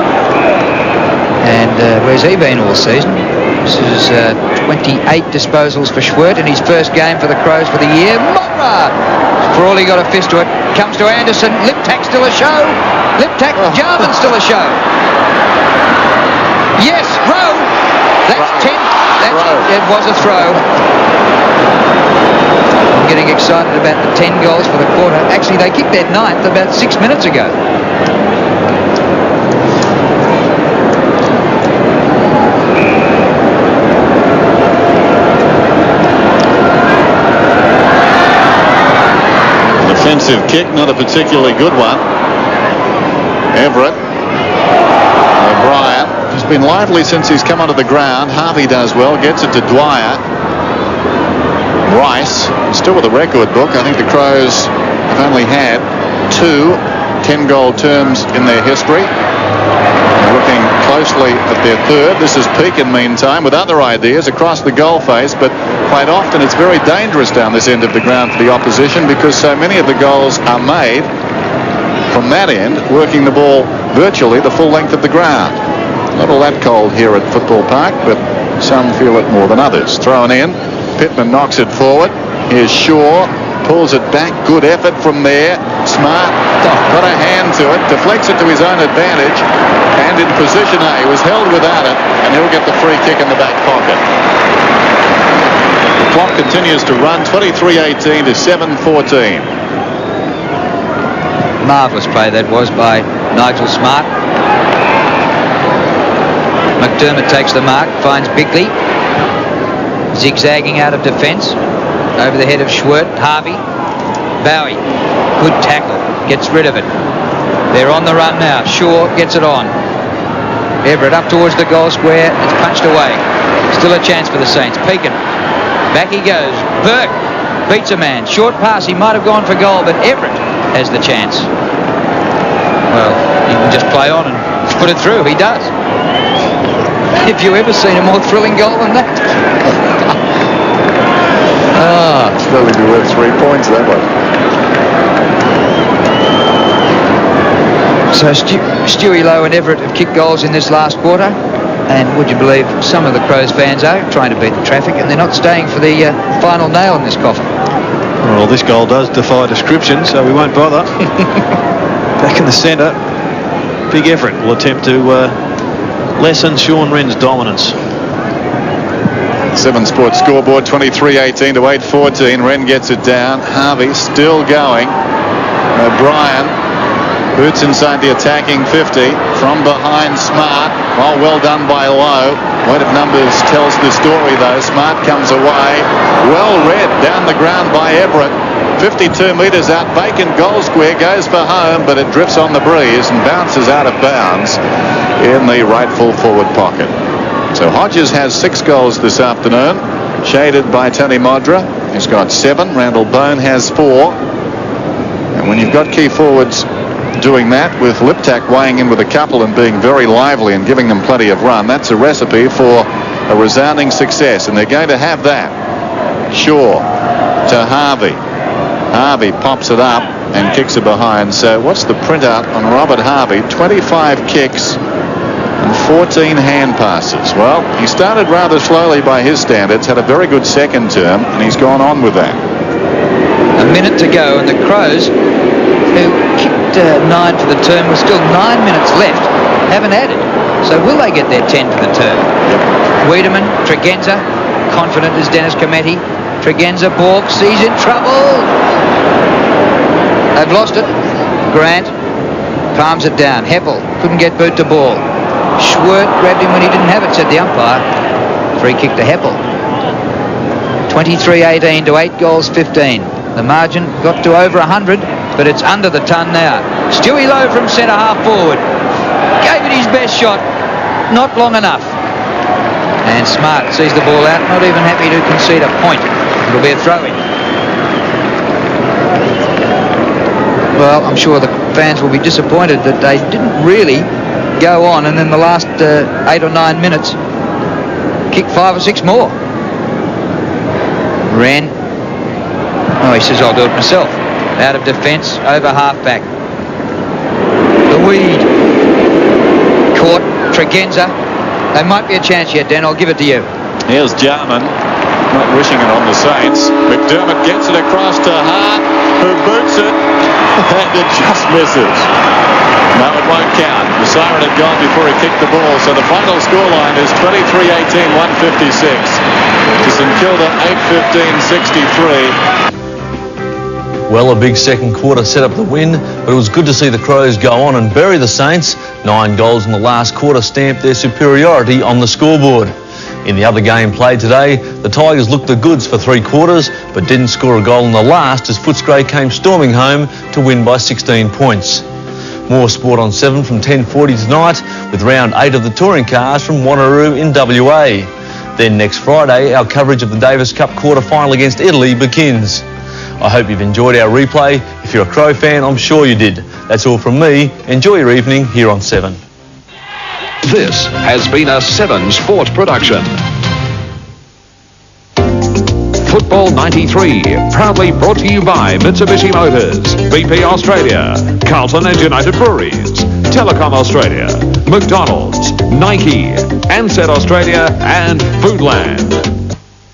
And where's he been all season? This is 28 disposals for Schwert in his first game for the Crows for the year. Mora! For all he got a fist to it, comes to Anderson, lip tack still a show. Lip tack, Jarman still a show. Yes, Rowe! That's 10. It was a throw. I'm getting excited about the 10 goals for the quarter. Actually, they kicked their 9th about 6 minutes ago. Defensive kick, not a particularly good one. Everett. O'Brien. He's been lively since he's come onto the ground. Harvey does well, gets it to Dwyer. Rice, still with a record book. I think the Crows have only had 2 10-goal terms in their history. They're looking closely at their third. This is Pekin, meantime, with other ideas across the goal face, but quite often it's very dangerous down this end of the ground for the opposition because so many of the goals are made from that end, working the ball virtually the full length of the ground. Not all that cold here at Football Park, but some feel it more than others. Thrown in, Pittman knocks it forward. Here's Shaw, pulls it back, good effort from there. Smart, got a hand to it, deflects it to his own advantage, and in position A, was held without it, and he'll get the free kick in the back pocket. The clock continues to run, 23-18 to 7-14. Marvellous play that was by Nigel Smart. McDermott takes the mark, finds Bickley, zigzagging out of defence, over the head of Schwert. Harvey, Bowie, good tackle, gets rid of it. They're on the run now. Shaw gets it on. Everett up towards the goal square. It's punched away. Still a chance for the Saints. Pekin, back he goes. Burke beats a man. Short pass. He might have gone for goal, but Everett has the chance. Well, he can just play on and put it through. He does. Have you ever seen a more thrilling goal than that? It's really be worth 3 points, that one. So Stewie Lowe and Everett have kicked goals in this last quarter, and would you believe some of the Crows fans are trying to beat the traffic, and they're not staying for the final nail in this coffin. Well, this goal does defy description, so we won't bother. Back in the centre, Big Everett will attempt to lessen Sean Wren's dominance. 7 Sports scoreboard, 23-18 to 8-14. Wren gets it down. Harvey still going. O'Brien boots inside the attacking 50. From behind, Smart. Oh, well done by Lowe. Weight of numbers tells the story, though. Smart comes away. Well read down the ground by Everett. 52 metres out, vacant goal square, goes for home, but it drifts on the breeze and bounces out of bounds in the rightful forward pocket. So Hodges has 6 goals this afternoon, shaded by Tony Modra. He's got 7. Randall Bone has 4. And when you've got key forwards doing that, with Liptak weighing in with a couple and being very lively and giving them plenty of run, that's a recipe for a resounding success, and they're going to have that. Shaw to Harvey. Harvey pops it up and kicks it behind. So what's the printout on Robert Harvey? 25 kicks and 14 hand passes. Well, he started rather slowly by his standards, had a very good second term, and he's gone on with that. A minute to go, and the Crows, who kicked 9 for the term, with still 9 minutes left, haven't added. So will they get their 10 for the term? Wiedemann, Tregenza, confident as Dennis Cometti. Tregenza balks, he's in trouble. They've lost it. Grant palms it down. Heppel couldn't get boot to ball. Schwert grabbed him when he didn't have it, said the umpire. Free kick to Heppel. 23-18 to 8 goals 15. The margin got to over 100, but it's under the ton now. Stewie Lowe from centre half forward. Gave it his best shot. Not long enough. And Smart sees the ball out, not even happy to concede a point. It'll be a throw-in. Well, I'm sure the fans will be disappointed that they didn't really go on and in the last 8 or 9 minutes kick 5 or 6 more. Wren. Oh, he says, I'll do it myself. Out of defence, over half-back. The weed. Caught. Tregenza. There might be a chance yet, Dan. I'll give it to you. Here's Jarman. Not wishing it on the Saints. McDermott gets it across to Hart, who boots it, and it just misses. No, it won't count. The siren had gone before he kicked the ball, so the final scoreline is 23-18, 156. To St Kilda, 8-15, 63. Well, a big second quarter set up the win, but it was good to see the Crows go on and bury the Saints. 9 goals in the last quarter stamped their superiority on the scoreboard. In the other game played today, the Tigers looked the goods for 3 quarters, but didn't score a goal in the last as Footscray came storming home to win by 16 points. More sport on 7 from 10:40 tonight, with round 8 of the touring cars from Wanneroo in WA. Then next Friday, our coverage of the Davis Cup quarter-final against Italy begins. I hope you've enjoyed our replay. If you're a Crow fan, I'm sure you did. That's all from me. Enjoy your evening here on 7. This has been a 7 Sports production. Football 93, proudly brought to you by Mitsubishi Motors, BP Australia, Carlton and United Breweries, Telecom Australia, McDonald's, Nike, Ansett Australia and Foodland.